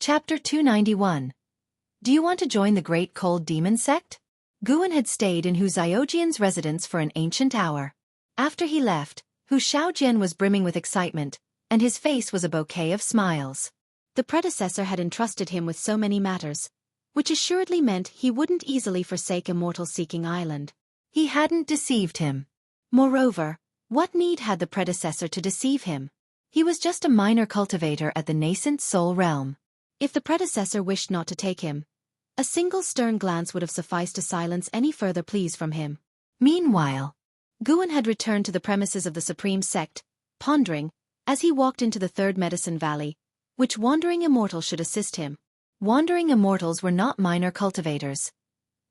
Chapter 291. Do you want to join the Great Cold Demon Sect? Guan had stayed in Hu Xiaojian's residence for an ancient hour. After he left, Hu Xiaojian was brimming with excitement, and his face was a bouquet of smiles. The predecessor had entrusted him with so many matters, which assuredly meant he wouldn't easily forsake Immortal-Seeking Island. He hadn't deceived him. Moreover, what need had the predecessor to deceive him? He was just a minor cultivator at the nascent Soul Realm. If the predecessor wished not to take him, a single stern glance would have sufficed to silence any further pleas from him. Meanwhile, Guan had returned to the premises of the Supreme Sect, pondering, as he walked into the Third Medicine Valley, which wandering immortal should assist him. Wandering immortals were not minor cultivators.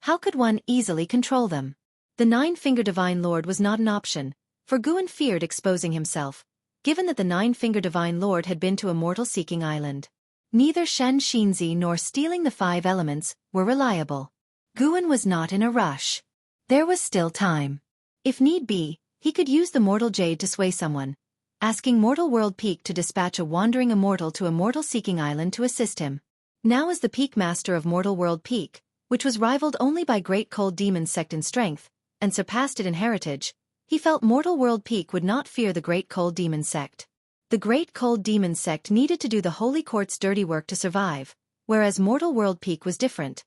How could one easily control them? The Nine-Finger Divine Lord was not an option, for Guan feared exposing himself, given that the Nine-Finger Divine Lord had been to Immortal-Seeking Island. Neither Xianxia nor stealing the 5 elements were reliable. Guan was not in a rush. There was still time. If need be, he could use the Mortal Jade to sway someone, asking Mortal World Peak to dispatch a wandering immortal to Immortal-Seeking Island to assist him. Now as the Peak Master of Mortal World Peak, which was rivaled only by Great Cold Demon Sect in strength, and surpassed it in heritage, he felt Mortal World Peak would not fear the Great Cold Demon Sect. The Great Cold Demon Sect needed to do the Holy Court's dirty work to survive, whereas Mortal World Peak was different.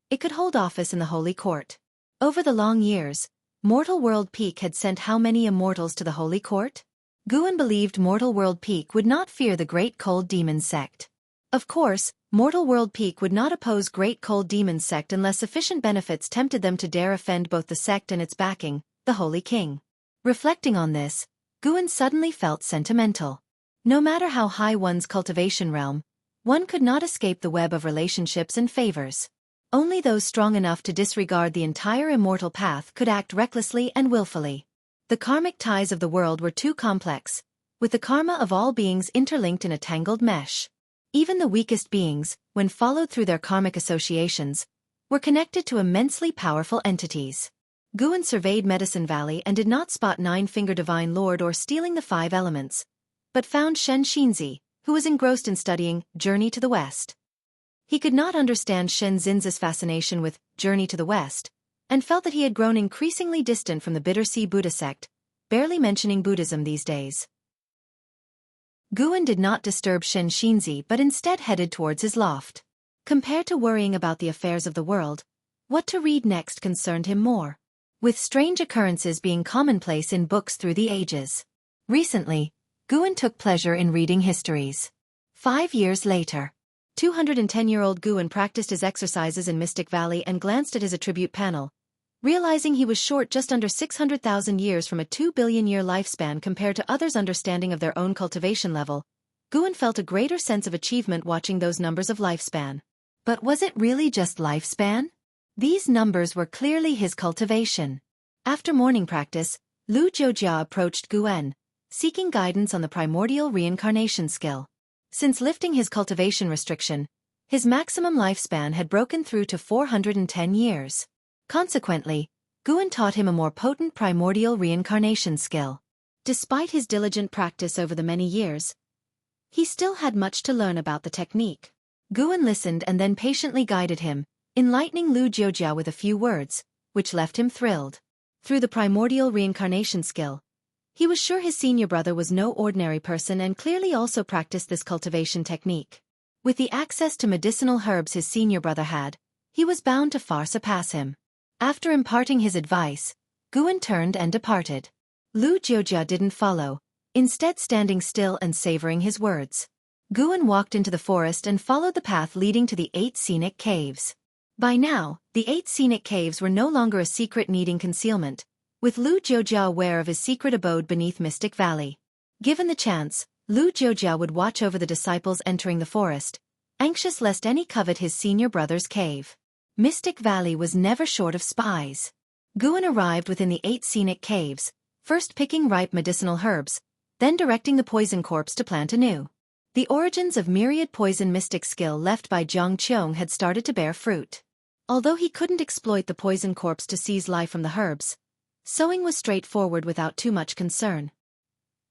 It could hold office in the Holy Court. Over the long years, Mortal World Peak had sent how many immortals to the Holy Court? Guan believed Mortal World Peak would not fear the Great Cold Demon Sect. Of course, Mortal World Peak would not oppose Great Cold Demon Sect unless sufficient benefits tempted them to dare offend both the sect and its backing, the Holy King. Reflecting on this, Guan suddenly felt sentimental. No matter how high one's cultivation realm, one could not escape the web of relationships and favors. Only those strong enough to disregard the entire immortal path could act recklessly and willfully. The karmic ties of the world were too complex, with the karma of all beings interlinked in a tangled mesh. Even the weakest beings, when followed through their karmic associations, were connected to immensely powerful entities. Guan surveyed Medicine Valley and did not spot Nine-Finger Divine Lord or stealing the 5 elements, but found Xianxia, who was engrossed in studying Journey to the West. He could not understand Shenzhen's fascination with Journey to the West, and felt that he had grown increasingly distant from the Bitter Sea Buddha sect, barely mentioning Buddhism these days. Guan did not disturb Xianxia but instead headed towards his loft. Compared to worrying about the affairs of the world, what to read next concerned him more. With strange occurrences being commonplace in books through the ages. Recently, Guan took pleasure in reading histories. 5 years later, 210-year-old Guan practiced his exercises in Mystic Valley and glanced at his attribute panel, realizing he was short just under 600,000 years from a 2-billion-year lifespan compared to others' understanding of their own cultivation level. Guan felt a greater sense of achievement watching those numbers of lifespan. But was it really just lifespan? These numbers were clearly his cultivation. After morning practice, Lu Jiujia approached Guan, seeking guidance on the primordial reincarnation skill. Since lifting his cultivation restriction, his maximum lifespan had broken through to 410 years. Consequently, Guan taught him a more potent primordial reincarnation skill. Despite his diligent practice over the many years, he still had much to learn about the technique. Guan listened and then patiently guided him, enlightening Lu Jiujia with a few words, which left him thrilled. Through the primordial reincarnation skill, he was sure his senior brother was no ordinary person and clearly also practiced this cultivation technique. With the access to medicinal herbs his senior brother had, he was bound to far surpass him. After imparting his advice, Guan turned and departed. Lu Jiujia didn't follow, instead standing still and savoring his words. Guan walked into the forest and followed the path leading to the 8 scenic caves. By now, the 8 scenic caves were no longer a secret needing concealment, with Lu Jiujia aware of his secret abode beneath Mystic Valley. Given the chance, Lu Jiujia would watch over the disciples entering the forest, anxious lest any covet his senior brother's cave. Mystic Valley was never short of spies. Guan arrived within the 8 scenic caves, first picking ripe medicinal herbs, then directing the poison corpse to plant anew. The origins of myriad poison mystic skill left by Jianghu had started to bear fruit. Although he couldn't exploit the poison corpse to seize life from the herbs, sowing was straightforward without too much concern.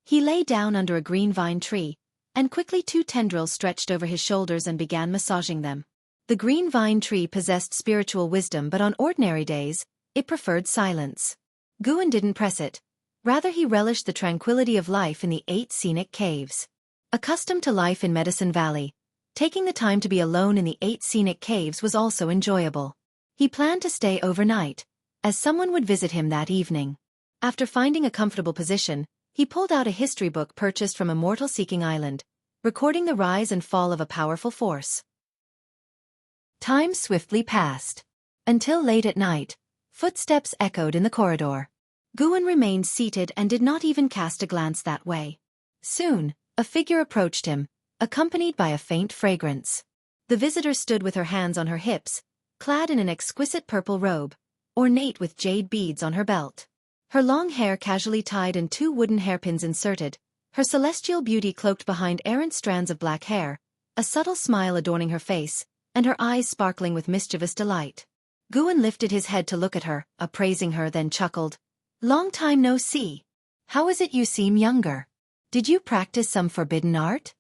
He lay down under a green vine tree, And quickly 2 tendrils stretched over his shoulders and began massaging them. The green vine tree possessed spiritual wisdom, but on ordinary days, it preferred silence. Guan didn't press it. Rather, he relished the tranquility of life in the 8 scenic caves. Accustomed to life in Medicine Valley, taking the time to be alone in the 8 scenic caves was also enjoyable. He planned to stay overnight, as someone would visit him that evening. After finding a comfortable position, he pulled out a history book purchased from a mortal-seeking island, recording the rise and fall of a powerful force. Time swiftly passed. Until late at night, footsteps echoed in the corridor. Guan remained seated and did not even cast a glance that way. Soon, a figure approached him, accompanied by a faint fragrance. The visitor stood with her hands on her hips, clad in an exquisite purple robe, ornate with jade beads on her belt. Her long hair casually tied and 2 wooden hairpins inserted, her celestial beauty cloaked behind errant strands of black hair, a subtle smile adorning her face, and her eyes sparkling with mischievous delight. Guan lifted his head to look at her, appraising her, then chuckled. "Long time no see. How is it you seem younger? Did you practice some forbidden art?"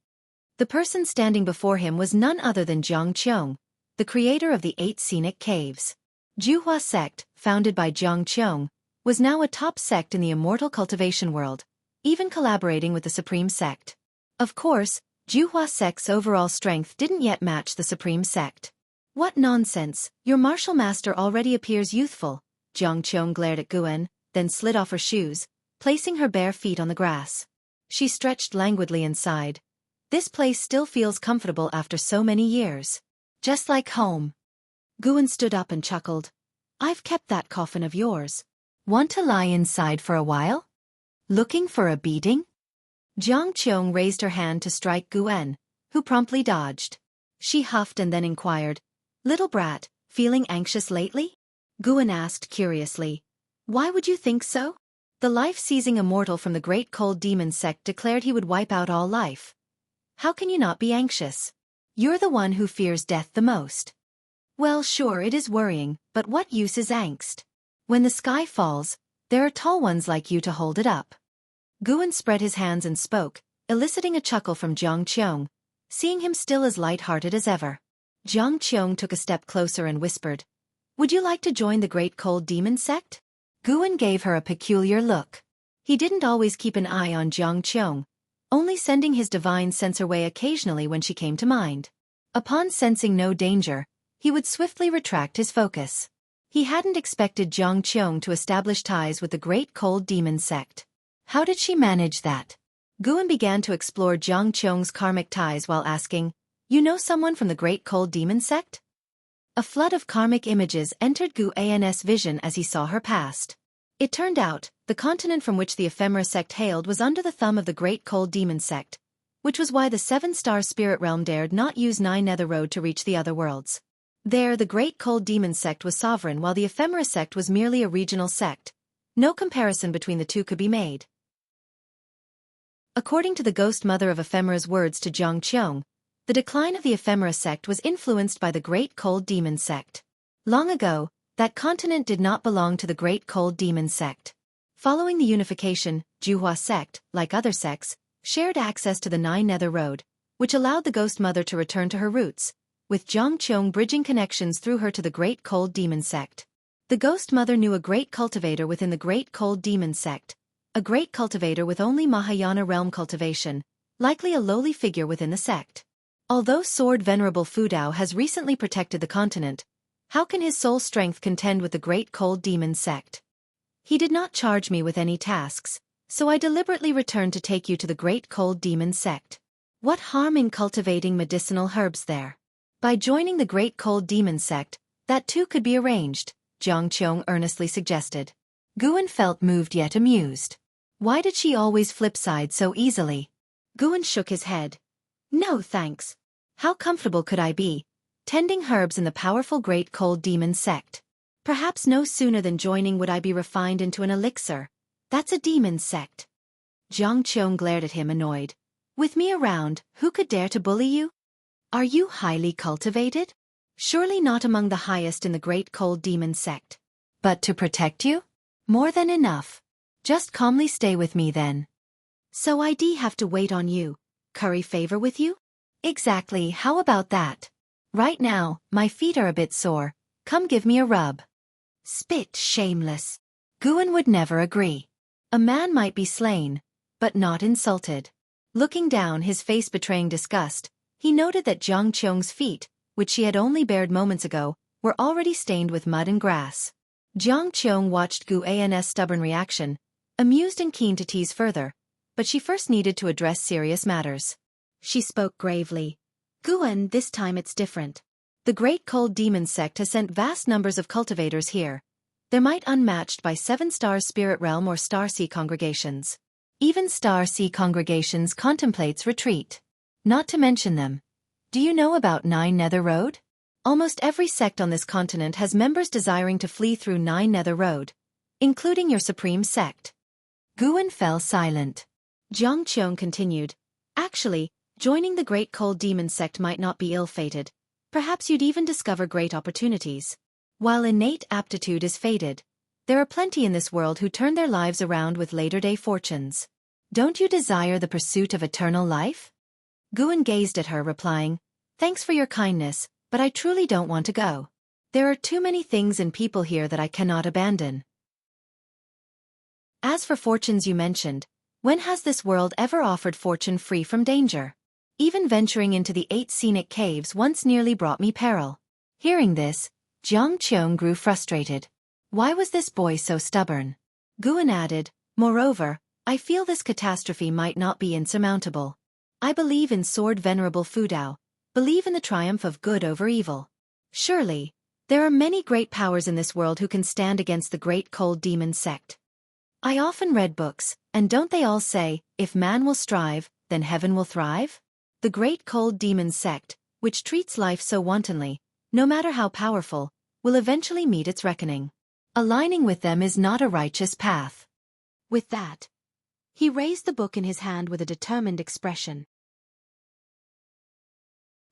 The person standing before him was none other than Jianghu, the creator of the 8 scenic caves. Jianghu sect, founded by Jianghu, was now a top sect in the immortal cultivation world, even collaborating with the Supreme Sect. Of course, Jianghu sect's overall strength didn't yet match the Supreme Sect. "What nonsense, your martial master already appears youthful," Jianghu glared at Guan, then slid off her shoes, placing her bare feet on the grass. She stretched languidly and sighed. "This place still feels comfortable after so many years. Just like home." Guan stood up and chuckled. "I've kept that coffin of yours. Want to lie inside for a while? Looking for a beating?" Jianghu raised her hand to strike Guan, who promptly dodged. She huffed and then inquired, "Little brat, feeling anxious lately?" Guan asked curiously. "Why would you think so?" The life-seizing immortal from the Great Cold Demon sect declared he would wipe out all life. "How can you not be anxious? You're the one who fears death the most." "Well, sure, it is worrying, but what use is angst? When the sky falls, there are tall ones like you to hold it up." Guan spread his hands and spoke, eliciting a chuckle from Jianghu, seeing him still as light-hearted as ever. Jianghu took a step closer and whispered, "Would you like to join the Great Cold Demon sect?" Guan gave her a peculiar look. He didn't always keep an eye on Jianghu, only sending his divine sense her way occasionally when she came to mind. Upon sensing no danger, he would swiftly retract his focus. He hadn't expected Jianghu to establish ties with the Great Cold Demon sect. How did she manage that? Guan began to explore Jiangchu's karmic ties while asking, "You know someone from the Great Cold Demon sect?" A flood of karmic images entered Guan's vision as he saw her past. It turned out, the continent from which the ephemera sect hailed was under the thumb of the Great Cold Demon sect, which was why the 7-star spirit realm dared not use 9 Nether Road to reach the other worlds. There, the Great Cold Demon sect was sovereign while the ephemera sect was merely a regional sect. No comparison between the two could be made. According to the ghost mother of ephemera's words to Jiangchu, the decline of the ephemera sect was influenced by the Great Cold Demon sect. Long ago, that continent did not belong to the Great Cold Demon sect. Following the unification, Jianghu sect, like other sects, shared access to the 9 Nether Road, which allowed the ghost mother to return to her roots, with Jiangchu bridging connections through her to the Great Cold Demon sect. The ghost mother knew a great cultivator within the Great Cold Demon sect, a great cultivator with only Mahayana realm cultivation, likely a lowly figure within the sect. Although Sword Venerable Fudao has recently protected the continent, how can his soul strength contend with the Great Cold Demon sect? He did not charge me with any tasks, so I deliberately returned to take you to the Great Cold Demon sect. What harm in cultivating medicinal herbs there? By joining the Great Cold Demon sect, that too could be arranged, Jiangchu earnestly suggested. Guan felt moved yet amused. Why did she always flip sides so easily? Guan shook his head. "No thanks. How comfortable could I be, tending herbs in the powerful Great Cold Demon sect? Perhaps no sooner than joining would I be refined into an elixir. That's a demon sect." Jiangchu glared at him annoyed. "With me around, who could dare to bully you? Are you highly cultivated? Surely not among the highest in the Great Cold Demon sect. But to protect you? More than enough. Just calmly stay with me then." "So I'd have to wait on you. Curry favor with you? Exactly, how about that? Right now, my feet are a bit sore. Come give me a rub. Spit shameless. Guan would never agree. A man might be slain, but not insulted. Looking down, his face betraying disgust, he noted that Jiang Qiong's feet, which she had only bared moments ago, were already stained with mud and grass. Jiang Qiong watched Guan's stubborn reaction, amused and keen to tease further, but she first needed to address serious matters. She spoke gravely. Guan, this time it's different. The Great Cold Demon Sect has sent vast numbers of cultivators here. Their might unmatched by 7 Stars Spirit Realm or Star Sea congregations. Even Star Sea congregations contemplates retreat. Not to mention them. Do you know about 9 Nether Road? Almost every sect on this continent has members desiring to flee through 9 Nether Road, including your supreme sect. Guan fell silent. Jiang Qiong continued. Actually, joining the Great Cold Demon Sect might not be ill-fated. Perhaps you'd even discover great opportunities. While innate aptitude is fated, there are plenty in this world who turn their lives around with later-day fortunes. Don't you desire the pursuit of eternal life? Guan gazed at her, replying, Thanks for your kindness, but I truly don't want to go. There are too many things and people here that I cannot abandon. As for fortunes you mentioned, when has this world ever offered fortune free from danger? Even venturing into the 8 scenic caves once nearly brought me peril. Hearing this, Jiang Qiong grew frustrated. Why was this boy so stubborn? Guan added, Moreover, I feel this catastrophe might not be insurmountable. I believe in sword venerable Fudao, believe in the triumph of good over evil. Surely, there are many great powers in this world who can stand against the Great Cold Demon Sect. I often read books, and don't they all say, if man will strive, then heaven will thrive? The Great Cold Demon Sect, which treats life so wantonly, no matter how powerful, will eventually meet its reckoning. Aligning with them is not a righteous path. With that, he raised the book in his hand with a determined expression.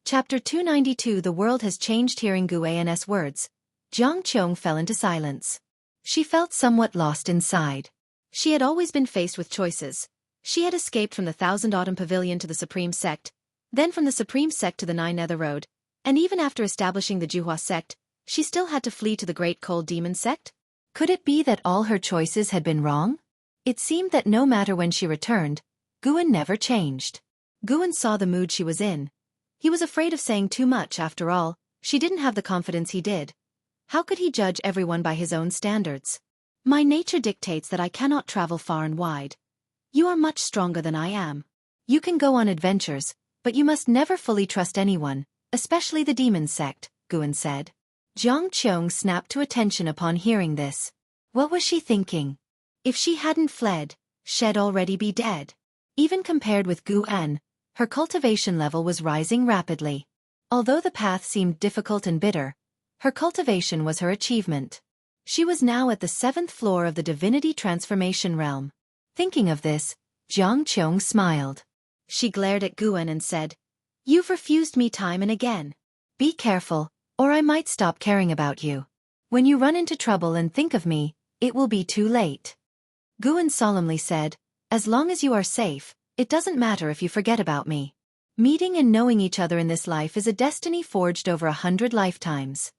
Chapter 292 The world has changed. Hearing Guan's words, Jiang Qiong fell into silence. She felt somewhat lost inside. She had always been faced with choices. She had escaped from the Thousand Autumn Pavilion to the Supreme Sect, then from the Supreme Sect to the 9 Nether Road, and even after establishing the Juhua Sect, she still had to flee to the Great Cold Demon Sect? Could it be that all her choices had been wrong? It seemed that no matter when she returned, Guan never changed. Guan saw the mood she was in. He was afraid of saying too much. After all, she didn't have the confidence he did. How could he judge everyone by his own standards? My nature dictates that I cannot travel far and wide. You are much stronger than I am. You can go on adventures, but you must never fully trust anyone, especially the demon sect, Guan said. Jiang Qiong snapped to attention upon hearing this. What was she thinking? If she hadn't fled, she'd already be dead. Even compared with Guan, her cultivation level was rising rapidly. Although the path seemed difficult and bitter, her cultivation was her achievement. She was now at the 7th floor of the Divinity Transformation Realm. Thinking of this, Jiang Qiong smiled. She glared at Guan and said, You've refused me time and again. Be careful, or I might stop caring about you. When you run into trouble and think of me, it will be too late. Guan solemnly said, As long as you are safe, it doesn't matter if you forget about me. Meeting and knowing each other in this life is a destiny forged over 100 lifetimes.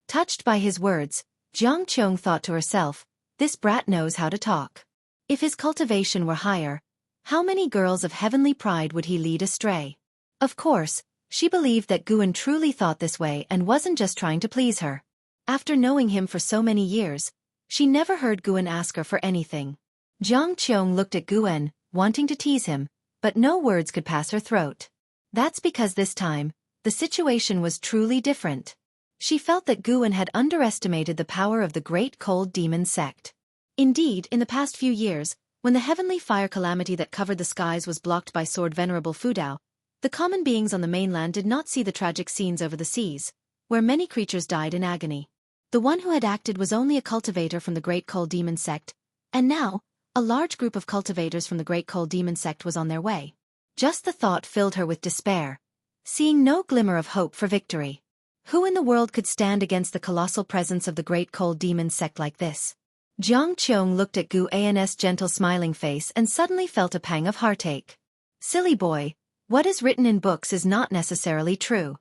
Touched by his words, Jiang Qiong thought to herself, this brat knows how to talk. If his cultivation were higher, how many girls of heavenly pride would he lead astray? Of course, she believed that Guan truly thought this way and wasn't just trying to please her. After knowing him for so many years, she never heard Guan ask her for anything. Jiang Qiong looked at Guan, wanting to tease him, but no words could pass her throat. That's because this time, the situation was truly different. She felt that Guan had underestimated the power of the Great Cold Demon Sect. Indeed, in the past few years, when the heavenly fire calamity that covered the skies was blocked by sword venerable Fudao, the common beings on the mainland did not see the tragic scenes over the seas, where many creatures died in agony. The one who had acted was only a cultivator from the Great Cold Demon Sect, and now, a large group of cultivators from the Great Cold Demon Sect was on their way. Just the thought filled her with despair, seeing no glimmer of hope for victory. Who in the world could stand against the colossal presence of the Great Cold Demon Sect like this? Jiang Qiong looked at Guan's gentle smiling face and suddenly felt a pang of heartache. Silly boy, What is written in books is not necessarily true.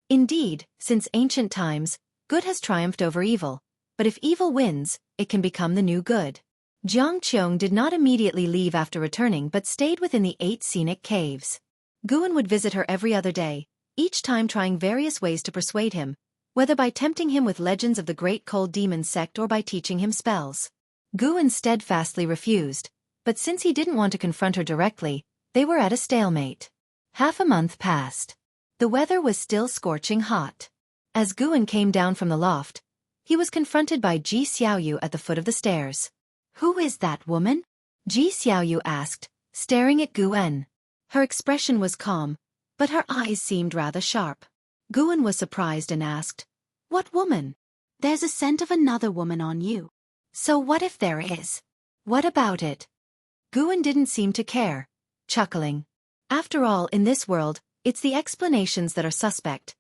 Indeed, since ancient times, good has triumphed over evil, but if evil wins, it can become the new good. Jianghu did not immediately leave after returning but stayed within the 8 scenic caves. Guan would visit her every other day, each time trying various ways to persuade him, whether by tempting him with legends of the great cold demon sect or by teaching him spells. Guan steadfastly refused, but since he didn't want to confront her directly, they were at a stalemate. Half a month passed. The weather was still scorching hot. As Guan came down from the loft, he was confronted by Xiaoyu at the foot of the stairs. "Who is that woman?" Xiaoyu asked, staring at Guan. Her expression was calm, but her eyes seemed rather sharp. Guan was surprised and asked, "What woman?" "There's a scent of another woman on you." "So what if there is? What about it?" Guan didn't seem to care, chuckling. After all, in this world, it's the explanations that are suspect.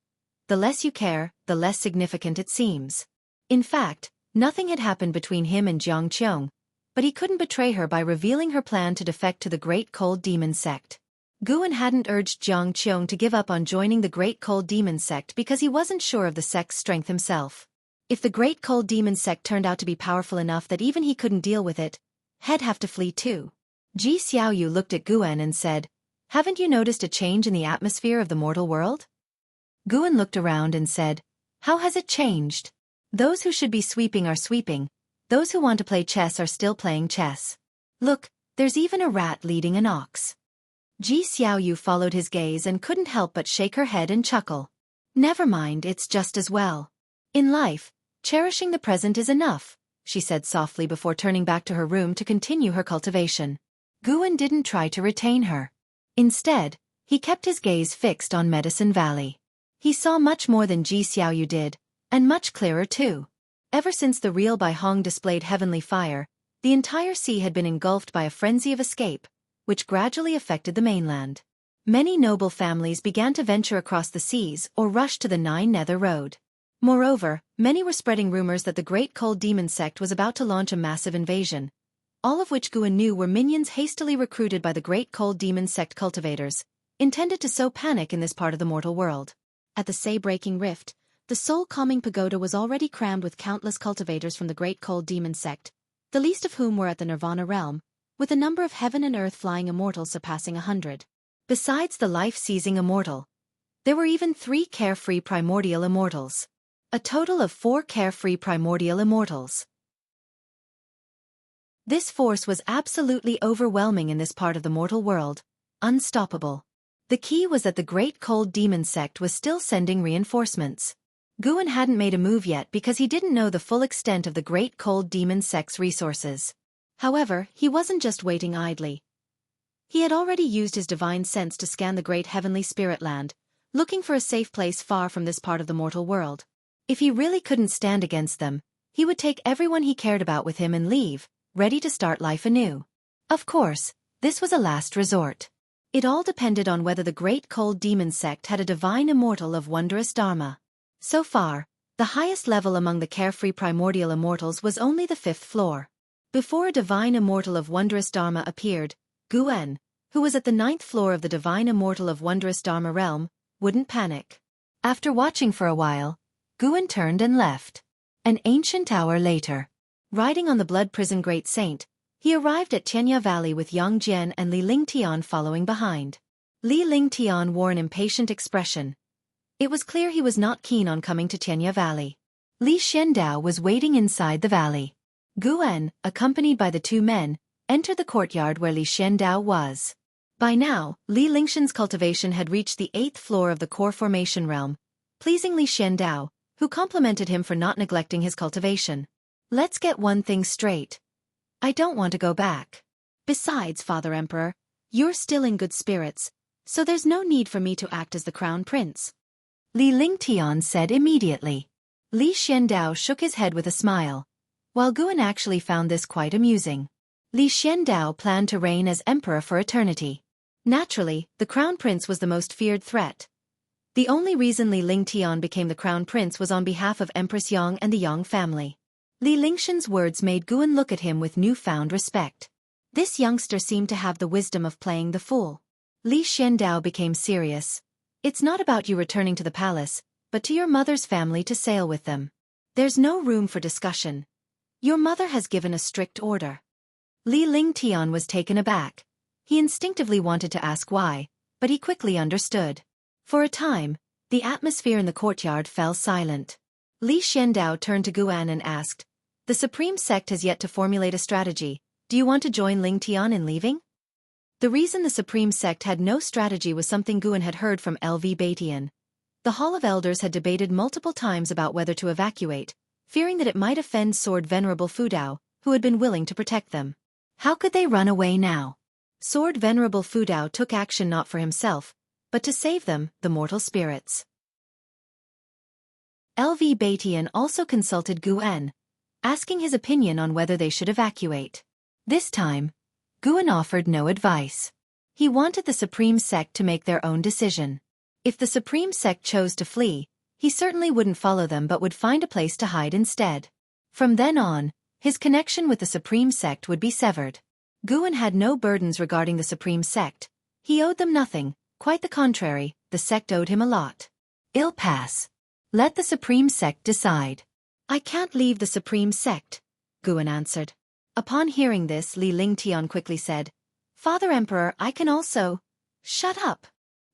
The less you care, the less significant it seems. In fact, nothing had happened between him and Jianghu, but he couldn't betray her by revealing her plan to defect to the Great Cold Demon Sect. Guan hadn't urged Jianghu to give up on joining the Great Cold Demon Sect because he wasn't sure of the sect's strength himself. If the Great Cold Demon Sect turned out to be powerful enough that even he couldn't deal with it, he'd have to flee too. Xiaoyu looked at Guan and said, "Haven't you noticed a change in the atmosphere of the mortal world?" Guan looked around and said, "How has it changed? Those who should be sweeping are sweeping, those who want to play chess are still playing chess. Look, there's even a rat leading an ox." Xiaoyu followed his gaze and couldn't help but shake her head and chuckle. "Never mind, it's just as well. In life, cherishing the present is enough," she said softly before turning back to her room to continue her cultivation. Guan didn't try to retain her. Instead, he kept his gaze fixed on Medicine Valley. He saw much more than Xiaoyu did, and much clearer too. Ever since the real Bai Hong displayed heavenly fire, the entire sea had been engulfed by a frenzy of escape, which gradually affected the mainland. Many noble families began to venture across the seas or rush to the Nine Nether Road. Moreover, many were spreading rumors that the Great Cold Demon Sect was about to launch a massive invasion, all of which Guan knew were minions hastily recruited by the Great Cold Demon Sect cultivators, intended to sow panic in this part of the mortal world. At the Say-breaking rift, the soul-calming pagoda was already crammed with countless cultivators from the Great Cold Demon Sect, the least of whom were at the Nirvana realm, with a number of heaven and earth flying immortals surpassing 100. Besides the life-seizing immortal, there were even 3 carefree primordial immortals. A total of 4 carefree primordial immortals. This force was absolutely overwhelming in this part of the mortal world, unstoppable. The key was that the Great Cold Demon Sect was still sending reinforcements. Guan hadn't made a move yet because he didn't know the full extent of the Great Cold Demon Sect's resources. However, he wasn't just waiting idly. He had already used his divine sense to scan the great heavenly spirit land, looking for a safe place far from this part of the mortal world. If he really couldn't stand against them, he would take everyone he cared about with him and leave, ready to start life anew. Of course, this was a last resort. It all depended on whether the Great Cold Demon Sect had a divine immortal of wondrous dharma. So far, the highest level among the carefree primordial immortals was only the 5th floor. Before a divine immortal of wondrous dharma appeared, Guan, who was at the 9th floor of the divine immortal of wondrous dharma realm, wouldn't panic. After watching for a while, Guan turned and left. An ancient hour later, riding on the Blood Prison Great Saint, he arrived at Xianxia Valley with Yang Jian and Li Lingtian following behind. Li Lingtian wore an impatient expression. It was clear he was not keen on coming to Xianxia Valley. Li Xiandao was waiting inside the valley. Guan, accompanied by the 2 men, entered the courtyard where Li Xiandao was. By now, Li Lingxian's cultivation had reached the 8th floor of the core formation realm, pleasing Li Xiandao, who complimented him for not neglecting his cultivation. "Let's get one thing straight. I don't want to go back. Besides, Father Emperor, you're still in good spirits, so there's no need for me to act as the crown prince," Li Lingtian said immediately. Li Xiandao shook his head with a smile, while Guan actually found this quite amusing. Li Xiandao planned to reign as emperor for eternity. Naturally, the crown prince was the most feared threat. The only reason Li Lingtian became the crown prince was on behalf of Empress Yang and the Yang family. Li Lingxian's words made Guan look at him with newfound respect. This youngster seemed to have the wisdom of playing the fool. Li Xiandao became serious. It's not about you returning to the palace, but to your mother's family to sail with them. There's no room for discussion. Your mother has given a strict order. Li Lingtian was taken aback. He instinctively wanted to ask why, but he quickly understood. For a time, the atmosphere in the courtyard fell silent. Li Xiandao turned to Guan and asked, "The Supreme Sect has yet to formulate a strategy. Do you want to join Lingtian in leaving?" The reason the Supreme Sect had no strategy was something Guan had heard from LV Batian. The Hall of Elders had debated multiple times about whether to evacuate, fearing that it might offend Sword Venerable Fudao, who had been willing to protect them. How could they run away now? Sword Venerable Fudao took action not for himself, but to save them, the mortal spirits. LV Batian also consulted Guan, asking his opinion on whether they should evacuate. This time, Guan offered no advice. He wanted the Supreme Sect to make their own decision. If the Supreme Sect chose to flee, he certainly wouldn't follow them but would find a place to hide instead. From then on, his connection with the Supreme Sect would be severed. Guan had no burdens regarding the Supreme Sect. He owed them nothing, quite the contrary, the sect owed him a lot. I'll pass. Let the Supreme Sect decide. I can't leave the Supreme Sect, Guan answered. Upon hearing this, Li Lingtian quickly said, "Father Emperor, I can also—" "Shut up!"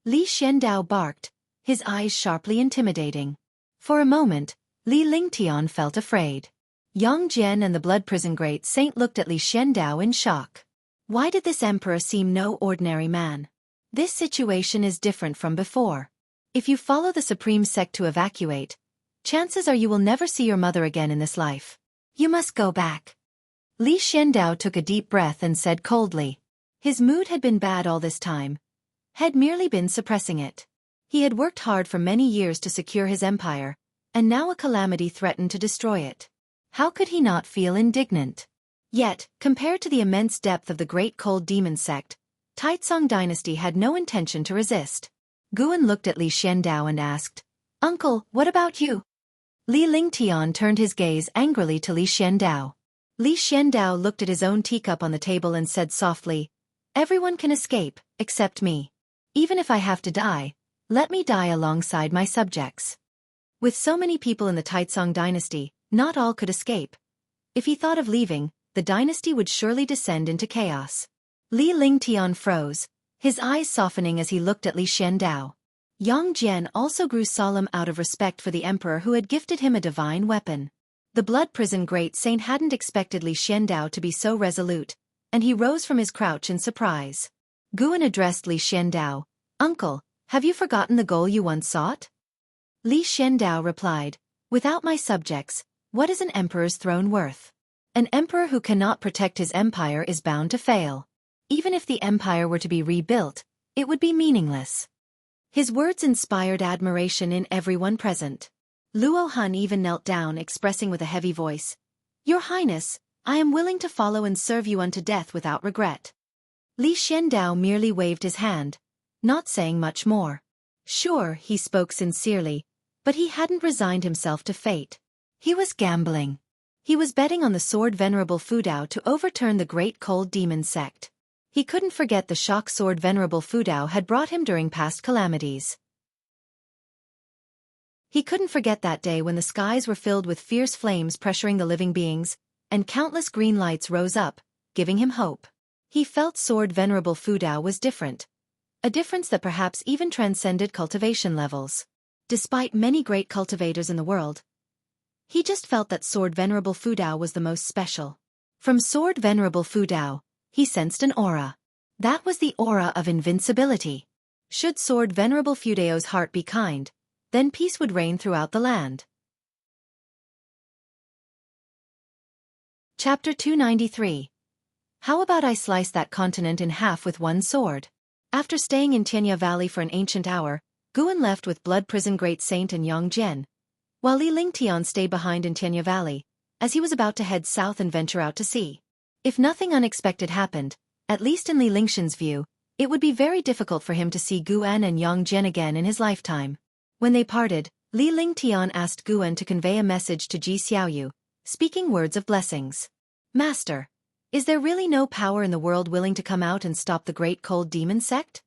Li Xiandao barked, his eyes sharply intimidating. For a moment, Li Lingtian felt afraid. Yang Jian and the Blood Prison Great Saint looked at Li Xiandao in shock. Why did this emperor seem no ordinary man? This situation is different from before. If you follow the Supreme Sect to evacuate, chances are you will never see your mother again in this life. You must go back. Li Xiandao took a deep breath and said coldly. His mood had been bad all this time. Had merely been suppressing it. He had worked hard for many years to secure his empire, and now a calamity threatened to destroy it. How could he not feel indignant? Yet, compared to the immense depth of the Great Cold Demon Sect, Taizong Dynasty had no intention to resist. Guan looked at Li Xiandao and asked, "Uncle, what about you?" Li Lingtian turned his gaze angrily to Li Xiandao. Li Xiandao looked at his own teacup on the table and said softly, "Everyone can escape, except me. Even if I have to die, let me die alongside my subjects." With so many people in the Taizong Dynasty, not all could escape. If he thought of leaving, the dynasty would surely descend into chaos. Li Lingtian froze, his eyes softening as he looked at Li Xiandao. Yang Jian also grew solemn out of respect for the emperor who had gifted him a divine weapon. The Blood Prison Great Saint hadn't expected Li Xiandao to be so resolute, and he rose from his crouch in surprise. Guan addressed Li Xiandao, "Uncle, have you forgotten the goal you once sought?" Li Xiandao replied, "Without my subjects, what is an emperor's throne worth? An emperor who cannot protect his empire is bound to fail. Even if the empire were to be rebuilt, it would be meaningless." His words inspired admiration in everyone present. Luo Han even knelt down, expressing with a heavy voice, "Your Highness, I am willing to follow and serve you unto death without regret." Li Xiandao merely waved his hand, not saying much more. Sure, he spoke sincerely, but he hadn't resigned himself to fate. He was gambling. He was betting on the Sword Venerable Fudao to overturn the Great Cold Demon Sect. He couldn't forget the shock Sword Venerable Fudao had brought him during past calamities. He couldn't forget that day when the skies were filled with fierce flames pressuring the living beings, and countless green lights rose up, giving him hope. He felt Sword Venerable Fudao was different. A difference that perhaps even transcended cultivation levels. Despite many great cultivators in the world, he just felt that Sword Venerable Fudao was the most special. From Sword Venerable Fudao, he sensed an aura. That was the aura of invincibility. Should Sword Venerable Fudao's heart be kind, then peace would reign throughout the land. Chapter 293. How about I slice that continent in half with one sword? After staying in Tianya Valley for an ancient hour, Guan left with Blood Prison Great Saint and Yang Jian, while Li Lingtian stayed behind in Tianya Valley, as he was about to head south and venture out to sea. If nothing unexpected happened, at least in Li Lingxian's view, it would be very difficult for him to see Guan and Yang Jian again in his lifetime. When they parted, Li Lingtian asked Guan to convey a message to Ji Xiaoyu, speaking words of blessings. "Master, is there really no power in the world willing to come out and stop the Great Cold Demon Sect?"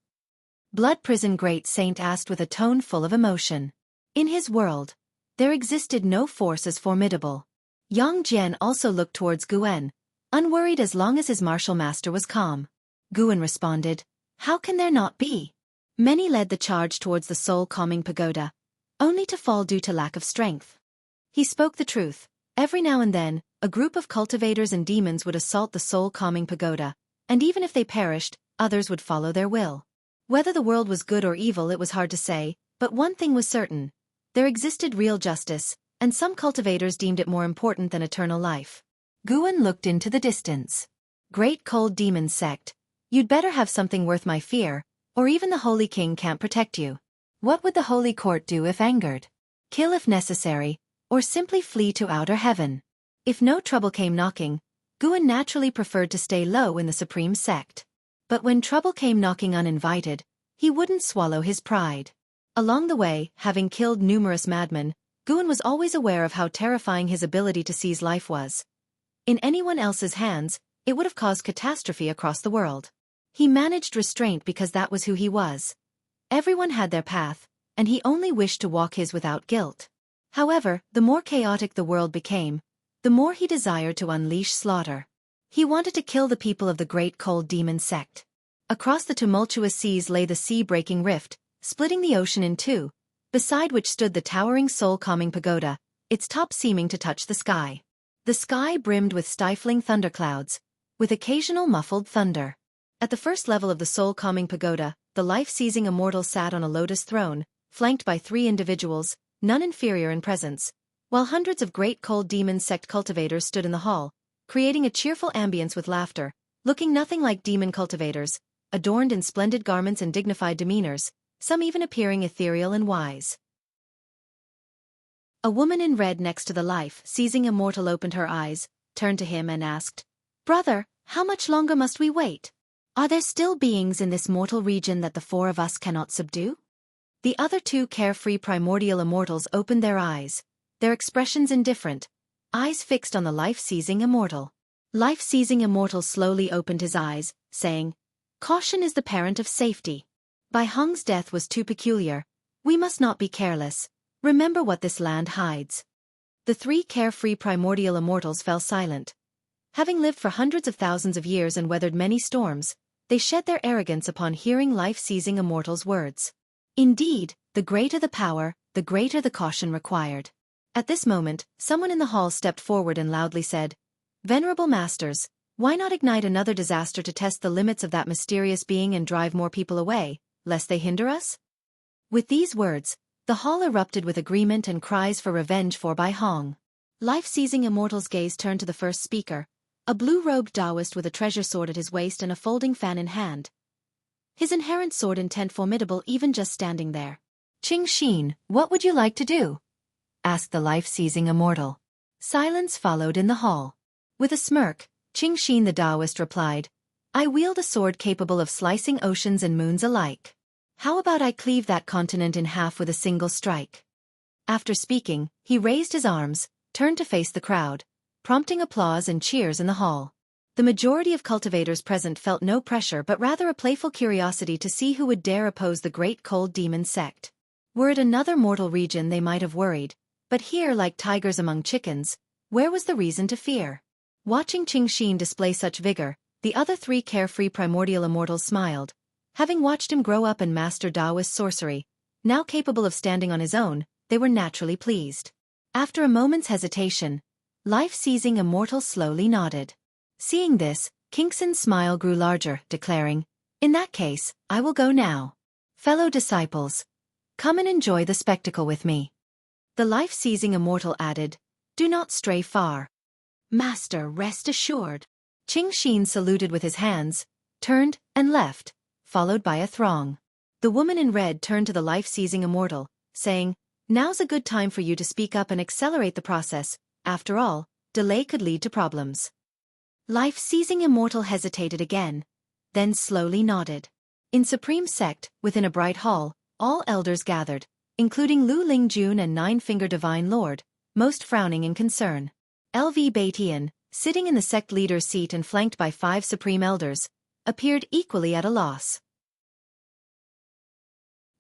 Blood Prison Great Saint asked with a tone full of emotion. In his world, there existed no force as formidable. Yang Jian also looked towards Guan, unworried as long as his martial master was calm. Guan responded, "How can there not be?" Many led the charge towards the soul-calming pagoda, only to fall due to lack of strength. He spoke the truth. Every now and then, a group of cultivators and demons would assault the soul-calming pagoda, and even if they perished, others would follow their will. Whether the world was good or evil it was hard to say, but one thing was certain. There existed real justice, and some cultivators deemed it more important than eternal life. Guan looked into the distance. Great Cold Demon Sect, you'd better have something worth my fear, or even the Holy King can't protect you. What would the Holy Court do if angered? Kill if necessary, or simply flee to outer heaven? If no trouble came knocking, Guan naturally preferred to stay low in the Supreme Sect. But when trouble came knocking uninvited, he wouldn't swallow his pride. Along the way, having killed numerous madmen, Guan was always aware of how terrifying his ability to seize life was. In anyone else's hands, it would have caused catastrophe across the world. He managed restraint because that was who he was. Everyone had their path, and he only wished to walk his without guilt. However, the more chaotic the world became, the more he desired to unleash slaughter. He wanted to kill the people of the Great Cold Demon Sect. Across the tumultuous seas lay the sea-breaking rift, splitting the ocean in two, beside which stood the towering soul-calming pagoda, its top seeming to touch the sky. The sky brimmed with stifling thunderclouds, with occasional muffled thunder. At the first level of the soul-calming pagoda, the life-seizing immortal sat on a lotus throne, flanked by 3 individuals, none inferior in presence, while hundreds of Great Cold Demon Sect cultivators stood in the hall, creating a cheerful ambience with laughter, looking nothing like demon cultivators, adorned in splendid garments and dignified demeanors, some even appearing ethereal and wise. A woman in red next to the life-seizing immortal opened her eyes, turned to him and asked, "Brother, how much longer must we wait? Are there still beings in this mortal region that the 4 of us cannot subdue?" The other 2 carefree primordial immortals opened their eyes, their expressions indifferent, eyes fixed on the life-seizing immortal. Life-seizing immortal slowly opened his eyes, saying, "Caution is the parent of safety. Bai Hong's death was too peculiar. We must not be careless. Remember what this land hides." The 3 carefree primordial immortals fell silent. Having lived for hundreds of thousands of years and weathered many storms, they shed their arrogance upon hearing life-seizing immortals' words. Indeed, the greater the power, the greater the caution required. At this moment, someone in the hall stepped forward and loudly said, "Venerable masters, why not ignite another disaster to test the limits of that mysterious being and drive more people away, lest they hinder us?" With these words, the hall erupted with agreement and cries for revenge for Bai Hong. Life-seizing immortal's gaze turned to the first speaker, a blue-robed Taoist with a treasure sword at his waist and a folding fan in hand. His inherent sword intent formidable even just standing there. "Qing Xin, what would you like to do?" asked the life-seizing immortal. Silence followed in the hall. With a smirk, Qing Xin the Taoist replied, "I wield a sword capable of slicing oceans and moons alike. How about I cleave that continent in half with a single strike?" After speaking, he raised his arms, turned to face the crowd, prompting applause and cheers in the hall. The majority of cultivators present felt no pressure but rather a playful curiosity to see who would dare oppose the Great Cold Demon Sect. Were it another mortal region they might have worried, but here like tigers among chickens, where was the reason to fear? Watching Qing Xin display such vigor, the other 3 carefree primordial immortals smiled. Having watched him grow up and master Taoist sorcery, now capable of standing on his own, they were naturally pleased. After a moment's hesitation, life-seizing immortal slowly nodded. Seeing this, Kingxin's smile grew larger, declaring, "In that case, I will go now. Fellow disciples, come and enjoy the spectacle with me." The life-seizing immortal added, "Do not stray far. Master, rest assured." Qing Xin saluted with his hands, turned, and left, followed by a throng. The woman in red turned to the life-seizing immortal, saying, "Now's a good time for you to speak up and accelerate the process. After all, delay could lead to problems." Life-seizing immortal hesitated again, then slowly nodded. In Supreme Sect, within a bright hall, all elders gathered, including Lu Lingjun and Nine-Finger Divine Lord, most frowning in concern. LV Baitian, sitting in the sect leader's seat and flanked by 5 supreme elders, appeared equally at a loss.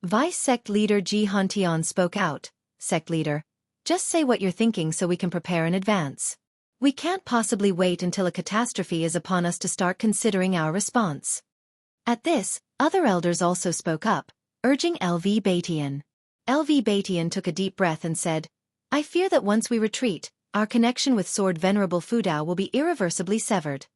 Vice Sect Leader Ji Hantian spoke out. Sect Leader, just say what you're thinking so we can prepare in advance. We can't possibly wait until a catastrophe is upon us to start considering our response. At this, other elders also spoke up, urging LV Batian. LV Batian took a deep breath and said, I fear that once we retreat, our connection with Sword Venerable Fudao will be irreversibly severed.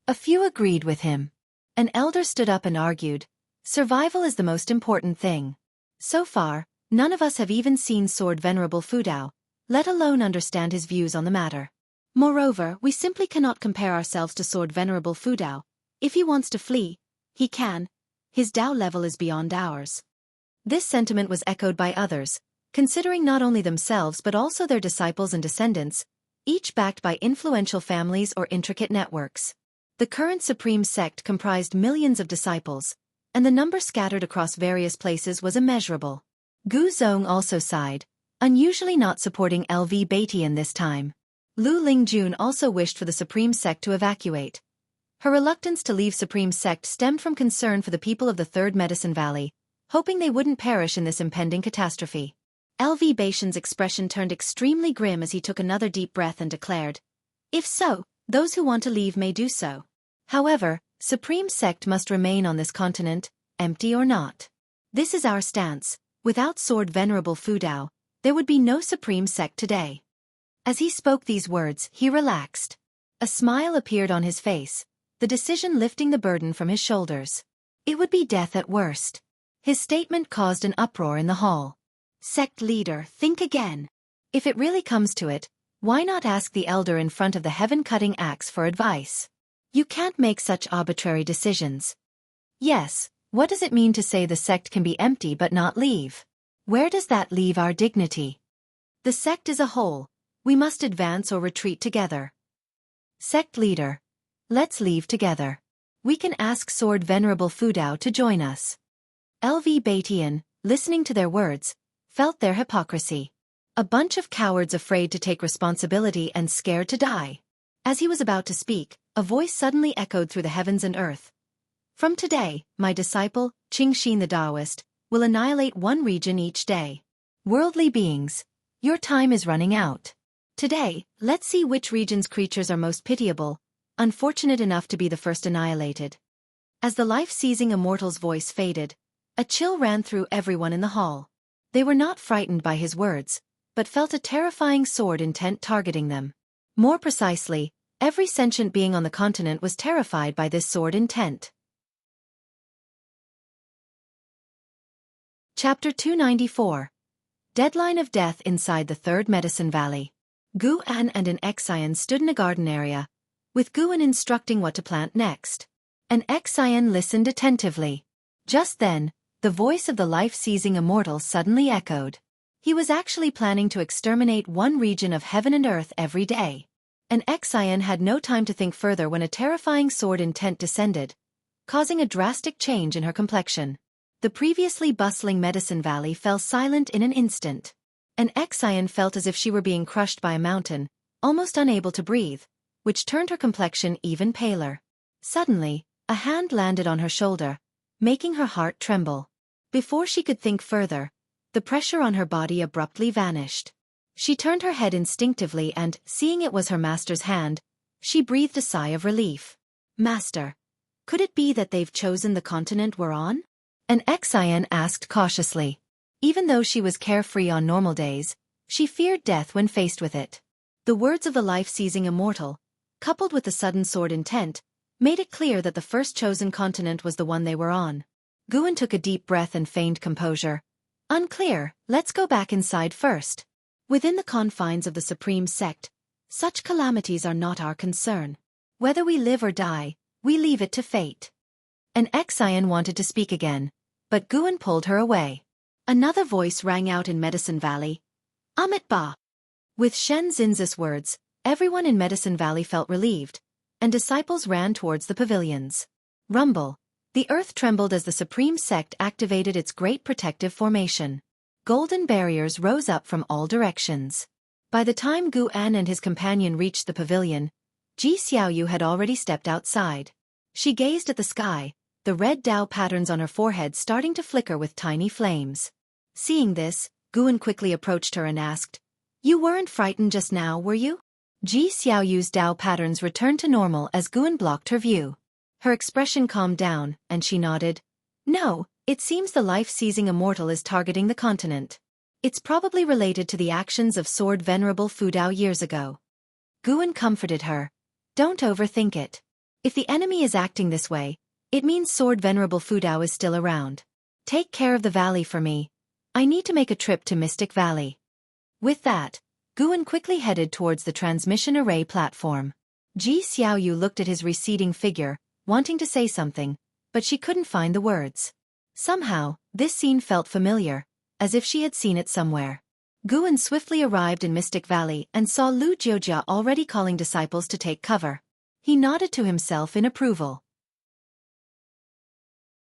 A few agreed with him. An elder stood up and argued, survival is the most important thing. So far, none of us have even seen Sword Venerable Fudao, let alone understand his views on the matter. Moreover, we simply cannot compare ourselves to Sword Venerable Fudao. If he wants to flee, he can. His Dao level is beyond ours. This sentiment was echoed by others, considering not only themselves but also their disciples and descendants, each backed by influential families or intricate networks. The current Supreme Sect comprised millions of disciples, and the number scattered across various places was immeasurable. Gu Zong also sighed, unusually not supporting LV Batian this time. Lu Lingjun also wished for the Supreme Sect to evacuate. Her reluctance to leave Supreme Sect stemmed from concern for the people of the Third Medicine Valley, hoping they wouldn't perish in this impending catastrophe. LV Batian's expression turned extremely grim as he took another deep breath and declared, if so, those who want to leave may do so. However, Supreme Sect must remain on this continent, empty or not. This is our stance. Without Sword Venerable Fudao, there would be no Supreme Sect today. As he spoke these words, he relaxed. A smile appeared on his face, the decision lifting the burden from his shoulders. It would be death at worst. His statement caused an uproar in the hall. Sect leader, think again. If it really comes to it, why not ask the elder in front of the heaven-cutting axe for advice? You can't make such arbitrary decisions. Yes, what does it mean to say the sect can be empty but not leave? Where does that leave our dignity? The sect is a whole. We must advance or retreat together. Sect leader, let's leave together. We can ask Sword Venerable Fudao to join us. LV Batian, listening to their words, felt their hypocrisy. A bunch of cowards afraid to take responsibility and scared to die. As he was about to speak, a voice suddenly echoed through the heavens and earth. From today, my disciple, Qingxin the Taoist, will annihilate one region each day. Worldly beings, your time is running out. Today, let's see which region's creatures are most pitiable, unfortunate enough to be the first annihilated. As the life-seizing immortal's voice faded, a chill ran through everyone in the hall. They were not frightened by his words, but felt a terrifying sword intent targeting them. More precisely, every sentient being on the continent was terrified by this sword intent. Chapter 294. Deadline of Death Inside the Third Medicine Valley. Gu-an and an Xian stood in a garden area, with Gu-an instructing what to plant next. An Xian listened attentively. Just then, the voice of the life-seizing immortal suddenly echoed. He was actually planning to exterminate one region of heaven and earth every day. An Xian had no time to think further when a terrifying sword intent descended, causing a drastic change in her complexion. The previously bustling Medicine Valley fell silent in an instant. An Xian felt as if she were being crushed by a mountain, almost unable to breathe, which turned her complexion even paler. Suddenly, a hand landed on her shoulder, making her heart tremble. Before she could think further, the pressure on her body abruptly vanished. She turned her head instinctively and, seeing it was her master's hand, she breathed a sigh of relief. Master, could it be that they've chosen the continent we're on? An Xian asked cautiously. Even though she was carefree on normal days, she feared death when faced with it. The words of the life-seizing immortal, coupled with the sudden sword intent, made it clear that the first chosen continent was the one they were on. Guan took a deep breath and feigned composure. Unclear, let's go back inside first. Within the confines of the Supreme Sect, such calamities are not our concern. Whether we live or die, we leave it to fate. An Xian wanted to speak again, but Guan pulled her away. Another voice rang out in Medicine Valley. Amit Ba. With Shen Zinzis' words, everyone in Medicine Valley felt relieved, and disciples ran towards the pavilions. Rumble. The earth trembled as the Supreme Sect activated its great protective formation. Golden barriers rose up from all directions. By the time Gu-an and his companion reached the pavilion, Ji Xiaoyu had already stepped outside. She gazed at the sky, the red Dao patterns on her forehead starting to flicker with tiny flames. Seeing this, Guan quickly approached her and asked, "You weren't frightened just now, were you?" Ji Xiaoyu's Dao patterns returned to normal as Guan blocked her view. Her expression calmed down, and she nodded. "No, it seems the life-seizing immortal is targeting the continent. It's probably related to the actions of Sword Venerable Fu Dao years ago." Guan comforted her. "Don't overthink it. If the enemy is acting this way, it means Sword Venerable Fu Dao is still around. Take care of the valley for me. I need to make a trip to Mystic Valley." With that, Guan quickly headed towards the transmission array platform. Ji Xiaoyu looked at his receding figure, wanting to say something, but she couldn't find the words. Somehow, this scene felt familiar, as if she had seen it somewhere. Guan swiftly arrived in Mystic Valley and saw Lu Jiujia already calling disciples to take cover. He nodded to himself in approval.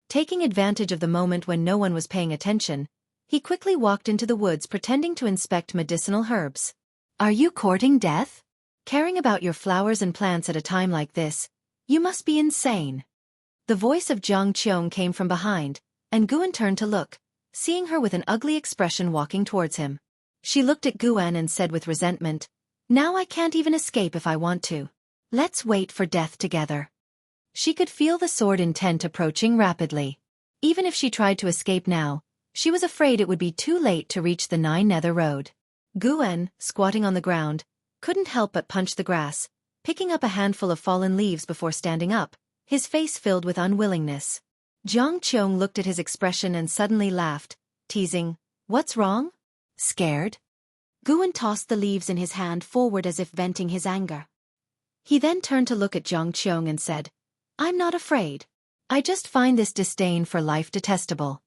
Taking advantage of the moment when no one was paying attention, he quickly walked into the woods pretending to inspect medicinal herbs. "Are you courting death? Caring about your flowers and plants at a time like this? You must be insane." The voice of Jianghu came from behind, and Guan turned to look, seeing her with an ugly expression walking towards him. She looked at Guan and said with resentment, "Now I can't even escape if I want to. Let's wait for death together." She could feel the sword intent approaching rapidly. Even if she tried to escape now, she was afraid it would be too late to reach the Nine Nether Road. Guan, squatting on the ground, couldn't help but punch the grass, picking up a handful of fallen leaves before standing up, his face filled with unwillingness. Jianghu looked at his expression and suddenly laughed, teasing, "What's wrong? Scared?" Guan tossed the leaves in his hand forward as if venting his anger. He then turned to look at Jianghu and said, "I'm not afraid. I just find this disdain for life detestable."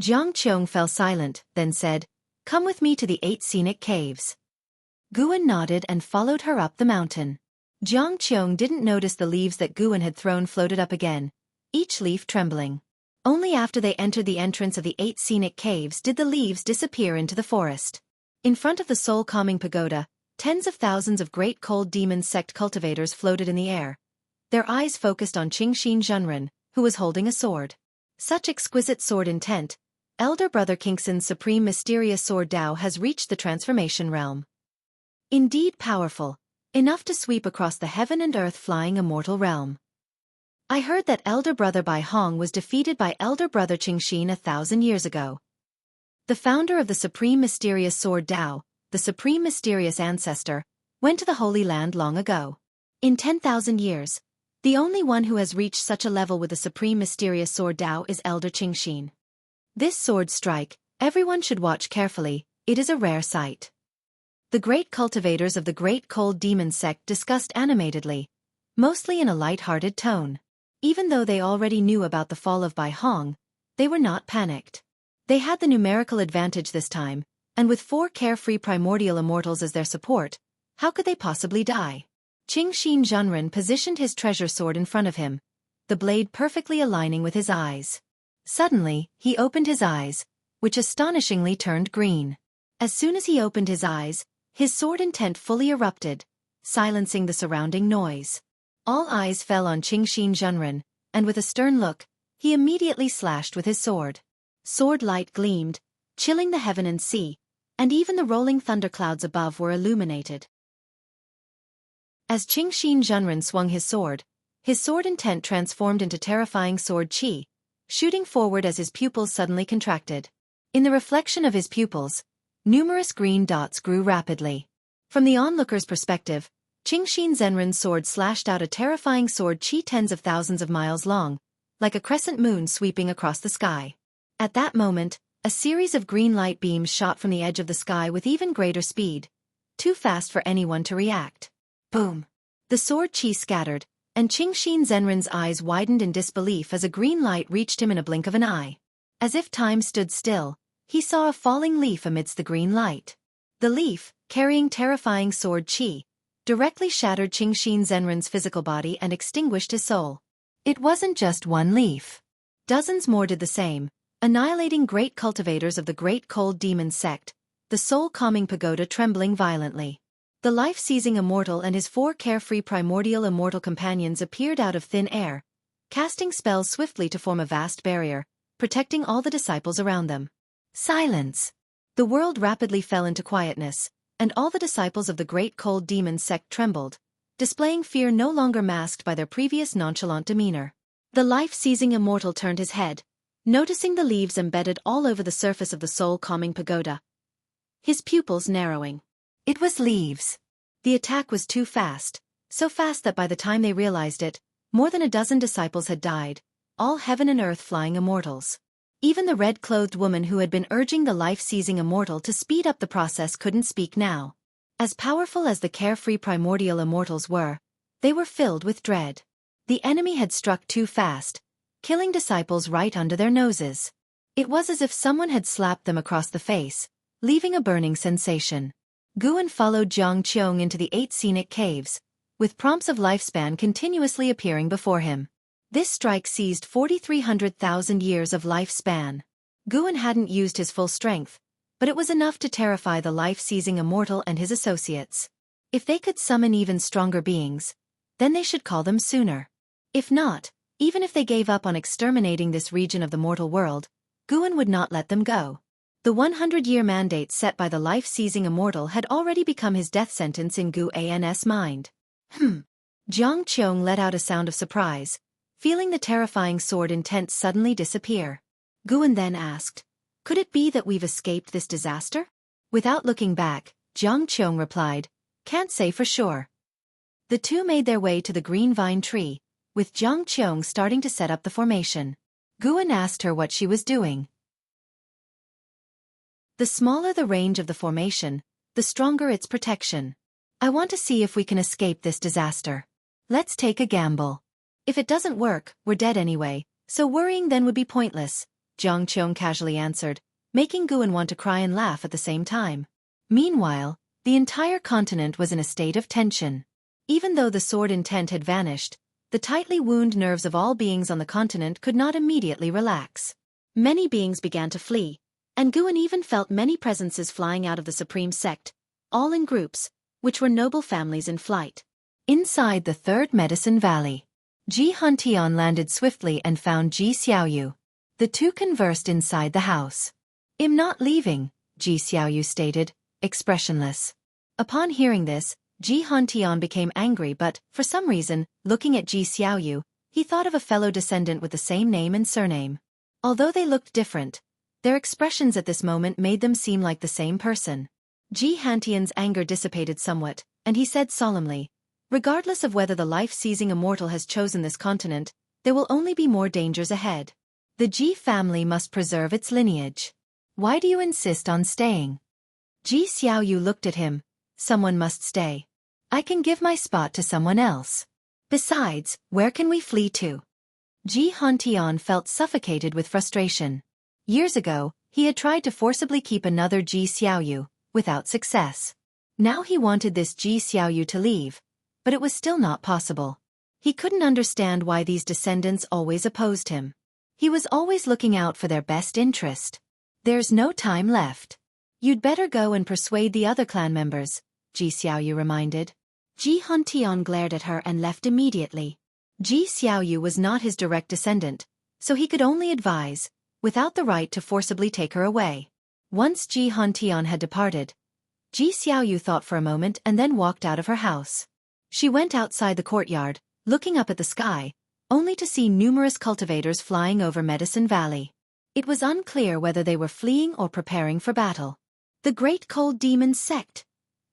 Jianghu fell silent, then said, "Come with me to the 8 scenic caves." Guan nodded and followed her up the mountain. Jianghu didn't notice the leaves that Guan had thrown floated up again, each leaf trembling. Only after they entered the entrance of the 8 scenic caves did the leaves disappear into the forest. In front of the soul-calming pagoda, tens of thousands of great cold demon sect cultivators floated in the air, their eyes focused on Qingxin Zhenren, who was holding a sword. Such exquisite sword intent, Elder Brother Kingxin's supreme mysterious sword Dao has reached the transformation realm. Indeed powerful, enough to sweep across the heaven and earth flying immortal realm. I heard that Elder Brother Bai Hong was defeated by Elder Brother Qingxin 1,000 years ago. The founder of the supreme mysterious sword Dao, the supreme mysterious ancestor, went to the Holy Land long ago. In 10,000 years, the only one who has reached such a level with the supreme mysterious sword Dao is Elder Qingxin. This sword strike, everyone should watch carefully, it is a rare sight. The great cultivators of the great cold demon sect discussed animatedly, mostly in a light-hearted tone. Even though they already knew about the fall of Bai Hong, they were not panicked. They had the numerical advantage this time, and with 4 carefree primordial immortals as their support, how could they possibly die? Qingxin Zhenren positioned his treasure sword in front of him, the blade perfectly aligning with his eyes. Suddenly, he opened his eyes, which astonishingly turned green. As soon as he opened his eyes, his sword intent fully erupted, silencing the surrounding noise. All eyes fell on Qingxin Zhenren, and with a stern look, he immediately slashed with his sword. Sword light gleamed, chilling the heaven and sea, and even the rolling thunderclouds above were illuminated. As Qingxin Zhenren swung his sword intent transformed into terrifying sword qi, shooting forward as his pupils suddenly contracted. In the reflection of his pupils, numerous green dots grew rapidly. From the onlooker's perspective, Qingxin Zhenren's sword slashed out a terrifying sword qi tens of thousands of miles long, like a crescent moon sweeping across the sky. At that moment, a series of green light beams shot from the edge of the sky with even greater speed, too fast for anyone to react. Boom! The sword qi scattered, and Qingxin Zhenren's eyes widened in disbelief as a green light reached him in a blink of an eye. As if time stood still, he saw a falling leaf amidst the green light. The leaf, carrying terrifying sword qi, directly shattered Qingxin Zhenren's physical body and extinguished his soul. It wasn't just one leaf. Dozens more did the same, annihilating great cultivators of the great cold demon sect, the soul-calming pagoda trembling violently. The life-seizing immortal and his 4 carefree primordial immortal companions appeared out of thin air, casting spells swiftly to form a vast barrier, protecting all the disciples around them. Silence! The world rapidly fell into quietness, and all the disciples of the great cold demon sect trembled, displaying fear no longer masked by their previous nonchalant demeanor. The life-seizing immortal turned his head, noticing the leaves embedded all over the surface of the soul-calming pagoda, his pupils narrowing. It was leaves. The attack was too fast, so fast that by the time they realized it, more than a dozen disciples had died, all heaven and earth flying immortals. Even the red-clothed woman who had been urging the life-seizing immortal to speed up the process couldn't speak now. As powerful as the carefree primordial immortals were, they were filled with dread. The enemy had struck too fast, killing disciples right under their noses. It was as if someone had slapped them across the face, leaving a burning sensation. Guan followed Xianxia into the 8 scenic caves, with prompts of lifespan continuously appearing before him. This strike seized 4,300,000 years of lifespan. Guan hadn't used his full strength, but it was enough to terrify the life-seizing immortal and his associates. If they could summon even stronger beings, then they should call them sooner. If not, even if they gave up on exterminating this region of the mortal world, Guan would not let them go. The 100-year mandate set by the life-seizing immortal had already become his death sentence in Guan's mind. Jianghu let out a sound of surprise, feeling the terrifying sword intent suddenly disappear. Guan then asked, "Could it be that we've escaped this disaster?" Without looking back, Jianghu replied, "Can't say for sure." The two made their way to the green vine tree, with Jianghu starting to set up the formation. Guan asked her what she was doing. The smaller the range of the formation, the stronger its protection. I want to see if we can escape this disaster. Let's take a gamble. If it doesn't work, we're dead anyway, so worrying then would be pointless, Jianghu casually answered, making Guan want to cry and laugh at the same time. Meanwhile, the entire continent was in a state of tension. Even though the sword intent had vanished, the tightly wound nerves of all beings on the continent could not immediately relax. Many beings began to flee, and Guan even felt many presences flying out of the supreme sect, all in groups, which were noble families in flight. Inside the third medicine valley, Jianghu landed swiftly and found Xiaoyu. The two conversed inside the house. "I'm not leaving," Xiaoyu stated, expressionless. Upon hearing this, Jianghu became angry but, for some reason, looking at Xiaoyu, he thought of a fellow descendant with the same name and surname. Although they looked different, their expressions at this moment made them seem like the same person. Jianghu's anger dissipated somewhat, and he said solemnly, "Regardless of whether the life-seizing immortal has chosen this continent, there will only be more dangers ahead. The Ji family must preserve its lineage. Why do you insist on staying?" Xiaoyu looked at him. "Someone must stay. I can give my spot to someone else. Besides, where can we flee to?" Jianghu felt suffocated with frustration. Years ago, he had tried to forcibly keep another Xiaoyu, without success. Now he wanted this Xiaoyu to leave, but it was still not possible. He couldn't understand why these descendants always opposed him. He was always looking out for their best interest. "There's no time left. You'd better go and persuade the other clan members," Xiaoyu reminded. Jianghu glared at her and left immediately. Xiaoyu was not his direct descendant, so he could only advise, without the right to forcibly take her away. Once Jianghu had departed, Xiaoyu thought for a moment and then walked out of her house. She went outside the courtyard, looking up at the sky, only to see numerous cultivators flying over Medicine Valley. It was unclear whether they were fleeing or preparing for battle. "The great cold demon sect,"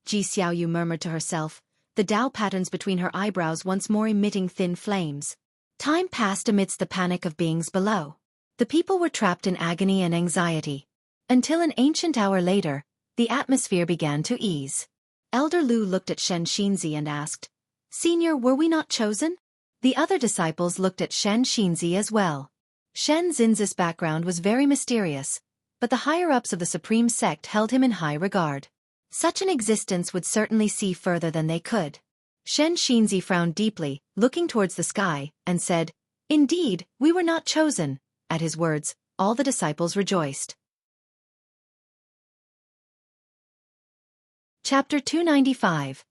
Xiaoyu murmured to herself, the Tao patterns between her eyebrows once more emitting thin flames. Time passed amidst the panic of beings below. The people were trapped in agony and anxiety. Until an ancient hour later, the atmosphere began to ease. Elder Lu looked at Xianxia and asked, "Senior, were we not chosen?" The other disciples looked at Xianxia as well. Xianxin's background was very mysterious, but the higher-ups of the supreme sect held him in high regard. Such an existence would certainly see further than they could. Xianxia frowned deeply, looking towards the sky, and said, "Indeed, we were not chosen." At his words, all the disciples rejoiced. Chapter 295.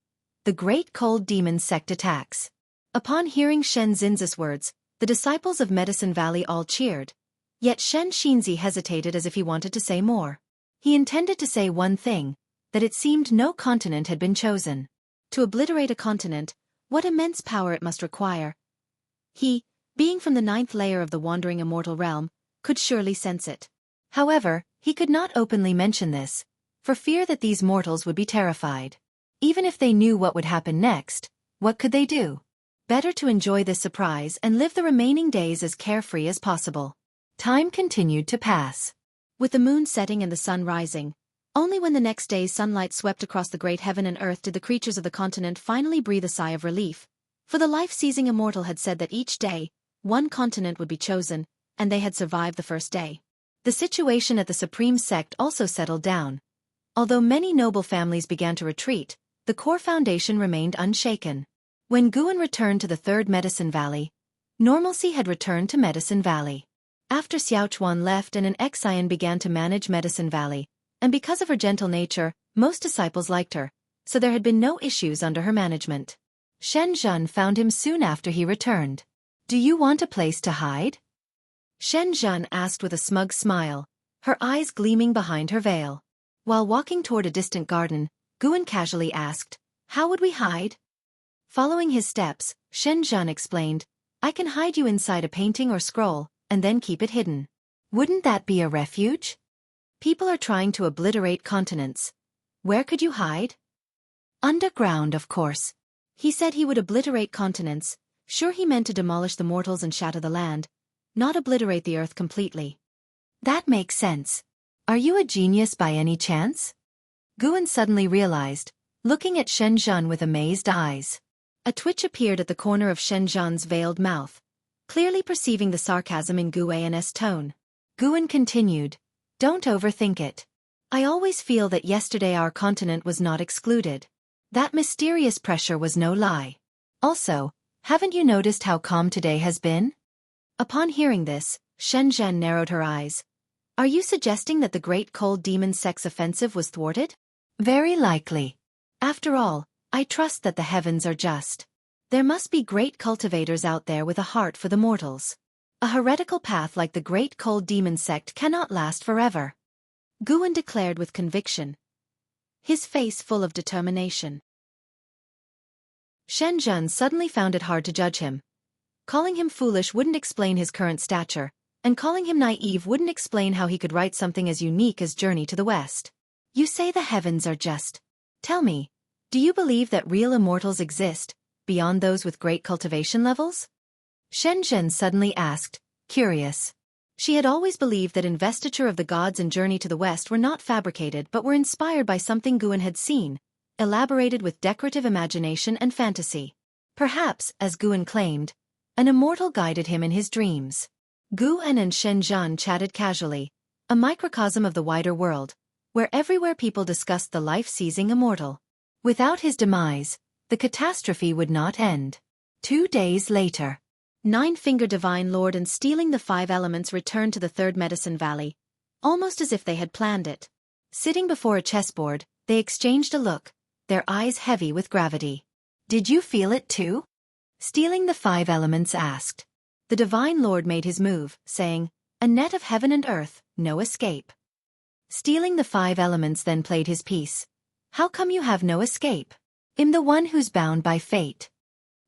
The Great Cold Demon Sect Attacks. Upon hearing Xianxin's words, The disciples of Medicine Valley all cheered. Yet Xianxia hesitated as if he wanted to say more. He intended to say one thing, that it seemed no continent had been chosen. To obliterate a continent, what immense power it must require. He, being from the 9th layer of the wandering immortal realm, could surely sense it. However, he could not openly mention this, for fear that these mortals would be terrified. Even if they knew what would happen next, what could they do? Better to enjoy this surprise and live the remaining days as carefree as possible. Time continued to pass. With the moon setting and the sun rising, only when the next day's sunlight swept across the great heaven and earth did the creatures of the continent finally breathe a sigh of relief, for the life-seizing immortal had said that each day, one continent would be chosen, and they had survived the first day. The situation at the Supreme Sect also settled down. Although many noble families began to retreat, the core foundation remained unshaken. When Guan returned to the 3rd Medicine Valley, normalcy had returned to Medicine Valley. After Xiaochuan left and an Xian began to manage Medicine Valley, and because of her gentle nature, most disciples liked her, so there had been no issues under her management. Shenzhen found him soon after he returned. "Do you want a place to hide?" Shenzhen asked with a smug smile, her eyes gleaming behind her veil. While walking toward a distant garden, Guan casually asked, "How would we hide?" Following his steps, Shenzhen explained, "I can hide you inside a painting or scroll, and then keep it hidden." "Wouldn't that be a refuge?" "People are trying to obliterate continents. Where could you hide?" "Underground, of course." He said he would obliterate continents. Sure, he meant to demolish the mortals and shatter the land, not obliterate the earth completely. "That makes sense. Are you a genius by any chance?" Guan suddenly realized, looking at Shenzhen with amazed eyes. A twitch appeared at the corner of Shenzhen's veiled mouth, clearly perceiving the sarcasm in Guan's tone. Guan continued, "Don't overthink it. I always feel that yesterday our continent was not excluded. That mysterious pressure was no lie. Also, haven't you noticed how calm today has been?" Upon hearing this, Shenzhen narrowed her eyes. "Are you suggesting that the great cold demon sect's offensive was thwarted?" "Very likely. After all, I trust that the heavens are just. There must be great cultivators out there with a heart for the mortals. A heretical path like the great cold demon sect cannot last forever," Guan declared with conviction, his face full of determination. Shenzhen suddenly found it hard to judge him. Calling him foolish wouldn't explain his current stature, and calling him naive wouldn't explain how he could write something as unique as Journey to the West. "You say the heavens are just. Tell me, do you believe that real immortals exist, beyond those with great cultivation levels?" Shenzhen suddenly asked, curious. She had always believed that investiture of the gods and Journey to the West were not fabricated but were inspired by something Guan had seen, elaborated with decorative imagination and fantasy. Perhaps, as Guan claimed, an immortal guided him in his dreams. Guan and Shenzhen chatted casually, a microcosm of the wider world, where everywhere people discussed the life-seizing immortal. Without his demise, the catastrophe would not end. 2 days later, Nine-Finger Divine Lord and Stealing the 5 Elements returned to the 3rd Medicine Valley, almost as if they had planned it. Sitting before a chessboard, they exchanged a look, their eyes heavy with gravity. "Did you feel it too?" Stealing the 5 Elements asked. The Divine Lord made his move, saying, "A net of heaven and earth, no escape." Stealing the 5 Elements then played his piece. "How come you have no escape?" "I'm the one who's bound by fate."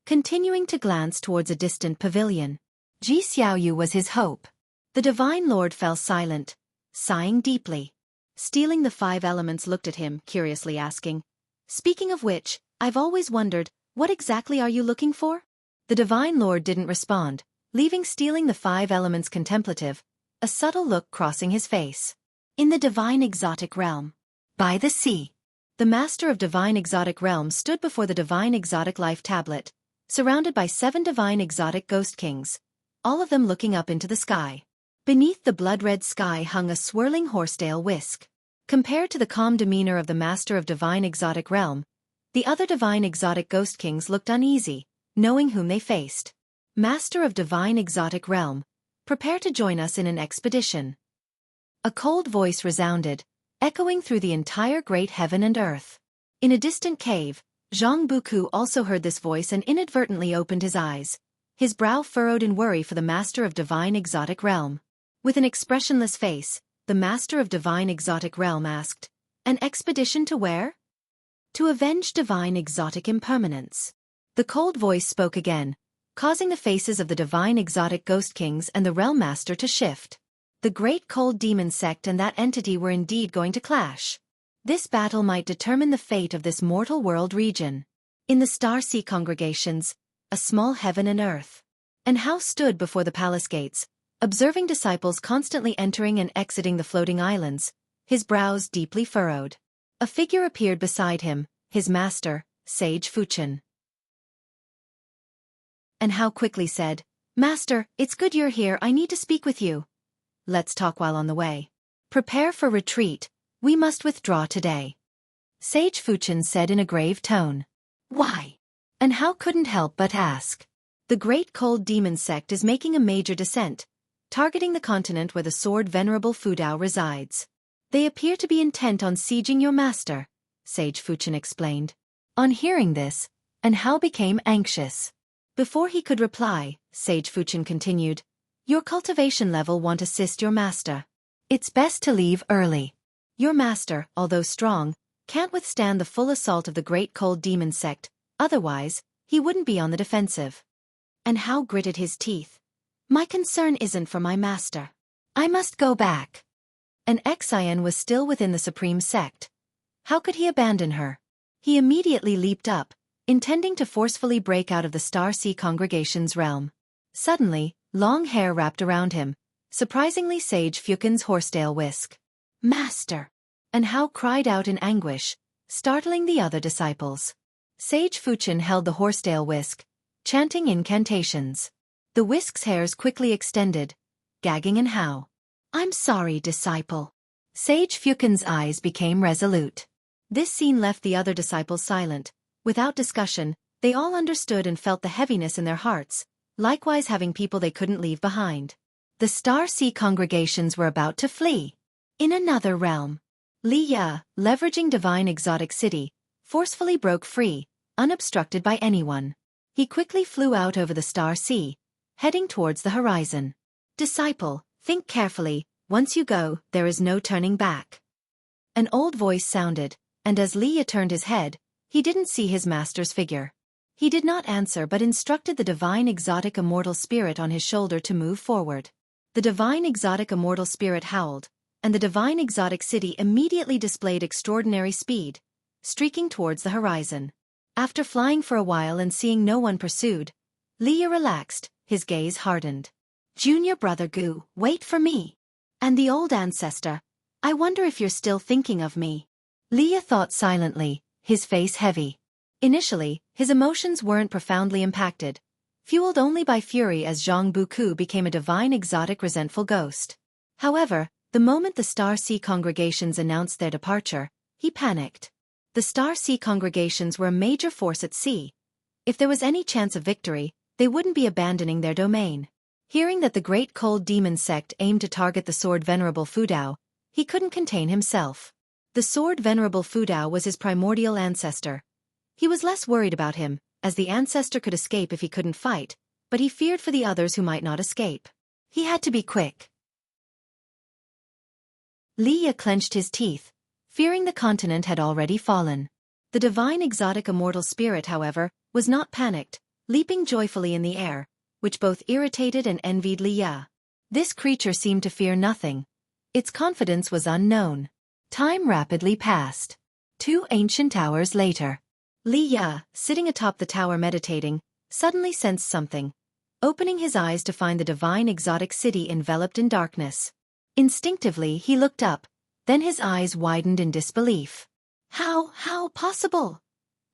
Continuing to glance towards a distant pavilion. Ji Xiaoyu was his hope. The Divine Lord fell silent, sighing deeply. Stealing the 5 Elements looked at him, curiously asking, "Speaking of which, I've always wondered, what exactly are you looking for?" The Divine Lord didn't respond, leaving Stealing the 5 Elements contemplative, a subtle look crossing his face. In the Divine Exotic Realm. By the sea. The Master of Divine Exotic Realm stood before the Divine Exotic Life Tablet, surrounded by 7 divine exotic ghost kings, all of them looking up into the sky. Beneath the blood-red sky hung a swirling horsetail whisk. Compared to the calm demeanor of the Master of Divine Exotic Realm, the other divine exotic ghost kings looked uneasy, knowing whom they faced. "Master of Divine Exotic Realm, prepare to join us in an expedition." A cold voice resounded, echoing through the entire great heaven and earth. In a distant cave, Zhang Buku also heard this voice and inadvertently opened his eyes, his brow furrowed in worry for the master of divine exotic realm. With an expressionless face, the master of divine exotic realm asked, "An expedition to where?" "To avenge divine exotic impermanence." The cold voice spoke again, causing the faces of the divine exotic ghost kings and the realm master to shift. The great cold demon sect and that entity were indeed going to clash. This battle might determine the fate of this mortal world region. In the Star Sea congregations, a small heaven and earth. An house stood before the palace gates, observing disciples constantly entering and exiting the floating islands, his brows deeply furrowed. A figure appeared beside him, his master, Sage Fuchen. And Hao quickly said, "Master, it's good you're here, I need to speak with you." "Let's talk while on the way." "Prepare for retreat, we must withdraw today," Sage Fuchen said in a grave tone. "Why?" And Hao couldn't help but ask. "The great cold demon sect is making a major descent, targeting the continent where the sword venerable Fudao resides. They appear to be intent on sieging your master," Sage Fuchen explained. On hearing this, and Hao became anxious. Before he could reply, Sage Fuchen continued, "Your cultivation level won't assist your master. It's best to leave early. Your master, although strong, can't withstand the full assault of the great cold demon sect, otherwise, he wouldn't be on the defensive." And Hao gritted his teeth. "My concern isn't for my master. I must go back." And Xian was still within the supreme sect. How could he abandon her? He immediately leaped up, intending to forcefully break out of the Star Sea congregation's realm. Suddenly, long hair wrapped around him, surprisingly Sage Fuchen's horsetail whisk. "Master!" And Hao cried out in anguish, startling the other disciples. Sage Fuchen held the horsetail whisk, chanting incantations. The whisk's hairs quickly extended, gagging and Hao. "I'm sorry, disciple." Sage Fuchen's eyes became resolute. This scene left the other disciples silent. Without discussion, they all understood and felt the heaviness in their hearts, likewise having people they couldn't leave behind. The Star Sea congregations were about to flee. In another realm, Li Ya, leveraging divine exotic city, forcefully broke free, unobstructed by anyone. He quickly flew out over the Star Sea, heading towards the horizon. "Disciple, think carefully, once you go, there is no turning back." An old voice sounded, and as Li Ya turned his head, he didn't see his master's figure. He did not answer but instructed the divine exotic immortal spirit on his shoulder to move forward. The divine exotic immortal spirit howled, and the divine exotic city immediately displayed extraordinary speed, streaking towards the horizon. After flying for a while and seeing no one pursued, Li Ya relaxed, his gaze hardened. "Junior brother Gu, wait for me. And the old ancestor, I wonder if you're still thinking of me." Li Ya thought silently, his face heavy. Initially, his emotions weren't profoundly impacted, fueled only by fury as Jianghu became a divine exotic resentful ghost. However, the moment the Star Sea congregations announced their departure, he panicked. The Star Sea congregations were a major force at sea. If there was any chance of victory, they wouldn't be abandoning their domain. Hearing that the great cold demon sect aimed to target the sword venerable Fudao, he couldn't contain himself. The sword venerable Fudao was his primordial ancestor. He was less worried about him, as the ancestor could escape if he couldn't fight, but he feared for the others who might not escape. He had to be quick. Li Ya clenched his teeth, fearing the continent had already fallen. The divine exotic immortal spirit, however, was not panicked, leaping joyfully in the air, which both irritated and envied Li Ya. This creature seemed to fear nothing. Its confidence was unknown. Time rapidly passed. 2 ancient hours later. Li Ya, sitting atop the tower meditating, suddenly sensed something, opening his eyes to find the divine exotic city enveloped in darkness. Instinctively he looked up, then his eyes widened in disbelief. How possible?"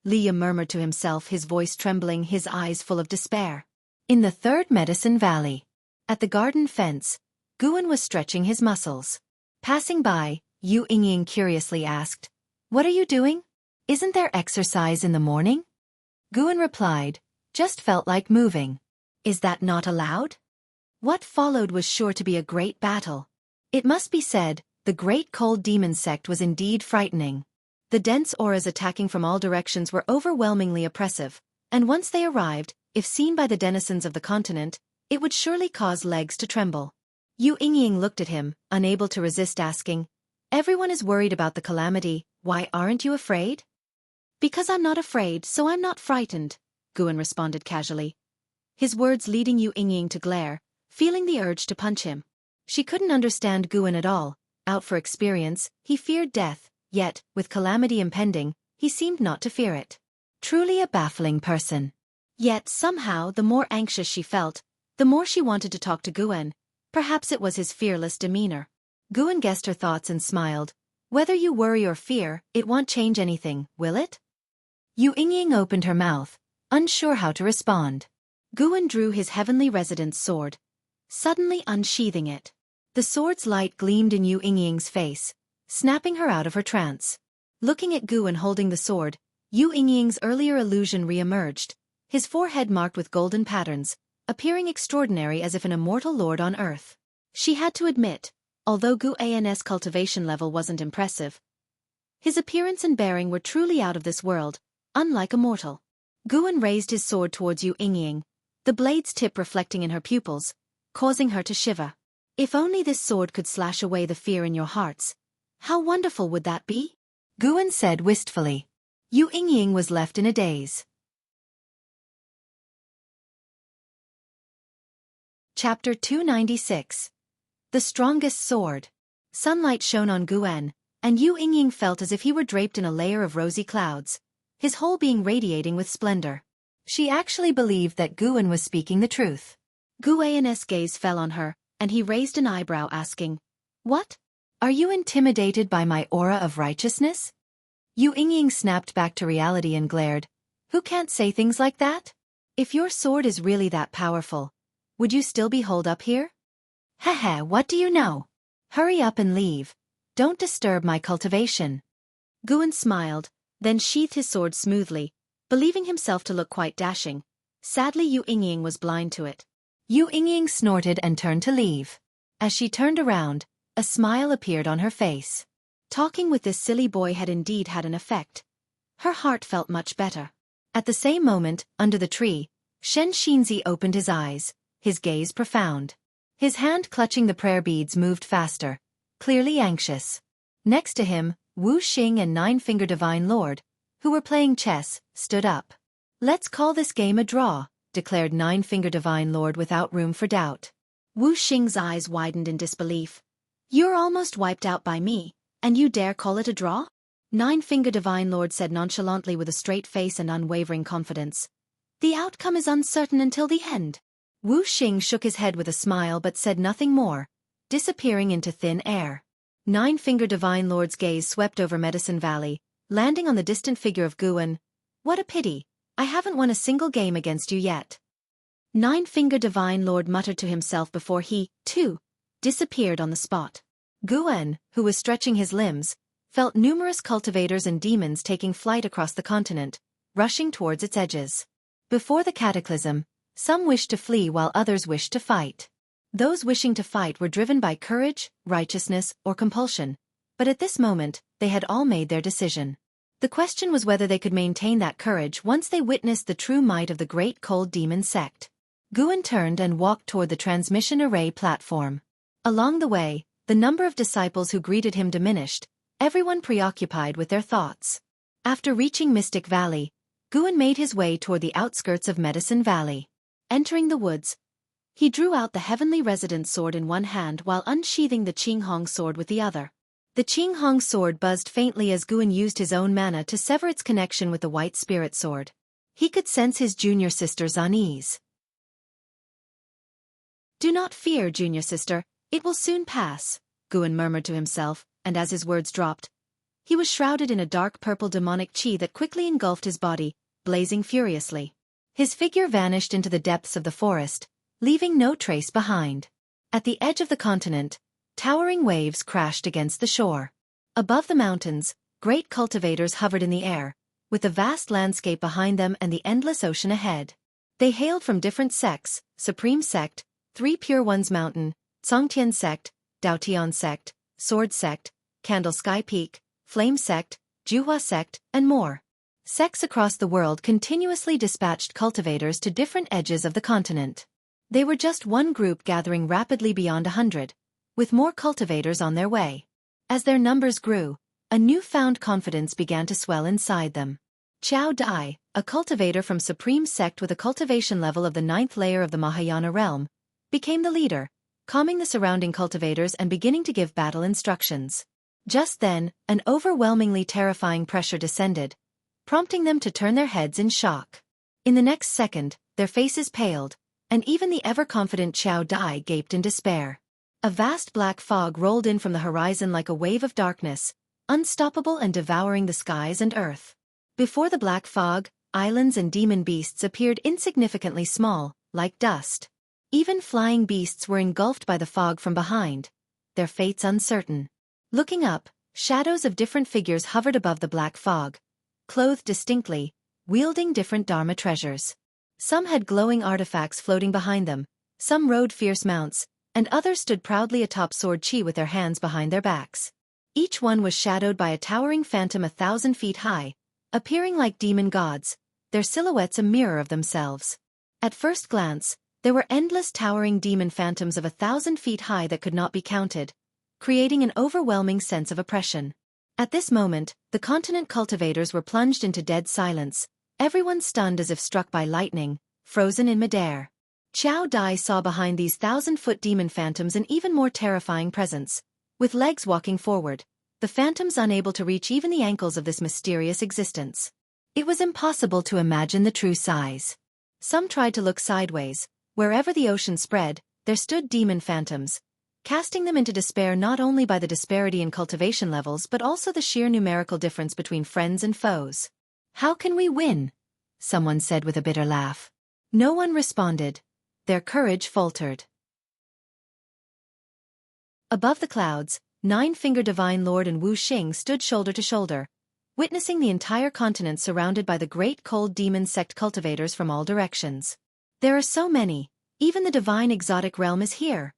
Li Ya murmured to himself, his voice trembling, his eyes full of despair. In the third medicine valley. At the garden fence, Guan was stretching his muscles. Passing by, Yu Yingying curiously asked, "What are you doing? Isn't there exercise in the morning?" Guan replied, "Just felt like moving." "Is that not allowed?" What followed was sure to be a great battle. It must be said, the great cold demon sect was indeed frightening. The dense auras attacking from all directions were overwhelmingly oppressive, and once they arrived, if seen by the denizens of the continent, it would surely cause legs to tremble. Yu Yingying looked at him, unable to resist asking, "Everyone is worried about the calamity, why aren't you afraid?" "Because I'm not afraid, so I'm not frightened," Guan responded casually. His words leading Yu Yingying to glare, feeling the urge to punch him. She couldn't understand Guan at all. Out for experience, he feared death, yet, with calamity impending, he seemed not to fear it. Truly a baffling person. Yet, somehow, the more anxious she felt, the more she wanted to talk to Guan. Perhaps it was his fearless demeanor. Guan guessed her thoughts and smiled. "Whether you worry or fear, it won't change anything, will it?" Yu Yingying opened her mouth, unsure how to respond. Guan drew his heavenly resident's sword, suddenly unsheathing it. The sword's light gleamed in Yu Yingying's face, snapping her out of her trance. Looking at Guan holding the sword, Yu Yingying's earlier illusion re-emerged, his forehead marked with golden patterns, appearing extraordinary as if an immortal lord on earth. She had to admit, although Guan's cultivation level wasn't impressive, his appearance and bearing were truly out of this world, unlike a mortal. Guan raised his sword towards Yu Yingying, the blade's tip reflecting in her pupils, causing her to shiver. "If only this sword could slash away the fear in your hearts, how wonderful would that be?" Guan said wistfully. Yu Yingying was left in a daze. Chapter 296. The Strongest Sword. Sunlight shone on Guan, and Yu Yingying felt as if he were draped in a layer of rosy clouds, his whole being radiating with splendor. She actually believed that Guan was speaking the truth. Guan's gaze fell on her, and he raised an eyebrow asking, "What? Are you intimidated by my aura of righteousness?" Yu Yingying snapped back to reality and glared. "Who can't say things like that? If your sword is really that powerful, would you still be holed up here?" "Heh, what do you know? Hurry up and leave. Don't disturb my cultivation." Guan smiled, then sheathed his sword smoothly, believing himself to look quite dashing. Sadly, Yu Yingying was blind to it. Yu Yingying snorted and turned to leave. As she turned around, a smile appeared on her face. Talking with this silly boy had indeed had an effect. Her heart felt much better. At the same moment, under the tree, Xianxia opened his eyes, his gaze profound. His hand clutching the prayer beads moved faster, clearly anxious. Next to him, Wuxia and Nine-Finger Divine Lord, who were playing chess, stood up. "Let's call this game a draw," declared Nine-Finger Divine Lord without room for doubt. Wuxia's eyes widened in disbelief. "You're almost wiped out by me, and you dare call it a draw?" Nine-Finger Divine Lord said nonchalantly with a straight face and unwavering confidence. "The outcome is uncertain until the end." Wuxia shook his head with a smile but said nothing more, disappearing into thin air. Nine-Finger Divine Lord's gaze swept over Medicine Valley, landing on the distant figure of Guan. "What a pity, I haven't won a single game against you yet." Nine-Finger Divine Lord muttered to himself before he, too, disappeared on the spot. Guan, who was stretching his limbs, felt numerous cultivators and demons taking flight across the continent, rushing towards its edges. Before the cataclysm, some wished to flee while others wished to fight. Those wishing to fight were driven by courage, righteousness, or compulsion, but at this moment, they had all made their decision. The question was whether they could maintain that courage once they witnessed the true might of the great cold demon sect. Guan turned and walked toward the transmission array platform. Along the way, the number of disciples who greeted him diminished, everyone preoccupied with their thoughts. After reaching Mystic Valley, Guan made his way toward the outskirts of Medicine Valley. Entering the woods, he drew out the heavenly resident sword in one hand while unsheathing the Qinghong sword with the other. The Qinghong sword buzzed faintly as Guan used his own mana to sever its connection with the white spirit sword. He could sense his junior sister's unease. "Do not fear, junior sister, it will soon pass," Guan murmured to himself, and as his words dropped, he was shrouded in a dark purple demonic chi that quickly engulfed his body, blazing furiously. His figure vanished into the depths of the forest, leaving no trace behind. At the edge of the continent, towering waves crashed against the shore. Above the mountains, great cultivators hovered in the air, with the vast landscape behind them and the endless ocean ahead. They hailed from different sects: Supreme Sect, Three Pure Ones Mountain, Songtian Sect, Daotian Sect, Sword Sect, Candle Sky Peak, Flame Sect, Juhua Sect, and more. Sects across the world continuously dispatched cultivators to different edges of the continent. They were just one group gathering rapidly beyond 100, with more cultivators on their way. As their numbers grew, a newfound confidence began to swell inside them. Xiao Dai, a cultivator from Supreme Sect with a cultivation level of the 9th layer of the Mahayana realm, became the leader, calming the surrounding cultivators and beginning to give battle instructions. Just then, an overwhelmingly terrifying pressure descended, prompting them to turn their heads in shock. In the next second, their faces paled, and even the ever-confident Xiao Dai gaped in despair. A vast black fog rolled in from the horizon like a wave of darkness, unstoppable and devouring the skies and earth. Before the black fog, islands and demon beasts appeared insignificantly small, like dust. Even flying beasts were engulfed by the fog from behind, their fates uncertain. Looking up, shadows of different figures hovered above the black fog, clothed distinctly, wielding different Dharma treasures. Some had glowing artifacts floating behind them, some rode fierce mounts, and others stood proudly atop sword chi with their hands behind their backs. Each one was shadowed by a towering phantom 1,000 feet high, appearing like demon gods, their silhouettes a mirror of themselves. At first glance, there were endless towering demon phantoms of 1,000 feet high that could not be counted, creating an overwhelming sense of oppression. At this moment, the continent cultivators were plunged into dead silence, everyone stunned as if struck by lightning, frozen in midair. Xiao Dai saw behind these 1,000-foot demon phantoms an even more terrifying presence. With legs walking forward, the phantoms unable to reach even the ankles of this mysterious existence. It was impossible to imagine the true size. Some tried to look sideways. Wherever the ocean spread, there stood demon phantoms, casting them into despair not only by the disparity in cultivation levels but also the sheer numerical difference between friends and foes. "How can we win?" someone said with a bitter laugh. No one responded. Their courage faltered. Above the clouds, Nine-Finger Divine Lord and Wuxia stood shoulder to shoulder, witnessing the entire continent surrounded by the great cold demon sect cultivators from all directions. "There are so many, even the divine exotic realm is here."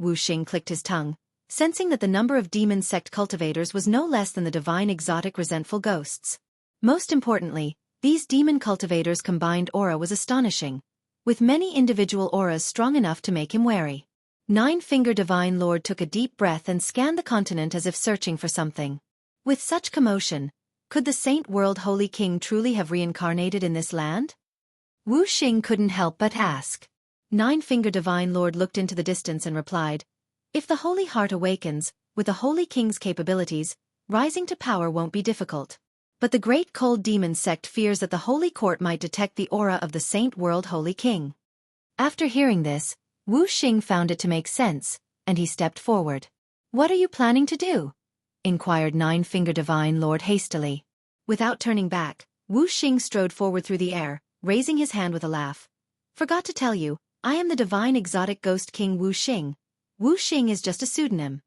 Wuxia clicked his tongue, sensing that the number of demon sect cultivators was no less than the divine exotic resentful ghosts. Most importantly, these demon cultivators' combined aura was astonishing, with many individual auras strong enough to make him wary. Nine-Finger Divine Lord took a deep breath and scanned the continent as if searching for something. With such commotion, could the Saint World Holy King truly have reincarnated in this land? Wuxia couldn't help but ask. Nine-Finger Divine Lord looked into the distance and replied, "If the Holy Heart awakens, with the Holy King's capabilities, rising to power won't be difficult. But the Great Cold Demon Sect fears that the Holy Court might detect the aura of the Saint World Holy King." After hearing this, Wuxia found it to make sense, and he stepped forward. "What are you planning to do?" inquired Nine-Finger Divine Lord hastily. Without turning back, Wuxia strode forward through the air, raising his hand with a laugh. "Forgot to tell you, I am the divine exotic ghost king Wuxia. Wuxia is just a pseudonym."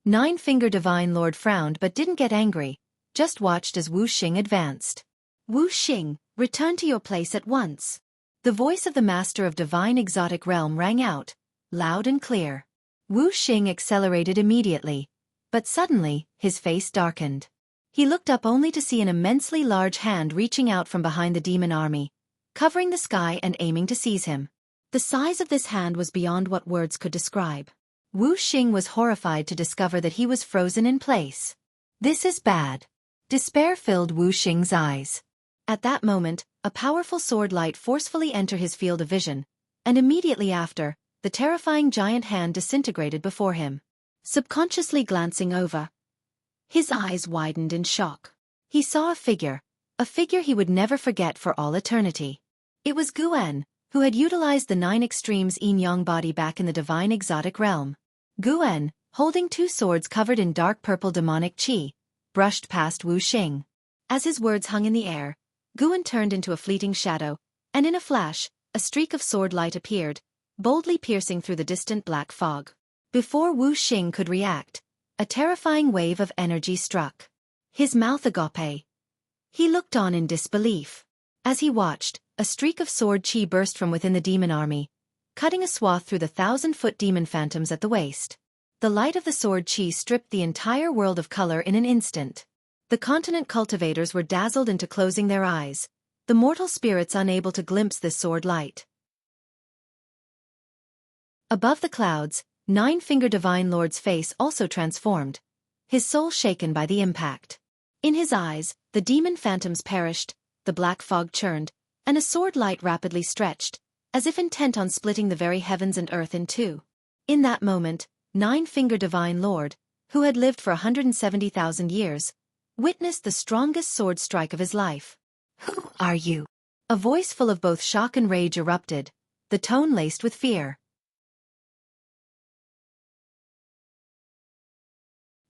Nine-Finger Divine Lord frowned but didn't get angry, just watched as Wuxia advanced. "Wuxia, return to your place at once." The voice of the master of divine exotic realm rang out, loud and clear. Wuxia accelerated immediately, but suddenly, his face darkened. He looked up only to see an immensely large hand reaching out from behind the demon army, covering the sky and aiming to seize him. The size of this hand was beyond what words could describe. Wuxia was horrified to discover that he was frozen in place. "This is bad." Despair filled Wuxia's eyes. At that moment, a powerful sword light forcefully entered his field of vision, and immediately after, the terrifying giant hand disintegrated before him. Subconsciously glancing over, his eyes widened in shock. He saw a figure he would never forget for all eternity. It was Guan, who had utilized the 9 extremes yin-yang body back in the divine exotic realm. Guan, holding 2 swords covered in dark purple demonic qi, brushed past Wuxia. As his words hung in the air, Guan turned into a fleeting shadow, and in a flash, a streak of sword light appeared, boldly piercing through the distant black fog. Before Wuxia could react, a terrifying wave of energy struck. His mouth agape. He looked on in disbelief. As he watched, a streak of sword chi burst from within the demon army, cutting a swath through the 1,000-foot demon phantoms at the waist. The light of the sword chi stripped the entire world of color in an instant. The continent cultivators were dazzled into closing their eyes, the mortal spirits unable to glimpse this sword light. Above the clouds, Nine-Finger Divine Lord's face also transformed, his soul shaken by the impact. In his eyes, the demon phantoms perished, the black fog churned, and a sword light rapidly stretched, as if intent on splitting the very heavens and earth in two. In that moment, Nine-Finger Divine Lord, who had lived for 170,000 years, witnessed the strongest sword strike of his life. "Who are you?" A voice full of both shock and rage erupted, the tone laced with fear.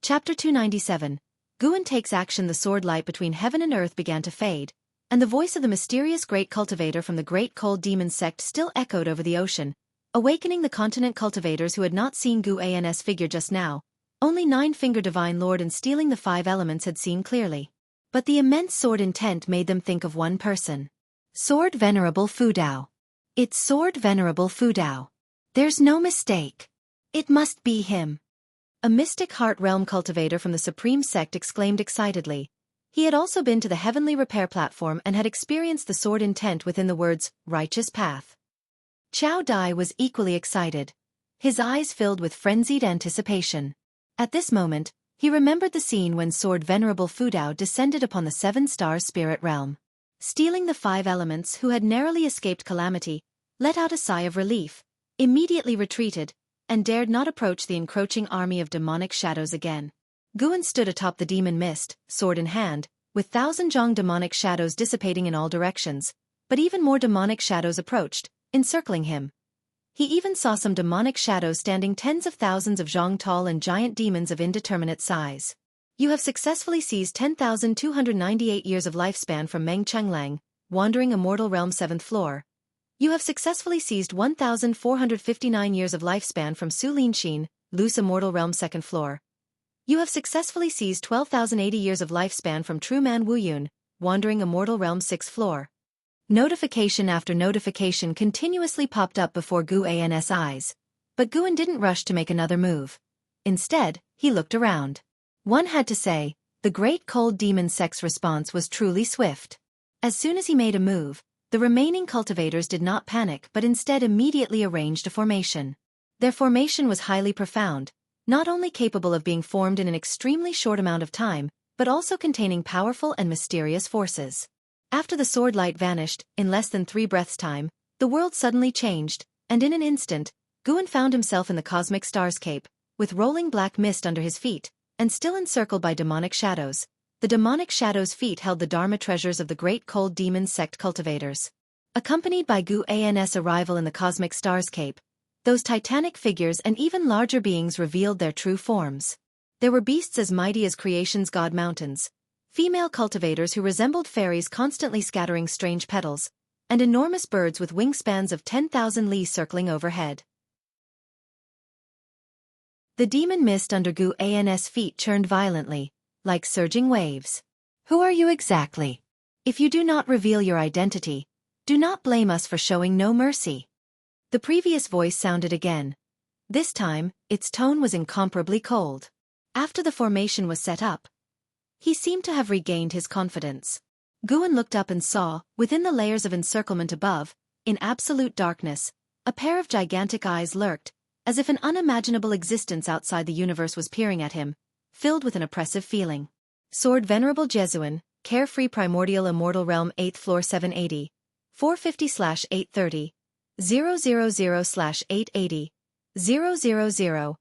Chapter 297. Guan takes action. The sword light between heaven and earth began to fade, and the voice of the mysterious great cultivator from the great cold demon sect still echoed over the ocean, awakening the continent cultivators who had not seen Guan's figure just now. Only Nine-Finger Divine Lord and stealing the 5 elements had seen clearly. But the immense sword intent made them think of one person. Sword Venerable Fudao. It's Sword Venerable Fudao. There's no mistake. It must be him. A mystic heart realm cultivator from the Supreme Sect exclaimed excitedly. He had also been to the heavenly repair platform and had experienced the sword intent within the words, righteous path. Qiao Dai was equally excited. His eyes filled with frenzied anticipation. At this moment, he remembered the scene when Sword Venerable Fudao descended upon the 7-star spirit realm. Stealing the 5 elements, who had narrowly escaped calamity, let out a sigh of relief, immediately retreated, and dared not approach the encroaching army of demonic shadows again. Guan stood atop the demon mist, sword in hand, with 1,000 Zhang demonic shadows dissipating in all directions, but even more demonic shadows approached, encircling him. He even saw some demonic shadows standing tens of thousands of Zhang tall and giant demons of indeterminate size. You have successfully seized 10,298 years of lifespan from Meng Chenglang, Wandering Immortal Realm 7th floor. You have successfully seized 1,459 years of lifespan from Su Linxin, Loose Immortal Realm 2nd floor. You have successfully seized 12,080 years of lifespan from True Man Wuyun, Wandering Immortal Realm 6th floor. Notification after notification continuously popped up before Guan's eyes, but Guan didn't rush to make another move. Instead, he looked around. One had to say, the great cold demon sect's response was truly swift. As soon as he made a move, the remaining cultivators did not panic but instead immediately arranged a formation. Their formation was highly profound, not only capable of being formed in an extremely short amount of time, but also containing powerful and mysterious forces. After the sword light vanished, in less than 3 breaths' time, the world suddenly changed, and in an instant, Guan found himself in the cosmic starscape, with rolling black mist under his feet, and still encircled by demonic shadows. The demonic shadows' feet held the Dharma treasures of the great cold demon sect cultivators. Accompanied by Guan's arrival in the cosmic starscape, those titanic figures and even larger beings revealed their true forms. There were beasts as mighty as creation's god mountains, female cultivators who resembled fairies constantly scattering strange petals, and enormous birds with wingspans of 10,000 li circling overhead. The demon mist under Guan's feet churned violently, like surging waves. Who are you exactly? If you do not reveal your identity, do not blame us for showing no mercy. The previous voice sounded again. This time, its tone was incomparably cold. After the formation was set up, he seemed to have regained his confidence. Guan looked up and saw, within the layers of encirclement above, in absolute darkness, a pair of gigantic eyes lurked, as if an unimaginable existence outside the universe was peering at him, filled with an oppressive feeling. Sword Venerable Jesuin, Carefree Primordial Immortal Realm 8th floor 780, 450/830, 000/880, 000,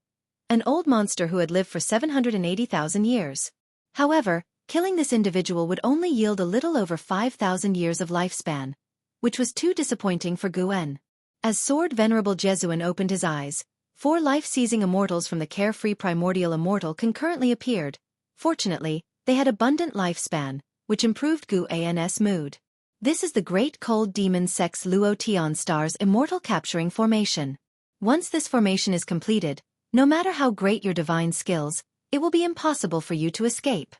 an old monster who had lived for 780,000 years. However, killing this individual would only yield a little over 5,000 years of lifespan, which was too disappointing for Guan. As Sword Venerable Jesuin opened his eyes, 4 life-seizing immortals from the Carefree Primordial Immortal concurrently appeared. Fortunately, they had abundant lifespan, which improved Guan's mood. This is the Great Cold Demon Sect's Luo Tian Star's Immortal Capturing Formation. Once this formation is completed, no matter how great your divine skills, it will be impossible for you to escape.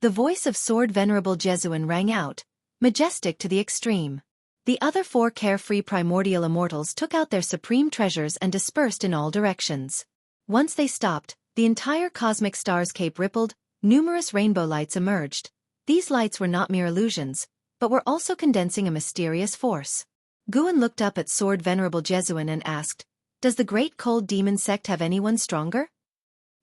The voice of Sword Venerable Jesuin rang out, majestic to the extreme. The other 4 carefree primordial immortals took out their supreme treasures and dispersed in all directions. Once they stopped, the entire cosmic starscape rippled, numerous rainbow lights emerged. These lights were not mere illusions, but were also condensing a mysterious force. Guan looked up at Sword Venerable Jesuin and asked, "Does the Great Cold Demon Sect have anyone stronger?"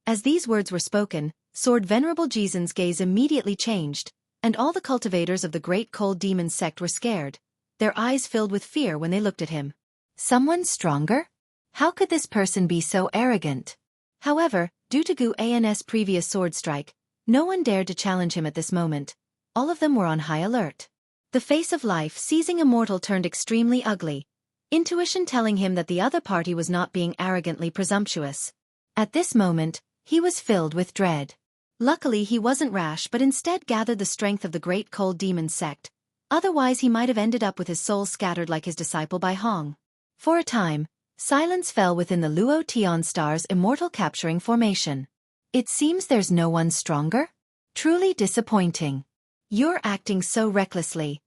As these words were spoken, Sword Venerable Jesuin's gaze immediately changed, and all the cultivators of the Great Cold Demon Sect were scared. Their eyes filled with fear when they looked at him. Someone stronger? How could this person be so arrogant? However, due to Guan's previous sword strike, no one dared to challenge him at this moment. All of them were on high alert. The face of life seizing a mortal turned extremely ugly, intuition telling him that the other party was not being arrogantly presumptuous. At this moment, he was filled with dread. Luckily he wasn't rash but instead gathered the strength of the Great Cold Demon Sect. Otherwise he might have ended up with his soul scattered like his disciple Bai Hong. For a time, silence fell within the Luo Tian Star's immortal capturing formation. It seems there's no one stronger? Truly disappointing. You're acting so recklessly.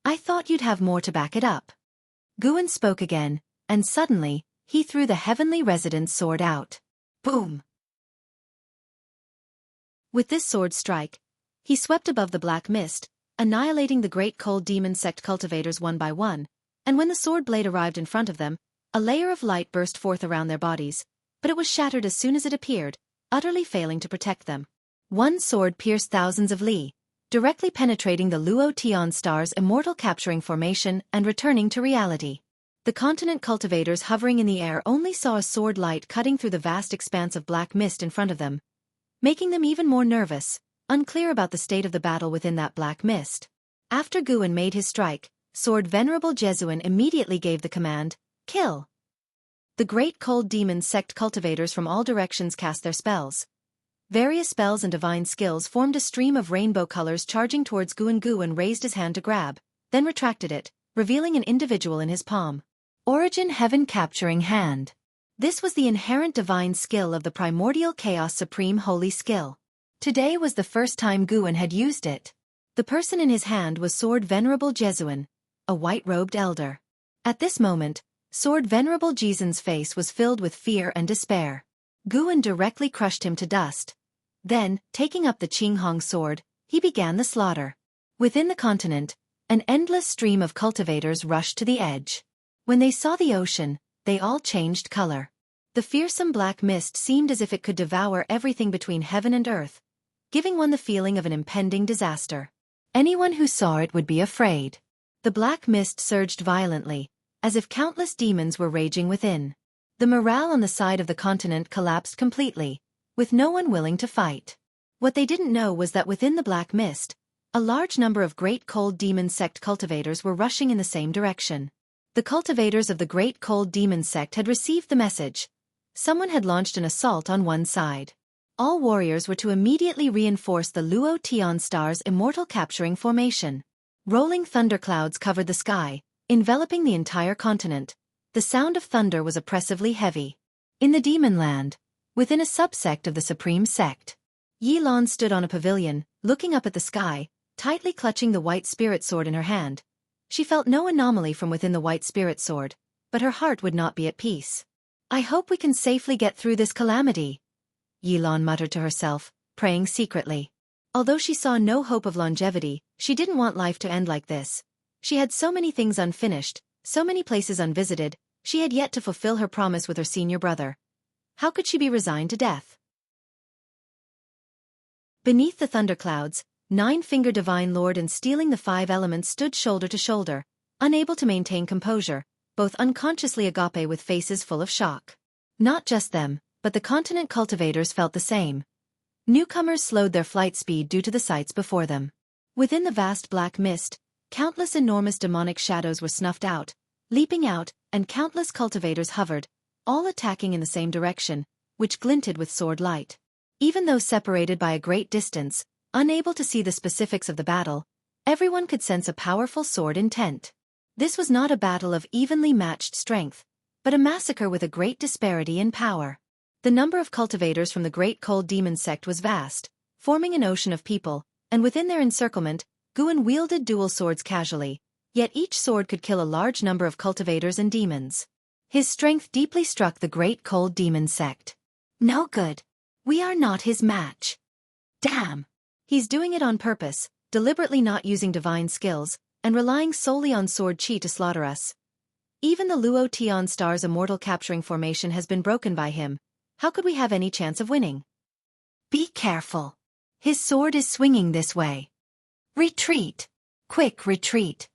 I thought you'd have more to back it up. Guan spoke again, and suddenly, he threw the heavenly resident's sword out. Boom! With this sword strike, he swept above the black mist, annihilating the Great Cold Demon Sect cultivators one by one, and when the sword blade arrived in front of them, a layer of light burst forth around their bodies, but it was shattered as soon as it appeared, utterly failing to protect them. One sword pierced thousands of li, directly penetrating the Luo Tian Star's immortal capturing formation and returning to reality. The continent cultivators hovering in the air only saw a sword light cutting through the vast expanse of black mist in front of them, making them even more nervous, unclear about the state of the battle within that black mist. After Guan made his strike, Sword Venerable Jesuin immediately gave the command, "Kill!" The Great Cold Demon Sect cultivators from all directions cast their spells. Various spells and divine skills formed a stream of rainbow colors charging towards Guan. Guan raised his hand to grab, then retracted it, revealing an individual in his palm. Origin Heaven Capturing Hand. This was the inherent divine skill of the Primordial Chaos Supreme Holy Skill. Today was the first time Guan had used it. The person in his hand was Sword Venerable Jesuin, a white-robed elder. At this moment, Sword Venerable Jesuin's face was filled with fear and despair. Guan directly crushed him to dust. Then, taking up the Qinghong sword, he began the slaughter. Within the continent, an endless stream of cultivators rushed to the edge. When they saw the ocean, they all changed color. The fearsome black mist seemed as if it could devour everything between heaven and earth, giving one the feeling of an impending disaster. Anyone who saw it would be afraid. The black mist surged violently, as if countless demons were raging within. The morale on the side of the continent collapsed completely, with no one willing to fight. What they didn't know was that within the black mist, a large number of Great Cold Demon Sect cultivators were rushing in the same direction. The cultivators of the Great Cold Demon Sect had received the message. Someone had launched an assault on one side. All warriors were to immediately reinforce the Luo Tian Star's immortal capturing formation. Rolling thunderclouds covered the sky, enveloping the entire continent. The sound of thunder was oppressively heavy. In the demon land, within a subsect of the Supreme Sect, Yi Lan stood on a pavilion, looking up at the sky, tightly clutching the white spirit sword in her hand. She felt no anomaly from within the white spirit sword, but her heart would not be at peace. "I hope we can safely get through this calamity," Yi Lan muttered to herself, praying secretly. Although she saw no hope of longevity, she didn't want life to end like this. She had so many things unfinished, so many places unvisited. She had yet to fulfill her promise with her senior brother. How could she be resigned to death? Beneath the thunderclouds, Nine-Finger Divine Lord and Stealing the Five Elements stood shoulder to shoulder, unable to maintain composure, both unconsciously agape with faces full of shock. Not just them, but the continent cultivators felt the same. Newcomers slowed their flight speed due to the sights before them. Within the vast black mist, countless enormous demonic shadows were snuffed out, leaping out, and countless cultivators hovered, all attacking in the same direction, which glinted with sword light. Even though separated by a great distance, unable to see the specifics of the battle, everyone could sense a powerful sword intent. This was not a battle of evenly matched strength, but a massacre with a great disparity in power. The number of cultivators from the Great Cold Demon Sect was vast, forming an ocean of people, and within their encirclement, Guan wielded dual swords casually, yet each sword could kill a large number of cultivators and demons. His strength deeply struck the Great Cold Demon Sect. "No good. We are not his match." Damn! He's doing it on purpose, deliberately not using divine skills, and relying solely on sword chi to slaughter us. Even the Luo Tian Star's immortal capturing formation has been broken by him. How could we have any chance of winning? Be careful. His sword is swinging this way. Retreat! Quick retreat!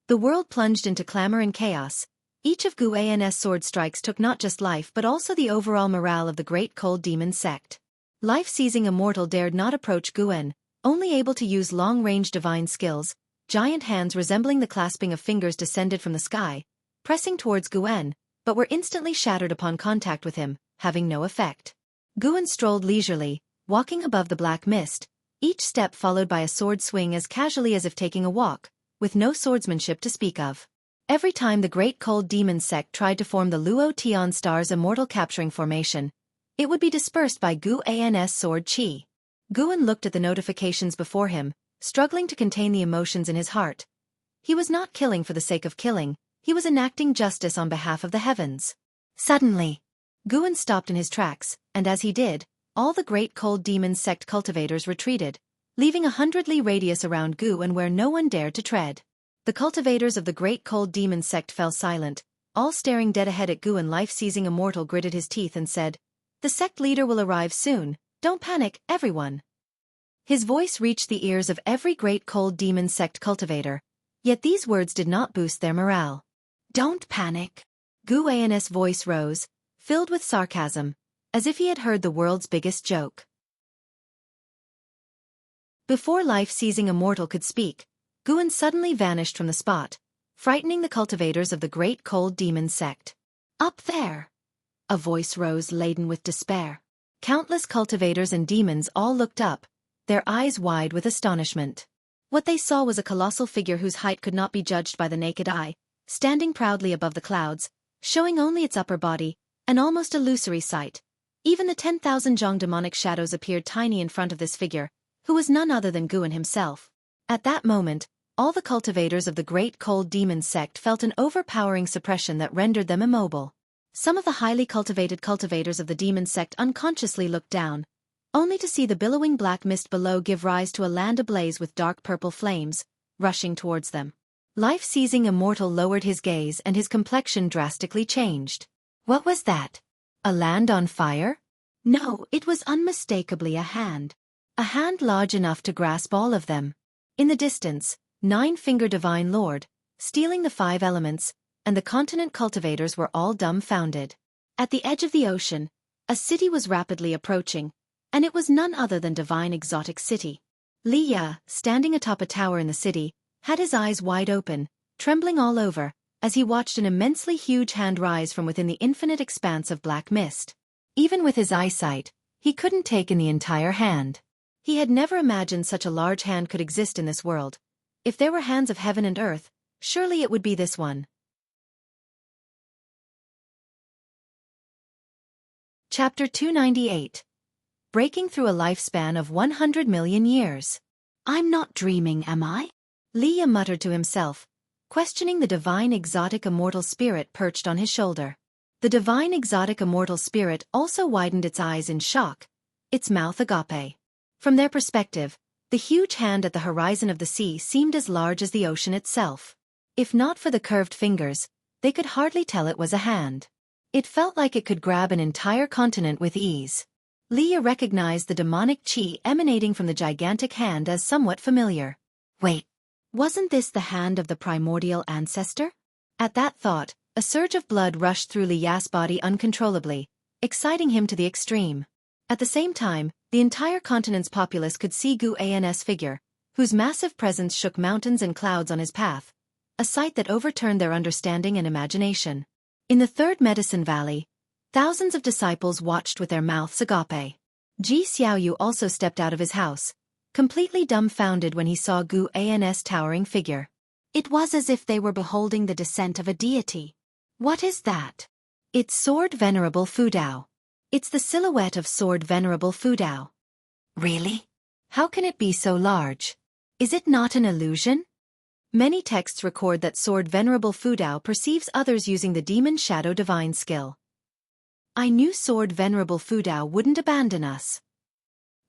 The world plunged into clamor and chaos. Each of Gu An's sword strikes took not just life but also the overall morale of the great cold demon sect. Life-seizing immortal dared not approach Guan, only able to use long-range divine skills. Giant hands resembling the clasping of fingers descended from the sky, pressing towards Guan, but were instantly shattered upon contact with him, having no effect. Guan strolled leisurely, walking above the black mist, each step followed by a sword swing as casually as if taking a walk, with no swordsmanship to speak of. Every time the great cold demon sect tried to form the Luo Tian Star's immortal capturing formation, it would be dispersed by Gu An's sword chi. Guan looked at the notifications before him, struggling to contain the emotions in his heart. He was not killing for the sake of killing, he was enacting justice on behalf of the heavens. Suddenly, Guan stopped in his tracks, and as he did, all the great cold demon sect cultivators retreated, leaving 100 li radius around Guan where no one dared to tread. The cultivators of the great cold demon sect fell silent, all staring dead ahead at Guan. Life-seizing immortal gritted his teeth and said, "The sect leader will arrive soon, don't panic, everyone." His voice reached the ears of every great cold demon sect cultivator, yet these words did not boost their morale. "Don't panic." Gu An's voice rose, filled with sarcasm, as if he had heard the world's biggest joke. Before life-seizing immortal could speak, Guan suddenly vanished from the spot, frightening the cultivators of the great cold demon sect. "Up there!" A voice rose laden with despair. Countless cultivators and demons all looked up, their eyes wide with astonishment. What they saw was a colossal figure whose height could not be judged by the naked eye, standing proudly above the clouds, showing only its upper body, an almost illusory sight. Even the 10,000 Zhang demonic shadows appeared tiny in front of this figure, who was none other than Guan himself. At that moment, all the cultivators of the great cold demon sect felt an overpowering suppression that rendered them immobile. Some of the highly cultivated cultivators of the demon sect unconsciously looked down, only to see the billowing black mist below give rise to a land ablaze with dark purple flames, rushing towards them. Life-seizing immortal lowered his gaze and his complexion drastically changed. What was that? A land on fire? No, it was unmistakably a hand. A hand large enough to grasp all of them. In the distance, 9-finger divine lord, stealing the 5 elements, and the continent cultivators were all dumbfounded. At the edge of the ocean, a city was rapidly approaching, and it was none other than divine exotic city. Li Ya, standing atop a tower in the city, had his eyes wide open, trembling all over, as he watched an immensely huge hand rise from within the infinite expanse of black mist. Even with his eyesight, he couldn't take in the entire hand. He had never imagined such a large hand could exist in this world. If there were hands of heaven and earth, surely it would be this one. Chapter 298. Breaking through a lifespan of 100 million years. I'm not dreaming, am I? Li Ya muttered to himself, questioning the divine exotic immortal spirit perched on his shoulder. The divine exotic immortal spirit also widened its eyes in shock, its mouth agape. From their perspective, the huge hand at the horizon of the sea seemed as large as the ocean itself. If not for the curved fingers, they could hardly tell it was a hand. It felt like it could grab an entire continent with ease. Li Ya recognized the demonic chi emanating from the gigantic hand as somewhat familiar. Wait, wasn't this the hand of the primordial ancestor? At that thought, a surge of blood rushed through Li Ya's body uncontrollably, exciting him to the extreme. At the same time, the entire continent's populace could see Gu An's figure, whose massive presence shook mountains and clouds on his path, a sight that overturned their understanding and imagination. In the third medicine valley, thousands of disciples watched with their mouths agape. Xiaoyu also stepped out of his house, completely dumbfounded when he saw Gu An's towering figure. It was as if they were beholding the descent of a deity. What is that? It's Sword Venerable Fudao. It's the silhouette of Sword Venerable Fudao. Really? How can it be so large? Is it not an illusion? Many texts record that Sword Venerable Fudao perceives others using the Demon Shadow Divine skill. I knew Sword Venerable Fudao wouldn't abandon us.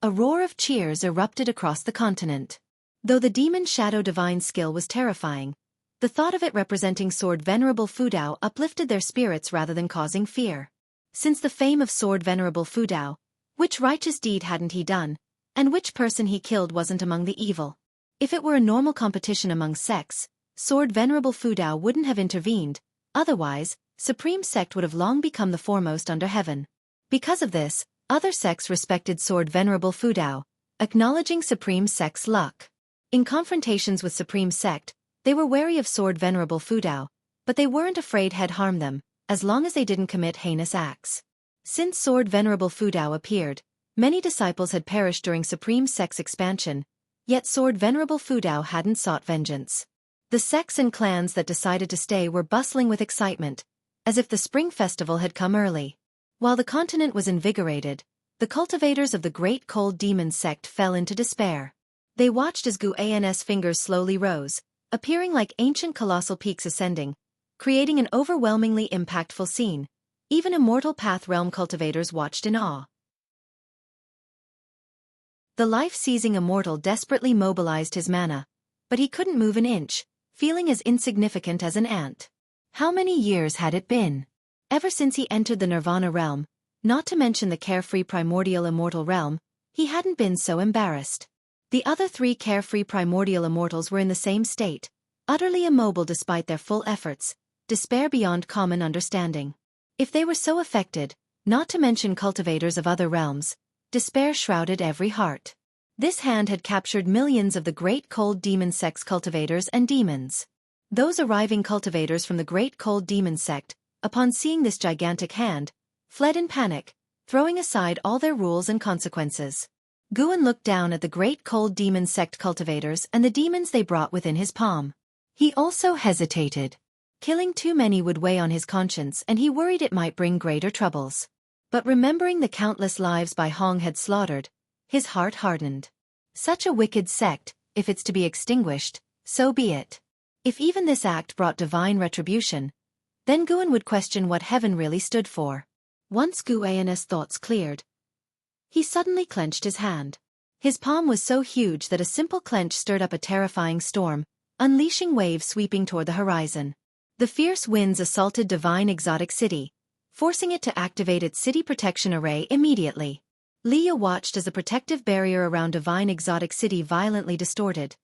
A roar of cheers erupted across the continent. Though the demon shadow divine skill was terrifying, the thought of it representing Sword Venerable Fudao uplifted their spirits rather than causing fear. Since the fame of Sword Venerable Fudao, which righteous deed hadn't he done, and which person he killed wasn't among the evil? If it were a normal competition among sects, Sword Venerable Fudao wouldn't have intervened, otherwise, Supreme Sect would have long become the foremost under heaven. Because of this, other sects respected Sword Venerable Fudao, acknowledging Supreme Sect's luck. In confrontations with Supreme Sect, they were wary of Sword Venerable Fudao, but they weren't afraid he'd harm them, as long as they didn't commit heinous acts. Since Sword Venerable Fudao appeared, many disciples had perished during Supreme Sect's expansion, yet Sword Venerable Fudao hadn't sought vengeance. The sects and clans that decided to stay were bustling with excitement, as if the spring festival had come early. While the continent was invigorated, the cultivators of the Great Cold Demon Sect fell into despair. They watched as Guan's fingers slowly rose, appearing like ancient colossal peaks ascending, creating an overwhelmingly impactful scene. Even Immortal Path Realm cultivators watched in awe. The life-seizing immortal desperately mobilized his mana, but he couldn't move an inch, feeling as insignificant as an ant. How many years had it been? Ever since he entered the Nirvana realm, not to mention the carefree primordial immortal realm, he hadn't been so embarrassed. The other three carefree primordial immortals were in the same state, utterly immobile despite their full efforts, despair beyond common understanding. If they were so affected, not to mention cultivators of other realms, despair shrouded every heart. This hand had captured millions of the Great Cold Demon Sect's cultivators and demons. Those arriving cultivators from the Great Cold Demon Sect, upon seeing this gigantic hand, fled in panic, throwing aside all their rules and consequences. Guan looked down at the Great Cold Demon Sect cultivators and the demons they brought within his palm. He also hesitated. Killing too many would weigh on his conscience and he worried it might bring greater troubles. But remembering the countless lives Bai Hong had slaughtered, his heart hardened. Such a wicked sect, if it's to be extinguished, so be it. If even this act brought divine retribution, then Guan would question what heaven really stood for. Once Guan's thoughts cleared, he suddenly clenched his hand. His palm was so huge that a simple clench stirred up a terrifying storm, unleashing waves sweeping toward the horizon. The fierce winds assaulted Divine Exotic City, forcing it to activate its city protection array immediately. Leah watched as the protective barrier around Divine Exotic City violently distorted.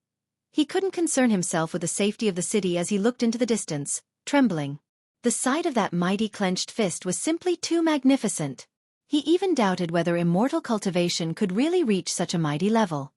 He couldn't concern himself with the safety of the city as he looked into the distance, trembling. The sight of that mighty clenched fist was simply too magnificent. He even doubted whether immortal cultivation could really reach such a mighty level.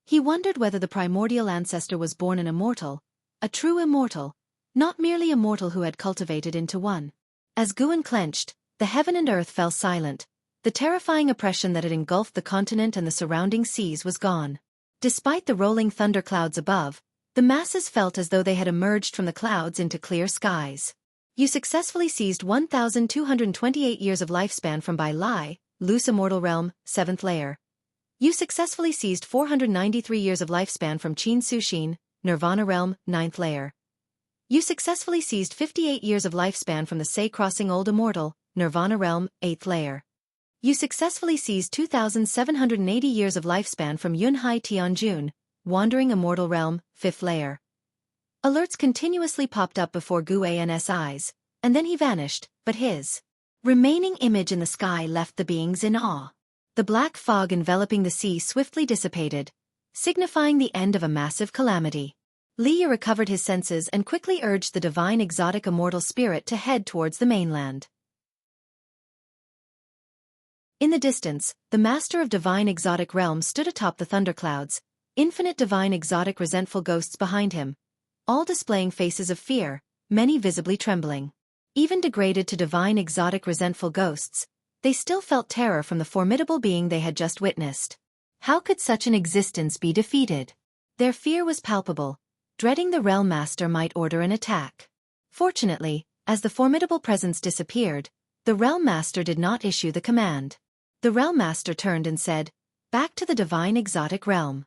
He wondered whether the primordial ancestor was born an immortal, a true immortal, not merely a mortal who had cultivated into one. As Guan clenched, the heaven and earth fell silent. The terrifying oppression that had engulfed the continent and the surrounding seas was gone. Despite the rolling thunderclouds above, the masses felt as though they had emerged from the clouds into clear skies. You successfully seized 1,228 years of lifespan from Bai Lai, Loose Immortal Realm, 7th layer. You successfully seized 493 years of lifespan from Qin Sushin, Nirvana Realm, 9th layer. You successfully seized 58 years of lifespan from the Sei Crossing Old Immortal, Nirvana Realm, 8th layer. You successfully seized 2,780 years of lifespan from Yunhai Tianjun, Wandering Immortal Realm, 5th layer. Alerts continuously popped up before Guan's eyes, and then he vanished, but his remaining image in the sky left the beings in awe. The black fog enveloping the sea swiftly dissipated, signifying the end of a massive calamity. Leah recovered his senses and quickly urged the divine exotic immortal spirit to head towards the mainland. In the distance, the master of divine exotic realm stood atop the thunderclouds, infinite divine exotic resentful ghosts behind him, all displaying faces of fear, many visibly trembling. Even degraded to divine exotic resentful ghosts, they still felt terror from the formidable being they had just witnessed. How could such an existence be defeated? Their fear was palpable, dreading the realm master might order an attack. Fortunately, as the formidable presence disappeared, the realm master did not issue the command. The realm master turned and said, "Back to the divine exotic realm."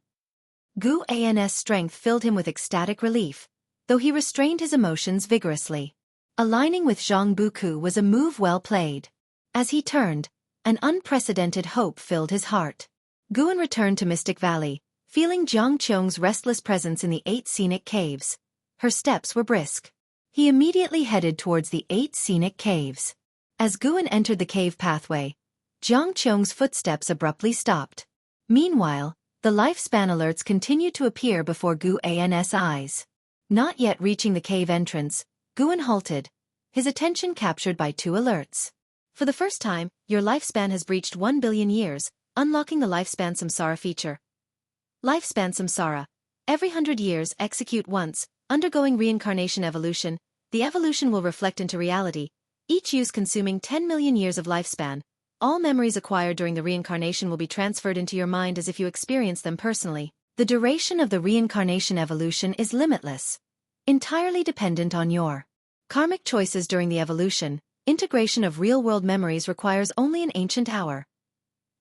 Guan's strength filled him with ecstatic relief, though he restrained his emotions vigorously. Aligning with Jianghu was a move well played. As he turned, an unprecedented hope filled his heart. Guan returned to Mystic Valley, feeling Xianxia's restless presence in the 8 scenic caves. Her steps were brisk. He immediately headed towards the 8 scenic caves. As Guan entered the cave pathway, Xianxia's footsteps abruptly stopped. Meanwhile, the lifespan alerts continued to appear before Guan's eyes. Not yet reaching the cave entrance, Guan halted, his attention captured by 2 alerts. For the first time, your lifespan has breached 1 billion years, unlocking the Lifespan Samsara feature. Lifespan Samsara. Every 100 years, execute once, undergoing reincarnation evolution. The evolution will reflect into reality, each use consuming 10 million years of lifespan. All memories acquired during the reincarnation will be transferred into your mind as if you experienced them personally. The duration of the reincarnation evolution is limitless, entirely dependent on your karmic choices during the evolution. Integration of real-world memories requires only an ancient hour.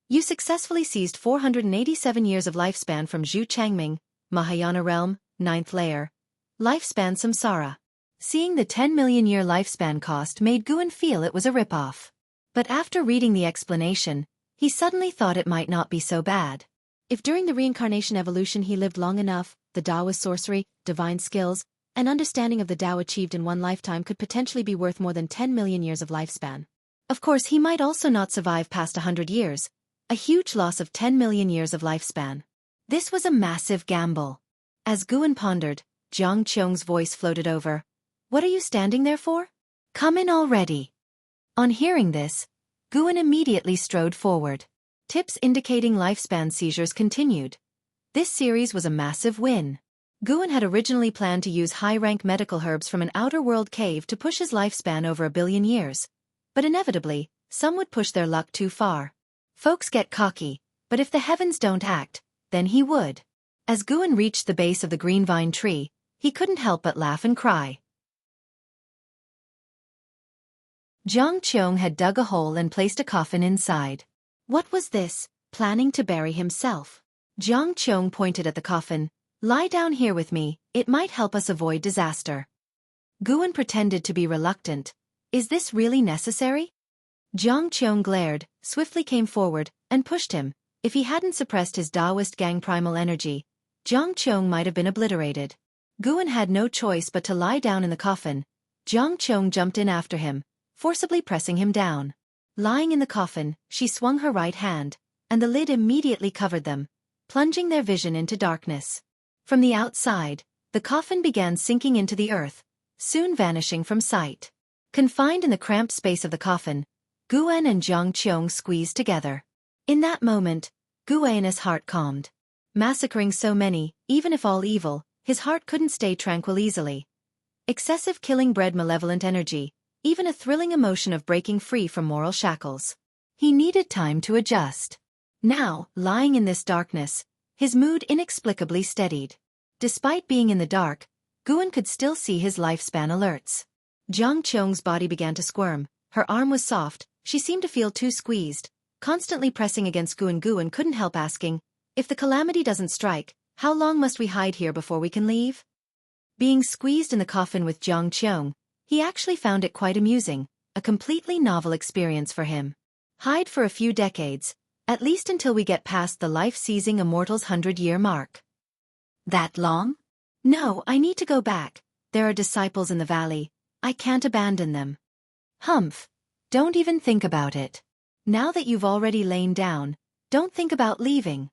You successfully seized 487 years of lifespan from Zhu Changming, Mahayana Realm, 9th layer. Lifespan Samsara. Seeing the 10 million year lifespan cost made Guan feel it was a ripoff. But after reading the explanation, he suddenly thought it might not be so bad. If during the reincarnation evolution he lived long enough, the Taoist sorcery, divine skills, and understanding of the Tao achieved in one lifetime could potentially be worth more than 10 million years of lifespan. Of course, he might also not survive past 100 years, a huge loss of 10 million years of lifespan. This was a massive gamble. As Guan pondered, Xianxia's voice floated over. What are you standing there for? Come in already. On hearing this, Guan immediately strode forward. Tips indicating lifespan seizures continued. This series was a massive win. Guan had originally planned to use high-rank medical herbs from an outer world cave to push his lifespan over 1 billion years. But inevitably, some would push their luck too far. Folks get cocky, but if the heavens don't act, then he would. As Guan reached the base of the green vine tree, he couldn't help but laugh and cry. Xianxia had dug a hole and placed a coffin inside. What was this? Planning to bury himself? Xianxia pointed at the coffin. Lie down here with me, it might help us avoid disaster. Guan pretended to be reluctant. Is this really necessary? Xianxia glared, swiftly came forward, and pushed him. If he hadn't suppressed his Taoist gang primal energy, Xianxia might have been obliterated. Guan had no choice but to lie down in the coffin. Xianxia jumped in after him, forcibly pressing him down. Lying in the coffin, she swung her right hand, and the lid immediately covered them, plunging their vision into darkness. From the outside, the coffin began sinking into the earth, soon vanishing from sight. Confined in the cramped space of the coffin, Guan and Xianxia squeezed together. In that moment, Guan's heart calmed. Massacring so many, even if all evil, his heart couldn't stay tranquil easily. Excessive killing bred malevolent energy, even a thrilling emotion of breaking free from moral shackles. He needed time to adjust. Now, lying in this darkness, his mood inexplicably steadied. Despite being in the dark, Guan could still see his lifespan alerts. Xianxia's body began to squirm. Her arm was soft, she seemed to feel too squeezed, constantly pressing against Guan. Guan couldn't help asking, if the calamity doesn't strike, how long must we hide here before we can leave? Being squeezed in the coffin with Xianxia, he actually found it quite amusing, a completely novel experience for him. Hide for a few decades, at least until we get past the life-seizing immortal's 100-year mark. That long? No, I need to go back. There are disciples in the valley. I can't abandon them. Humph. Don't even think about it. Now that you've already lain down, don't think about leaving.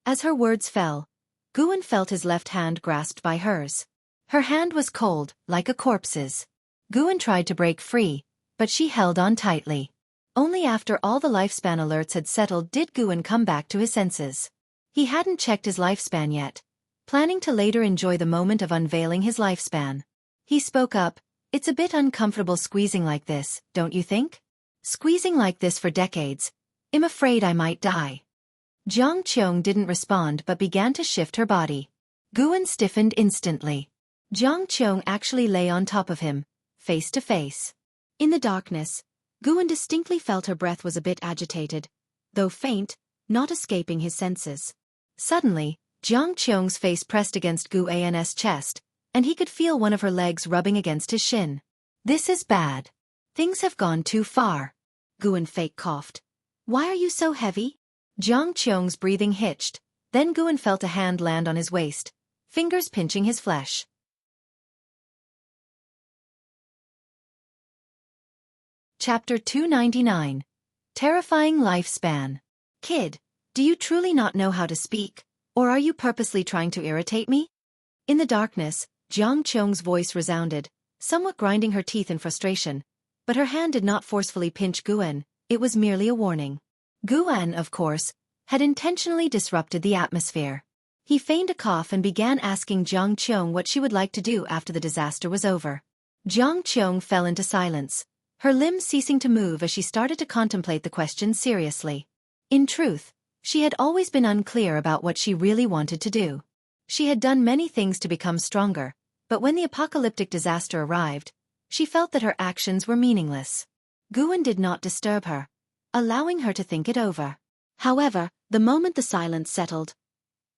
As her words fell, Guan felt his left hand grasped by hers. Her hand was cold, like a corpse's. Guan tried to break free, but she held on tightly. Only after all the lifespan alerts had settled did Guan come back to his senses. He hadn't checked his lifespan yet, planning to later enjoy the moment of unveiling his lifespan. He spoke up, it's a bit uncomfortable squeezing like this, don't you think? Squeezing like this for decades. I'm afraid I might die. Xianxia didn't respond but began to shift her body. Guan stiffened instantly. Xianxia actually lay on top of him, face to face. In the darkness, Guan distinctly felt her breath was a bit agitated, though faint, not escaping his senses. Suddenly, Xianxia's face pressed against Guan's chest, and he could feel one of her legs rubbing against his shin. This is bad. Things have gone too far. Guan fake coughed. Why are you so heavy? Jiang Qiong's breathing hitched, then Guan felt a hand land on his waist, fingers pinching his flesh. Chapter 299. Terrifying Lifespan. Kid, do you truly not know how to speak, or are you purposely trying to irritate me? In the darkness, Jiang Qiong's voice resounded, somewhat grinding her teeth in frustration, but her hand did not forcefully pinch Guan, it was merely a warning. Guan, of course, had intentionally disrupted the atmosphere. He feigned a cough and began asking Jiang Qiong what she would like to do after the disaster was over. Jiang Qiong fell into silence, her limbs ceasing to move as she started to contemplate the question seriously. In truth, she had always been unclear about what she really wanted to do. She had done many things to become stronger, but when the apocalyptic disaster arrived, she felt that her actions were meaningless. Guan did not disturb her, allowing her to think it over. However, the moment the silence settled,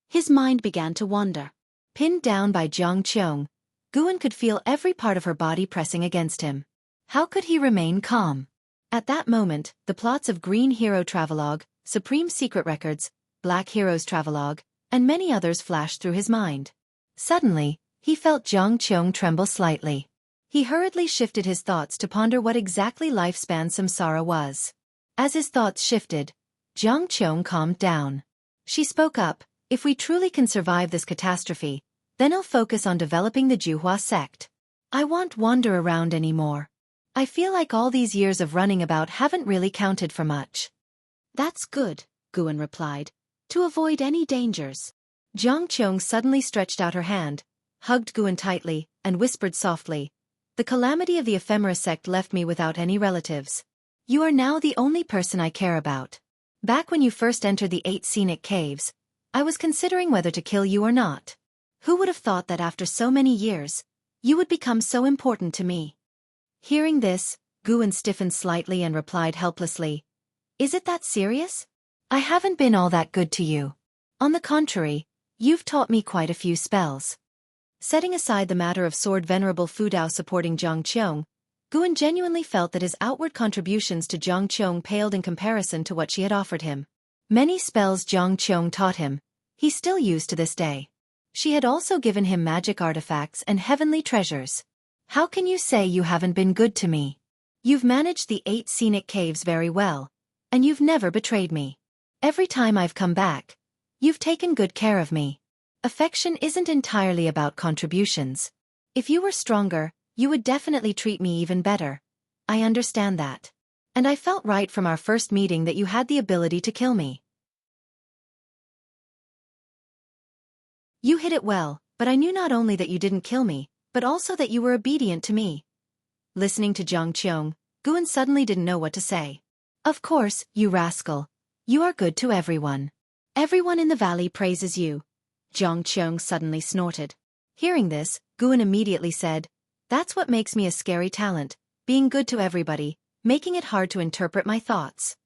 his mind began to wander. Pinned down by Jiang Qiong, Guan could feel every part of her body pressing against him. How could he remain calm? At that moment, the plots of Green Hero Travelogue, Supreme Secret Records, Black Heroes Travelogue, and many others flashed through his mind. Suddenly, he felt Jiang Qiong tremble slightly. He hurriedly shifted his thoughts to ponder what exactly lifespan samsara was. As his thoughts shifted, Jiang Qiong calmed down. She spoke up, "If we truly can survive this catastrophe, then I'll focus on developing the Juhua sect. I won't wander around anymore. I feel like all these years of running about haven't really counted for much." "That's good," Guan replied, "to avoid any dangers." Jiang Qiong suddenly stretched out her hand, hugged Guan tightly, and whispered softly, "The calamity of the ephemera sect left me without any relatives. You are now the only person I care about. Back when you first entered the 8 scenic caves, I was considering whether to kill you or not. Who would have thought that after so many years, you would become so important to me?" Hearing this, Guan stiffened slightly and replied helplessly, "Is it that serious? I haven't been all that good to you. On the contrary, you've taught me quite a few spells." Setting aside the matter of Sword Venerable Fudao supporting Jiang Qiong, Guan genuinely felt that his outward contributions to Jiang Qiong paled in comparison to what she had offered him. Many spells Jiang Qiong taught him, he still used to this day. She had also given him magic artifacts and heavenly treasures. "How can you say you haven't been good to me? You've managed the 8 scenic caves very well, and you've never betrayed me. Every time I've come back, you've taken good care of me. Affection isn't entirely about contributions. If you were stronger, you would definitely treat me even better. I understand that. And I felt right from our first meeting that you had the ability to kill me. You hid it well, but I knew not only that you didn't kill me, but also that you were obedient to me." Listening to Jiang Qiong, Guan suddenly didn't know what to say. "Of course, you rascal. You are good to everyone. Everyone in the valley praises you." Jiang Qiong suddenly snorted. Hearing this, Guan immediately said, "That's what makes me a scary talent, being good to everybody, making it hard to interpret my thoughts."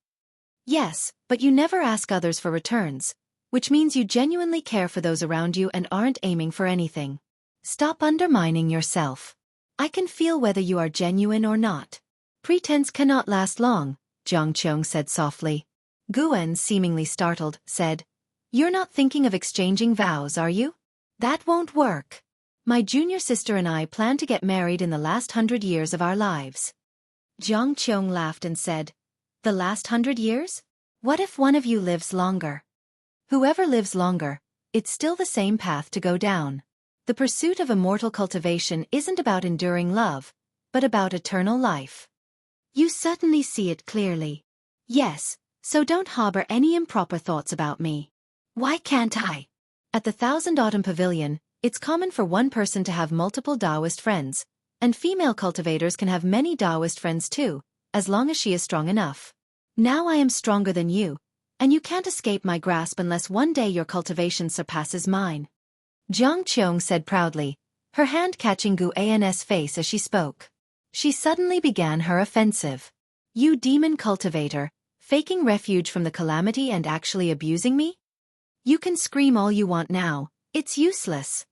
"Yes, but you never ask others for returns, which means you genuinely care for those around you and aren't aiming for anything. Stop undermining yourself. I can feel whether you are genuine or not. Pretense cannot last long," Jiang Qiong said softly. Guan, seemingly startled, said, "You're not thinking of exchanging vows, are you? That won't work. My junior sister and I plan to get married in the last 100 years of our lives." Jiang Qiong laughed and said, "The last 100 years? What if one of you lives longer?" "Whoever lives longer, it's still the same path to go down. The pursuit of immortal cultivation isn't about enduring love, but about eternal life." "You certainly see it clearly." "Yes, so don't harbor any improper thoughts about me." "Why can't I?" At the Thousand Autumn Pavilion, it's common for one person to have multiple Taoist friends, and female cultivators can have many Taoist friends too, as long as she is strong enough. Now I am stronger than you, and you can't escape my grasp unless one day your cultivation surpasses mine." Jiang Qiong said proudly, her hand catching Guan's face as she spoke. She suddenly began her offensive. "You demon cultivator, faking refuge from the calamity and actually abusing me? You can scream all you want now, it's useless.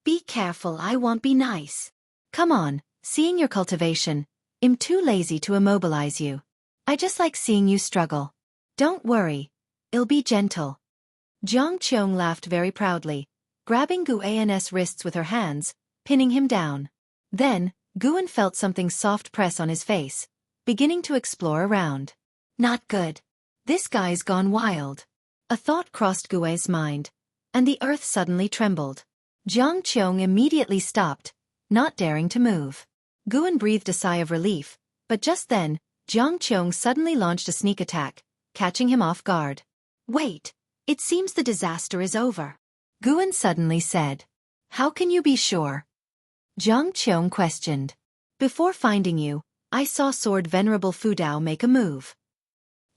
Be careful, I won't be nice. Come on, seeing your cultivation, I'm too lazy to immobilize you. I just like seeing you struggle. Don't worry, I'll be gentle. Jianghu laughed very proudly, grabbing Guan's wrists with her hands, pinning him down. Then, Guan felt something soft press on his face, beginning to explore around. Not good. This guy's gone wild. A thought crossed Guan's mind, and the earth suddenly trembled. Jianghu immediately stopped, not daring to move. Guan breathed a sigh of relief, but just then, Jianghu suddenly launched a sneak attack, catching him off guard. Wait, it seems the disaster is over. Guan suddenly said. How can you be sure? Jianghu questioned. Before finding you, I saw Sword Venerable Fudao make a move.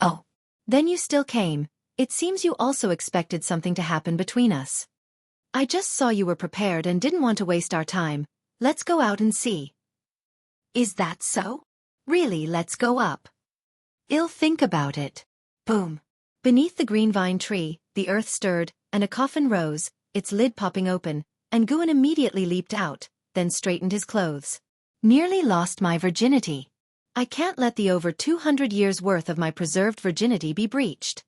Oh. Then you still came. It seems you also expected something to happen between us. I just saw you were prepared and didn't want to waste our time. Let's go out and see. Is that so? Really, let's go up. I'll think about it. Boom. Beneath the green vine tree, the earth stirred, and a coffin rose, its lid popping open, and Guan immediately leaped out, then straightened his clothes. Nearly lost my virginity. I can't let the over 200 years' worth of my preserved virginity be breached.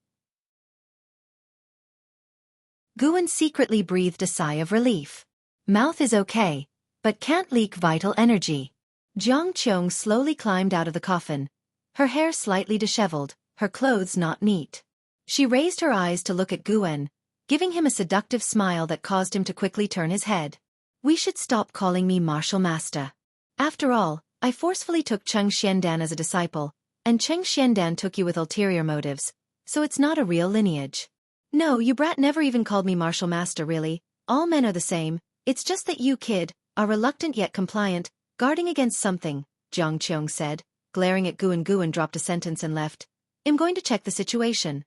Guan secretly breathed a sigh of relief. Mouth is okay, but can't leak vital energy. Jianghu slowly climbed out of the coffin, her hair slightly disheveled, her clothes not neat. She raised her eyes to look at Guan, giving him a seductive smile that caused him to quickly turn his head. We should stop calling me martial master. After all, I forcefully took Cheng Xiandan as a disciple, and Cheng Xiandan took you with ulterior motives, so it's not a real lineage. No, you brat never even called me martial master really, all men are the same, it's just that you, kid, are reluctant yet compliant, guarding against something, Jianghu said, glaring at Guan. Guan dropped a sentence and left. I'm going to check the situation.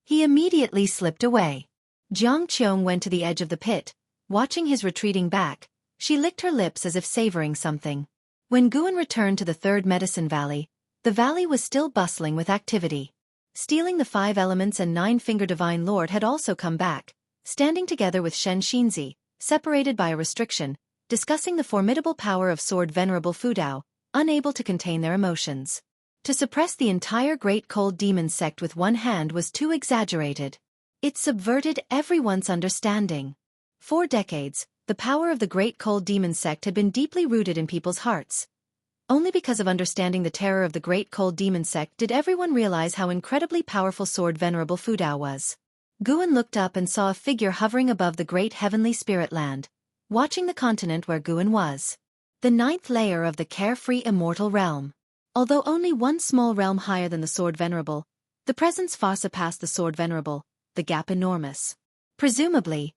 He immediately slipped away. Jianghu went to the edge of the pit, watching his retreating back. She licked her lips as if savoring something. When Guan returned to the third medicine valley, the valley was still bustling with activity. Stealing the 5 elements and 9-finger divine lord had also come back, standing together with Xianxia, separated by a restriction, discussing the formidable power of Sword Venerable Fudao, unable to contain their emotions. To suppress the entire Great Cold Demon sect with one hand was too exaggerated. It subverted everyone's understanding. For decades, the power of the Great Cold Demon sect had been deeply rooted in people's hearts. Only because of understanding the terror of the Great Cold Demon sect did everyone realize how incredibly powerful Sword Venerable Fudao was. Guan looked up and saw a figure hovering above the great heavenly spirit land, watching the continent where Guan was. The 9th layer of the carefree immortal realm. Although only one small realm higher than the Sword Venerable, the presence far surpassed the Sword Venerable, the gap enormous. Presumably,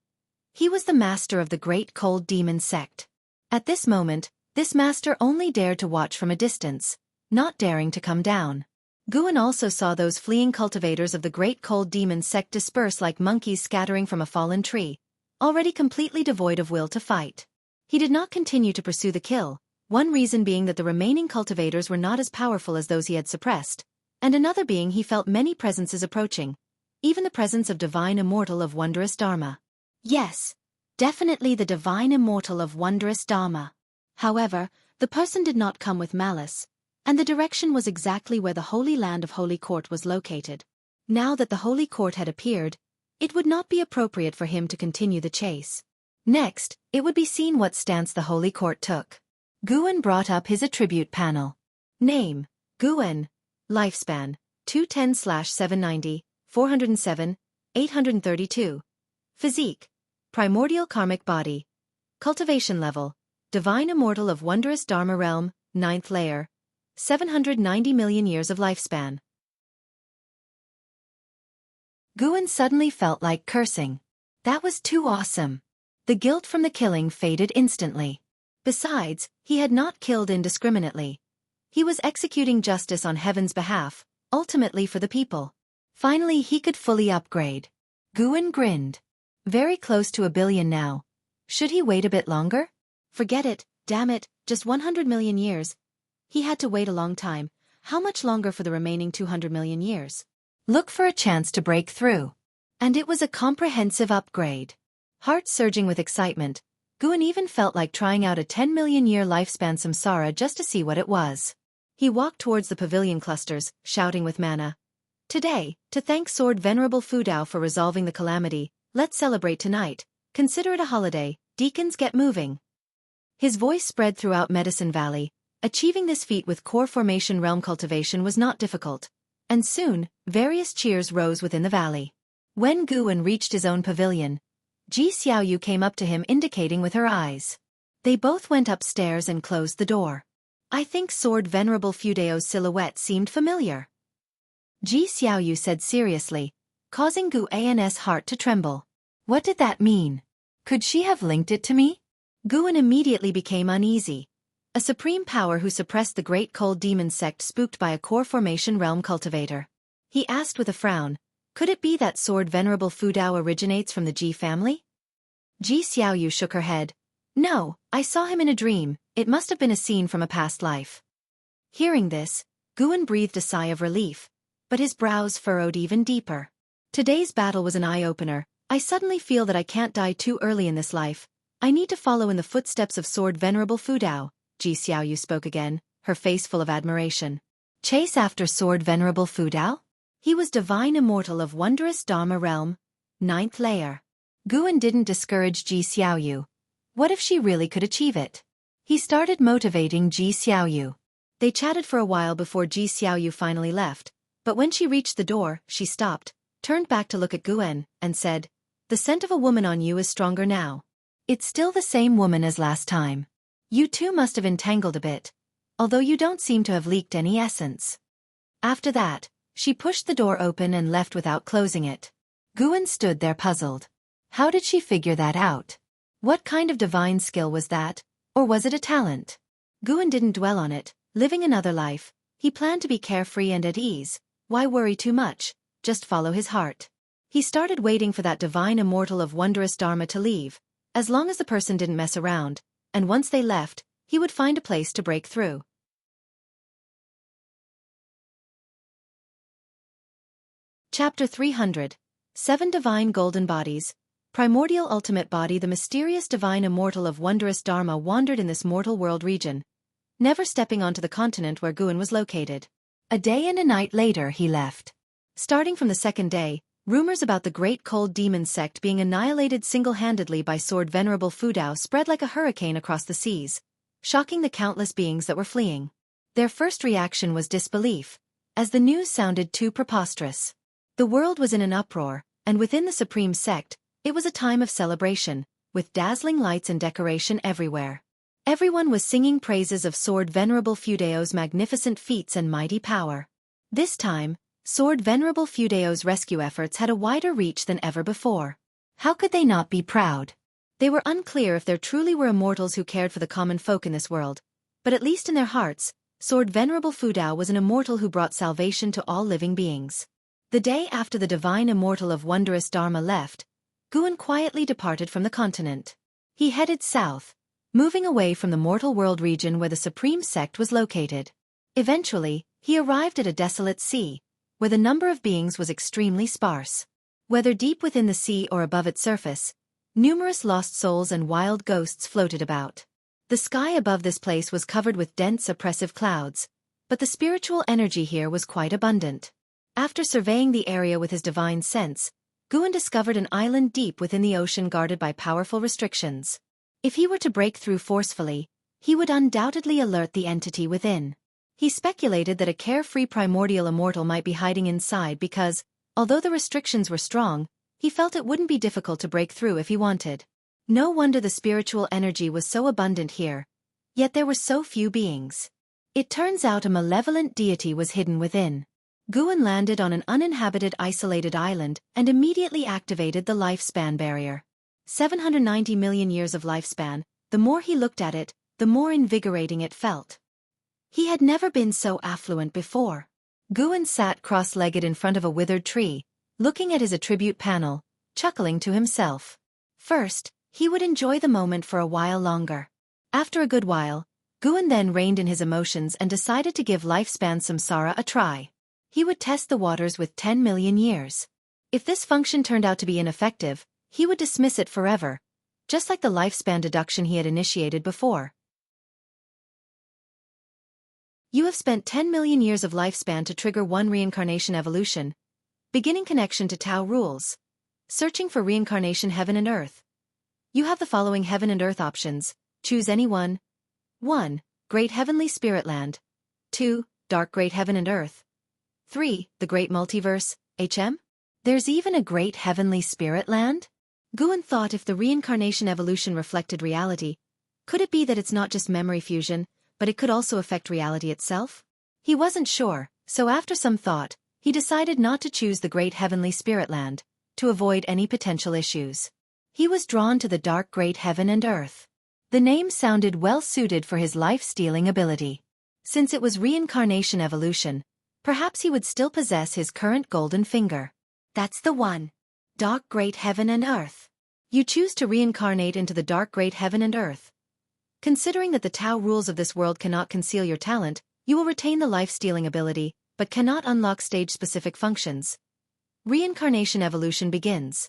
he was the master of the Great Cold Demon sect. At this moment, this master only dared to watch from a distance, not daring to come down. Guan also saw those fleeing cultivators of the Great Cold Demon sect disperse like monkeys scattering from a fallen tree, already completely devoid of will to fight. He did not continue to pursue the kill, one reason being that the remaining cultivators were not as powerful as those he had suppressed, and another being he felt many presences approaching, even the presence of divine immortal of wondrous Dharma. Yes, definitely the divine immortal of wondrous Dharma. However, the person did not come with malice, and the direction was exactly where the Holy Land of Holy Court was located. Now that the Holy Court had appeared, it would not be appropriate for him to continue the chase. Next, it would be seen what stance the Holy Court took. Guan brought up his attribute panel. Name, Guan. Lifespan, 210/790, 407, 832. Physique, primordial karmic body. Cultivation level, divine immortal of wondrous Dharma realm, 9th layer. 790 million years of lifespan. Guan suddenly felt like cursing. That was too awesome. The guilt from the killing faded instantly. Besides, he had not killed indiscriminately. He was executing justice on heaven's behalf, ultimately for the people. Finally he could fully upgrade. Guan grinned. Very close to 1 billion now. Should he wait a bit longer? Forget it, damn it, just 100 million years. He had to wait a long time. How much longer for the remaining 200 million years? Look for a chance to break through. And it was a comprehensive upgrade. Heart surging with excitement, Guan even felt like trying out a 10 million year lifespan samsara just to see what it was. He walked towards the pavilion clusters, shouting with mana. Today, to thank Sword Venerable Fudao for resolving the calamity, let's celebrate tonight. Consider it a holiday, deacons get moving. His voice spread throughout Medicine Valley. Achieving this feat with core formation realm cultivation was not difficult. And soon, various cheers rose within the valley. When Guan reached his own pavilion, Ji Xiaoyu came up to him indicating with her eyes. They both went upstairs and closed the door. I think Sword Venerable Fudao's silhouette seemed familiar. Ji Xiaoyu said seriously, causing Guan's heart to tremble. What did that mean? Could she have linked it to me? Guan immediately became uneasy. A supreme power who suppressed the great cold demon sect spooked by a core formation realm cultivator. He asked with a frown, could it be that Sword Venerable Fudao originates from the Ji family? Ji Xiaoyu shook her head. No, I saw him in a dream, it must have been a scene from a past life. Hearing this, Guan breathed a sigh of relief, but his brows furrowed even deeper. Today's battle was an eye-opener. I suddenly feel that I can't die too early in this life. I need to follow in the footsteps of Sword Venerable Fudao. Ji Xiaoyu spoke again, her face full of admiration. Chase after Sword Venerable Fudao? He was divine immortal of wondrous Dharma realm, 9th layer. Guan didn't discourage Ji Xiaoyu. What if she really could achieve it? He started motivating Ji Xiaoyu. They chatted for a while before Ji Xiaoyu finally left, but when she reached the door, she stopped, turned back to look at Guan, and said, the scent of a woman on you is stronger now. It's still the same woman as last time. You two must have entangled a bit, although you don't seem to have leaked any essence. After that, she pushed the door open and left without closing it. Guan stood there puzzled. How did she figure that out? What kind of divine skill was that, or was it a talent? Guan didn't dwell on it, living another life. He planned to be carefree and at ease. Why worry too much? Just follow his heart. He started waiting for that divine immortal of wondrous Dharma to leave, as long as the person didn't mess around, and once they left, he would find a place to break through. Chapter 300. 7 Divine Golden Bodies. Primordial Ultimate Body. The mysterious divine immortal of wondrous Dharma wandered in this mortal world region, never stepping onto the continent where Guan was located. A day and a night later he left. Starting from the second day, rumors about the great cold demon sect being annihilated single-handedly by Sword Venerable Fudao spread like a hurricane across the seas, shocking the countless beings that were fleeing. Their first reaction was disbelief, as the news sounded too preposterous. The world was in an uproar, and within the supreme sect, it was a time of celebration, with dazzling lights and decoration everywhere. Everyone was singing praises of Sword Venerable Fudao's magnificent feats and mighty power. This time, Sword Venerable Fudao's rescue efforts had a wider reach than ever before. How could they not be proud? They were unclear if there truly were immortals who cared for the common folk in this world, but at least in their hearts, Sword Venerable Fudao was an immortal who brought salvation to all living beings. The day after the divine immortal of wondrous Dharma left, Guan quietly departed from the continent. He headed south, moving away from the mortal world region where the supreme sect was located. Eventually, he arrived at a desolate sea, where the number of beings was extremely sparse. Whether deep within the sea or above its surface, numerous lost souls and wild ghosts floated about. The sky above this place was covered with dense oppressive clouds, but the spiritual energy here was quite abundant. After surveying the area with his divine sense, Guan discovered an island deep within the ocean guarded by powerful restrictions. If he were to break through forcefully, he would undoubtedly alert the entity within. He speculated that a carefree primordial immortal might be hiding inside because, although the restrictions were strong, he felt it wouldn't be difficult to break through if he wanted. No wonder the spiritual energy was so abundant here, yet there were so few beings. It turns out a malevolent deity was hidden within. Guan landed on an uninhabited isolated island and immediately activated the lifespan barrier. 790 million years of lifespan. The more he looked at it, the more invigorating it felt. He had never been so affluent before. Guan sat cross-legged in front of a withered tree, looking at his attribute panel, chuckling to himself. First, he would enjoy the moment for a while longer. After a good while, Guan then reined in his emotions and decided to give lifespan samsara a try. He would test the waters with 10 million years. If this function turned out to be ineffective, he would dismiss it forever, just like the lifespan deduction he had initiated before. You have spent 10 million years of lifespan to trigger one reincarnation evolution. Beginning connection to Tao rules. Searching for reincarnation heaven and earth. You have the following heaven and earth options. Choose any one. 1. Great Heavenly Spirit Land. 2. Dark Great Heaven and Earth. 3. The Great Multiverse, HM? There's even a Great Heavenly Spirit Land? Guan thought if the reincarnation evolution reflected reality, could it be that it's not just memory fusion, but it could also affect reality itself? He wasn't sure, so after some thought, he decided not to choose the Great Heavenly Spirit Land, to avoid any potential issues. He was drawn to the Dark Great Heaven and Earth. The name sounded well suited for his life-stealing ability. Since it was reincarnation evolution, perhaps he would still possess his current golden finger. That's the one. Dark Great Heaven and Earth. You choose to reincarnate into the Dark Great Heaven and Earth. Considering that the Tao rules of this world cannot conceal your talent, you will retain the life-stealing ability, but cannot unlock stage-specific functions. Reincarnation evolution begins.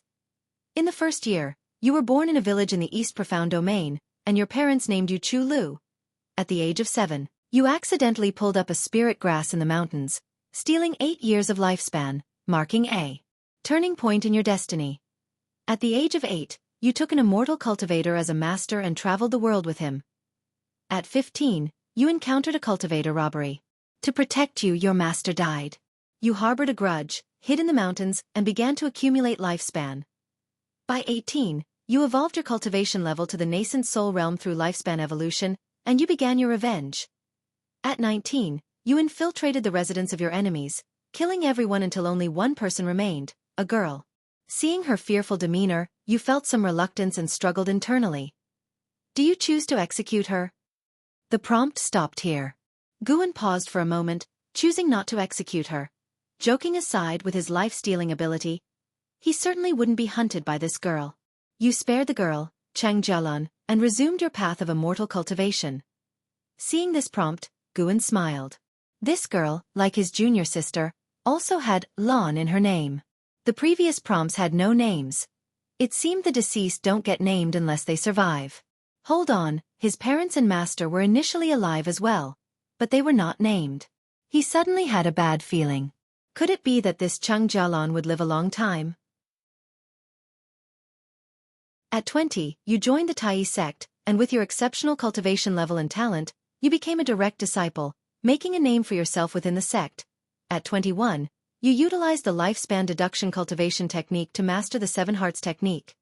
In the first year, you were born in a village in the East Profound Domain, and your parents named you Chu Lu. At the age of 7, you accidentally pulled up a spirit grass in the mountains, stealing 8 years of lifespan, marking a turning point in your destiny. At the age of 8, you took an immortal cultivator as a master and traveled the world with him. At 15, you encountered a cultivator robbery. To protect you, your master died. You harbored a grudge, hid in the mountains, and began to accumulate lifespan. By 18, you evolved your cultivation level to the nascent soul realm through lifespan evolution, and you began your revenge. At 19, you infiltrated the residence of your enemies, killing everyone until only one person remained, a girl. Seeing her fearful demeanor, you felt some reluctance and struggled internally. Do you choose to execute her? The prompt stopped here. Guan paused for a moment, choosing not to execute her. Joking aside with his life-stealing ability, he certainly wouldn't be hunted by this girl. You spared the girl, Xianxia, and resumed your path of immortal cultivation. Seeing this prompt, Guan smiled. This girl, like his junior sister, also had Lan in her name. The previous prompts had no names. It seemed the deceased don't get named unless they survive. Hold on, his parents and master were initially alive as well, but they were not named. He suddenly had a bad feeling. Could it be that this Xianxia would live a long time? At 20, you joined the Tai sect, and with your exceptional cultivation level and talent, you became a direct disciple, making a name for yourself within the sect. At 21, you utilized the lifespan deduction cultivation technique to master the 7 hearts technique.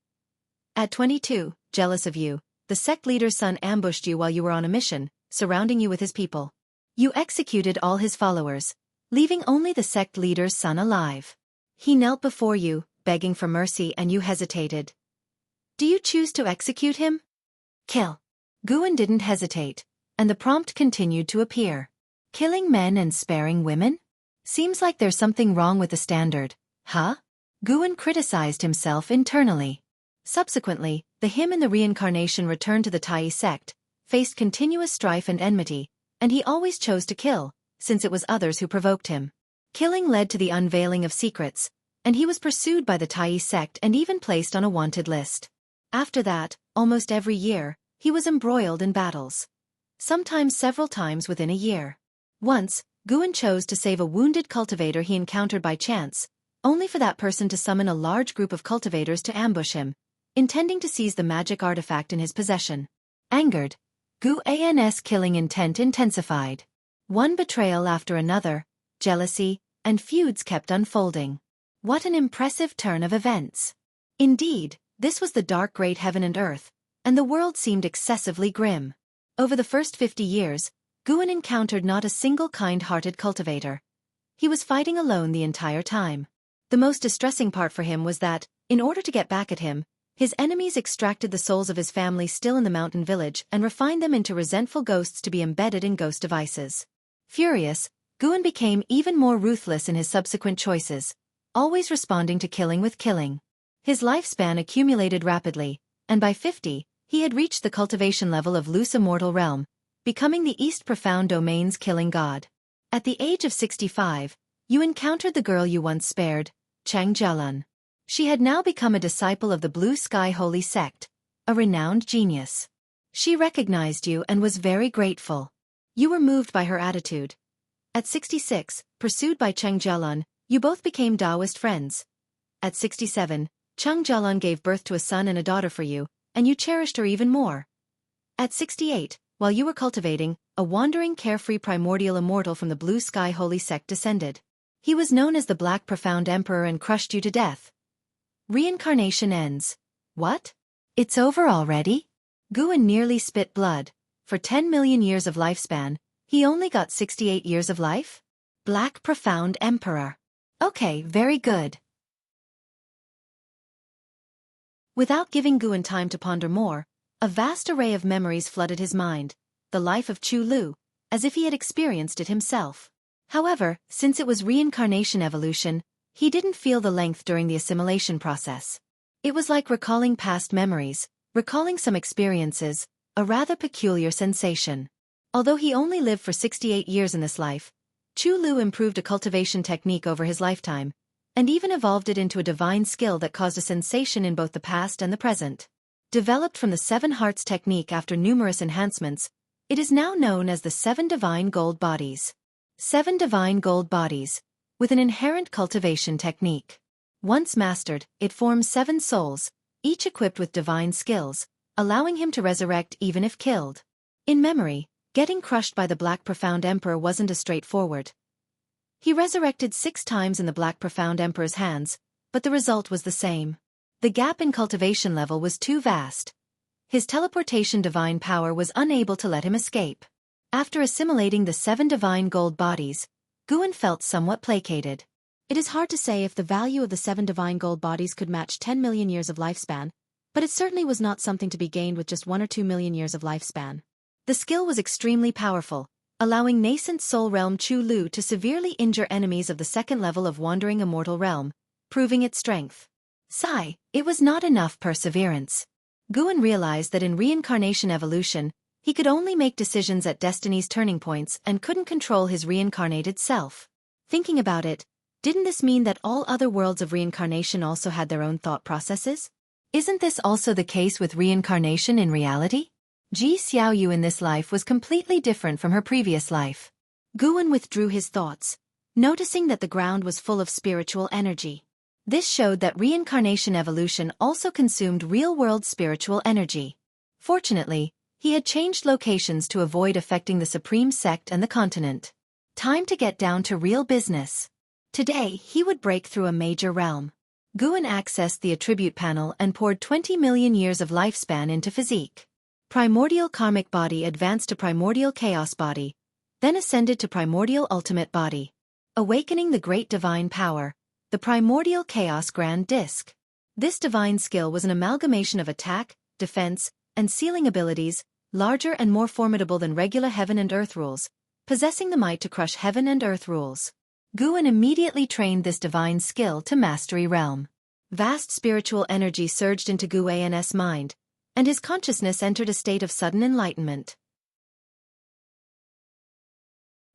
At 22, jealous of you, the sect leader's son ambushed you while you were on a mission, surrounding you with his people. You executed all his followers, leaving only the sect leader's son alive. He knelt before you, begging for mercy, and you hesitated. Do you choose to execute him? Kill. Guan didn't hesitate, and the prompt continued to appear. Killing men and sparing women? Seems like there's something wrong with the standard, huh? Guan criticized himself internally. Subsequently, him and the reincarnation returned to the Tai sect, faced continuous strife and enmity, and he always chose to kill, since it was others who provoked him. Killing led to the unveiling of secrets, and he was pursued by the Tai sect and even placed on a wanted list. After that, almost every year, he was embroiled in battles. Sometimes several times within a year. Once, Guan chose to save a wounded cultivator he encountered by chance, only for that person to summon a large group of cultivators to ambush him, intending to seize the magic artifact in his possession. Angered, Guan's killing intent intensified. One betrayal after another, jealousy, and feuds kept unfolding. What an impressive turn of events. Indeed, this was the dark great heaven and earth, and the world seemed excessively grim. Over the first 50 years, Guan encountered not a single kind-hearted cultivator. He was fighting alone the entire time. The most distressing part for him was that, in order to get back at him, his enemies extracted the souls of his family still in the mountain village and refined them into resentful ghosts to be embedded in ghost devices. Furious, Guan became even more ruthless in his subsequent choices, always responding to killing with killing. His lifespan accumulated rapidly, and by 50, he had reached the cultivation level of loose immortal realm, becoming the East Profound Domain's killing god. At the age of 65, you encountered the girl you once spared, Xianxia. She had now become a disciple of the Blue Sky Holy Sect, a renowned genius. She recognized you and was very grateful. You were moved by her attitude. At 66, pursued by Cheng Jialun, you both became Taoist friends. At 67, Cheng Jialun gave birth to a son and a daughter for you, and you cherished her even more. At 68, while you were cultivating, a wandering carefree primordial immortal from the blue sky holy sect descended. He was known as the Black Profound Emperor and crushed you to death. Reincarnation ends. What? It's over already? Guan nearly spit blood. For 10 million years of lifespan, he only got 68 years of life? Black Profound Emperor. Okay, very good. Without giving Guan time to ponder more, a vast array of memories flooded his mind, the life of Chu Lu, as if he had experienced it himself. However, since it was reincarnation evolution, he didn't feel the length during the assimilation process. It was like recalling past memories, recalling some experiences, a rather peculiar sensation. Although he only lived for 68 years in this life, Chu Lu improved a cultivation technique over his lifetime, and even evolved it into a divine skill that caused a sensation in both the past and the present. Developed from the Seven Hearts technique after numerous enhancements, it is now known as the Seven Divine Gold Bodies. 7 Divine Gold Bodies, with an inherent cultivation technique. Once mastered, it forms 7 souls, each equipped with divine skills, allowing him to resurrect even if killed. In memory, getting crushed by the Black Profound Emperor wasn't as straightforward. He resurrected 6 times in the Black Profound Emperor's hands, but the result was the same. The gap in cultivation level was too vast. His teleportation divine power was unable to let him escape. After assimilating the 7 divine gold bodies, Guan felt somewhat placated. It is hard to say if the value of the 7 divine gold bodies could match 10 million years of lifespan, but it certainly was not something to be gained with just 1 or 2 million years of lifespan. The skill was extremely powerful, allowing nascent soul realm Chu Lu to severely injure enemies of the 2nd level of wandering immortal realm, proving its strength. Sigh, it was not enough perseverance. Guan realized that in reincarnation evolution, he could only make decisions at destiny's turning points and couldn't control his reincarnated self. Thinking about it, didn't this mean that all other worlds of reincarnation also had their own thought processes? Isn't this also the case with reincarnation in reality? Ji Xiaoyu in this life was completely different from her previous life. Guan withdrew his thoughts, noticing that the ground was full of spiritual energy. This showed that reincarnation evolution also consumed real-world spiritual energy. Fortunately, he had changed locations to avoid affecting the Supreme Sect and the continent. Time to get down to real business. Today, he would break through a major realm. Guan accessed the attribute panel and poured 20 million years of lifespan into physique. Primordial karmic body advanced to primordial chaos body, then ascended to primordial ultimate body. Awakening the great divine power, the primordial chaos grand disc. This divine skill was an amalgamation of attack, defense, and sealing abilities, larger and more formidable than regular heaven and earth rules, possessing the might to crush heaven and earth rules. Guan immediately trained this divine skill to mastery realm. Vast spiritual energy surged into Guan's mind, and his consciousness entered a state of sudden enlightenment.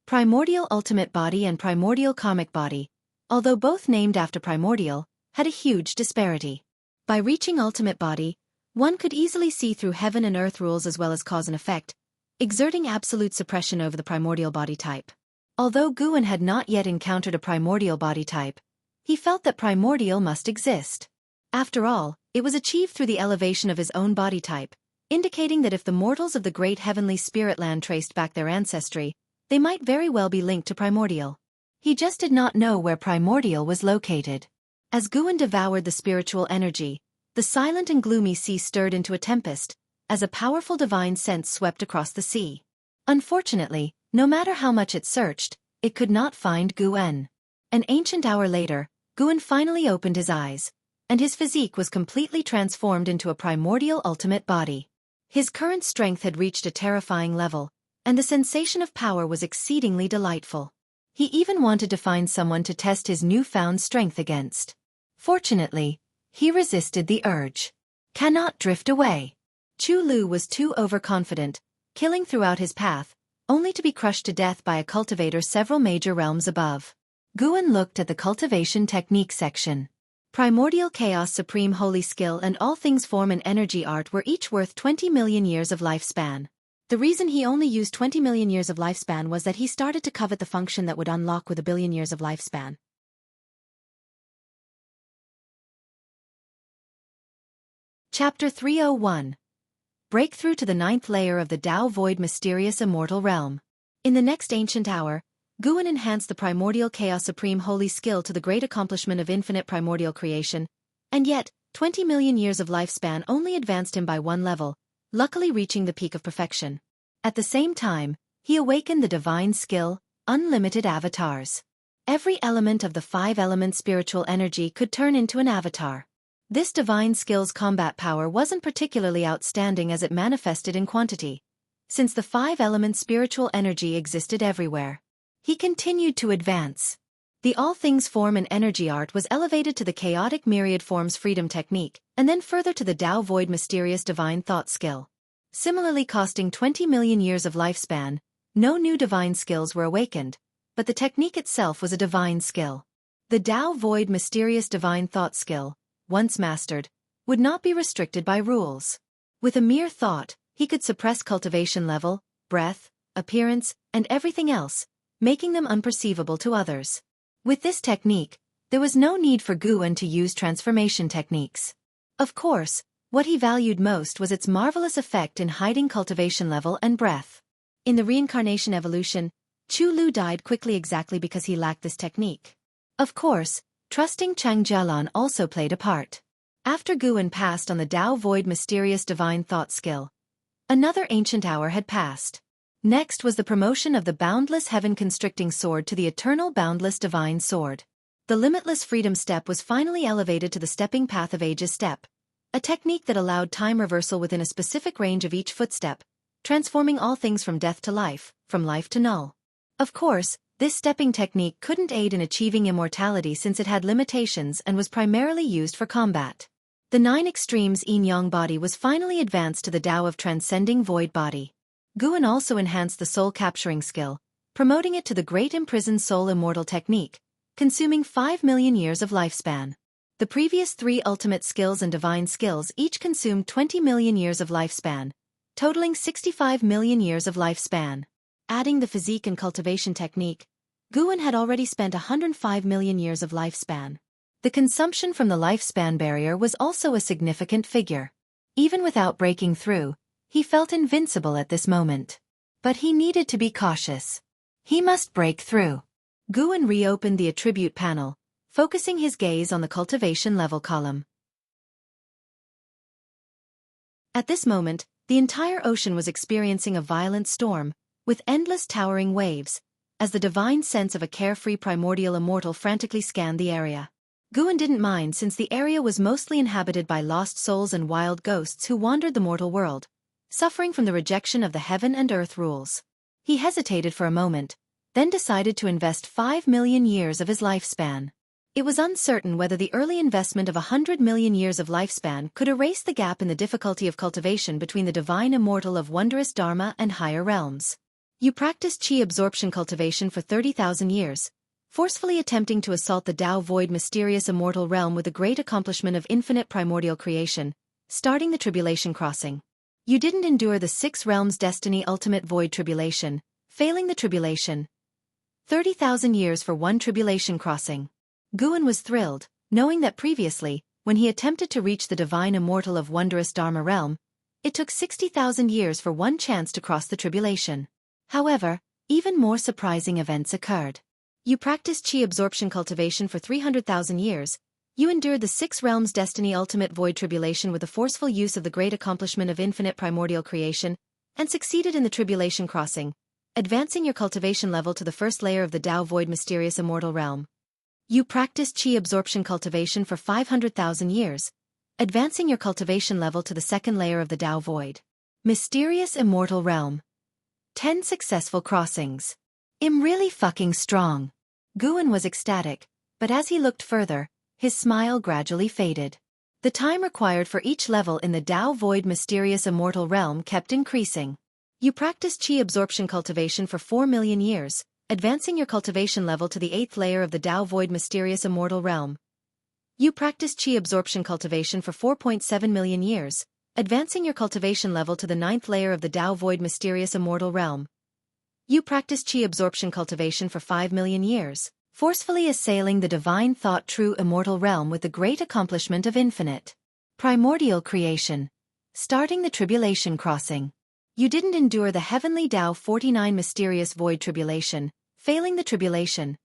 Primordial ultimate body and primordial karmic body, although both named after primordial, had a huge disparity. By reaching ultimate body, one could easily see through heaven and earth rules as well as cause and effect, exerting absolute suppression over the primordial body type. Although Guan had not yet encountered a primordial body type, he felt that primordial must exist. After all, it was achieved through the elevation of his own body type, indicating that if the mortals of the great heavenly spirit land traced back their ancestry, they might very well be linked to primordial. He just did not know where primordial was located. As Guan devoured the spiritual energy, the silent and gloomy sea stirred into a tempest, as a powerful divine sense swept across the sea. Unfortunately, no matter how much it searched, it could not find Guan. An ancient hour later, Guan finally opened his eyes, and his physique was completely transformed into a primordial ultimate body. His current strength had reached a terrifying level, and the sensation of power was exceedingly delightful. He even wanted to find someone to test his newfound strength against. Fortunately, he resisted the urge. Cannot drift away. Chu Lu was too overconfident, killing throughout his path, only to be crushed to death by a cultivator several major realms above. Guan looked at the cultivation technique section. Primordial chaos supreme holy skill and all things form and energy art were each worth 20 million years of lifespan. The reason he only used 20 million years of lifespan was that he started to covet the function that would unlock with a billion years of lifespan. Chapter 301. Breakthrough to the 9th layer of the Tao Void Mysterious Immortal Realm. In the next ancient hour, Guan enhanced the primordial chaos supreme holy skill to the great accomplishment of infinite primordial creation, and yet, 20 million years of lifespan only advanced him by one level, luckily reaching the peak of perfection. At the same time, he awakened the divine skill, unlimited avatars. Every element of the 5-element spiritual energy could turn into an avatar. This divine skill's combat power wasn't particularly outstanding as it manifested in quantity, since the 5-element spiritual energy existed everywhere. He continued to advance. The all things form and energy art was elevated to the chaotic myriad forms freedom technique, and then further to the Tao Void mysterious divine thought skill. Similarly costing 20 million years of lifespan, no new divine skills were awakened, but the technique itself was a divine skill. The Tao Void mysterious divine thought skill, once mastered, would not be restricted by rules. With a mere thought, he could suppress cultivation level, breath, appearance, and everything else, making them unperceivable to others. With this technique, there was no need for Guan to use transformation techniques. Of course, what he valued most was its marvelous effect in hiding cultivation level and breath. In the reincarnation evolution, Chu Lu died quickly exactly because he lacked this technique. Of course, trusting Chang Jialan also played a part. After Guan passed on the Tao Void mysterious divine thought skill, another ancient hour had passed. Next was the promotion of the boundless heaven-constricting sword to the eternal boundless divine sword. The limitless freedom step was finally elevated to the stepping path of ages step, a technique that allowed time reversal within a specific range of each footstep, transforming all things from death to life, from life to null. Of course, this stepping technique couldn't aid in achieving immortality since it had limitations and was primarily used for combat. The 9 extremes yin-yang body was finally advanced to the Tao of transcending void body. Guan also enhanced the soul capturing skill, promoting it to the great imprisoned soul immortal technique, consuming 5 million years of lifespan. The previous 3 ultimate skills and divine skills each consumed 20 million years of lifespan, totaling 65 million years of lifespan. Adding the physique and cultivation technique, Guan had already spent 105 million years of lifespan. The consumption from the lifespan barrier was also a significant figure. Even without breaking through, he felt invincible at this moment. But he needed to be cautious. He must break through. Guan reopened the attribute panel, focusing his gaze on the cultivation level column. At this moment, the entire ocean was experiencing a violent storm, with endless towering waves, as the divine sense of a carefree primordial immortal frantically scanned the area. Guan didn't mind since the area was mostly inhabited by lost souls and wild ghosts who wandered the mortal world, suffering from the rejection of the heaven and earth rules. He hesitated for a moment, then decided to invest 5 million years of his lifespan. It was uncertain whether the early investment of 100 million years of lifespan could erase the gap in the difficulty of cultivation between the divine immortal of wondrous Dharma and higher realms. You practiced chi absorption cultivation for 30,000 years, forcefully attempting to assault the Tao Void mysterious immortal realm with the great accomplishment of infinite primordial creation, starting the tribulation crossing. You didn't endure the 6 realms destiny ultimate void tribulation, failing the tribulation. 30,000 years for one tribulation crossing. Guan was thrilled, knowing that previously, when he attempted to reach the divine immortal of wondrous Dharma realm, it took 60,000 years for one chance to cross the tribulation. However, even more surprising events occurred. You practiced chi absorption cultivation for 300,000 years, you endured the 6 realms destiny ultimate void tribulation with the forceful use of the great accomplishment of infinite primordial creation, and succeeded in the tribulation crossing, advancing your cultivation level to the first layer of the Tao Void mysterious immortal realm. You practiced chi absorption cultivation for 500,000 years, advancing your cultivation level to the second layer of the Tao Void mysterious immortal realm. 10 successful crossings. I'm really fucking strong. Guan was ecstatic, but as he looked further, his smile gradually faded. The time required for each level in the Tao Void mysterious immortal realm kept increasing. You practiced chi absorption cultivation for 4 million years, advancing your cultivation level to the 8th layer of the Tao Void mysterious immortal realm. You practiced chi absorption cultivation for 4.7 million years, advancing your cultivation level to the 9th layer of the Tao Void Mysterious Immortal Realm. You practice Qi absorption cultivation for 5 million years, forcefully assailing the divine thought true immortal realm with the great accomplishment of infinite primordial creation. Starting the tribulation crossing. You didn't endure the heavenly Tao 49 mysterious void tribulation, failing the tribulation.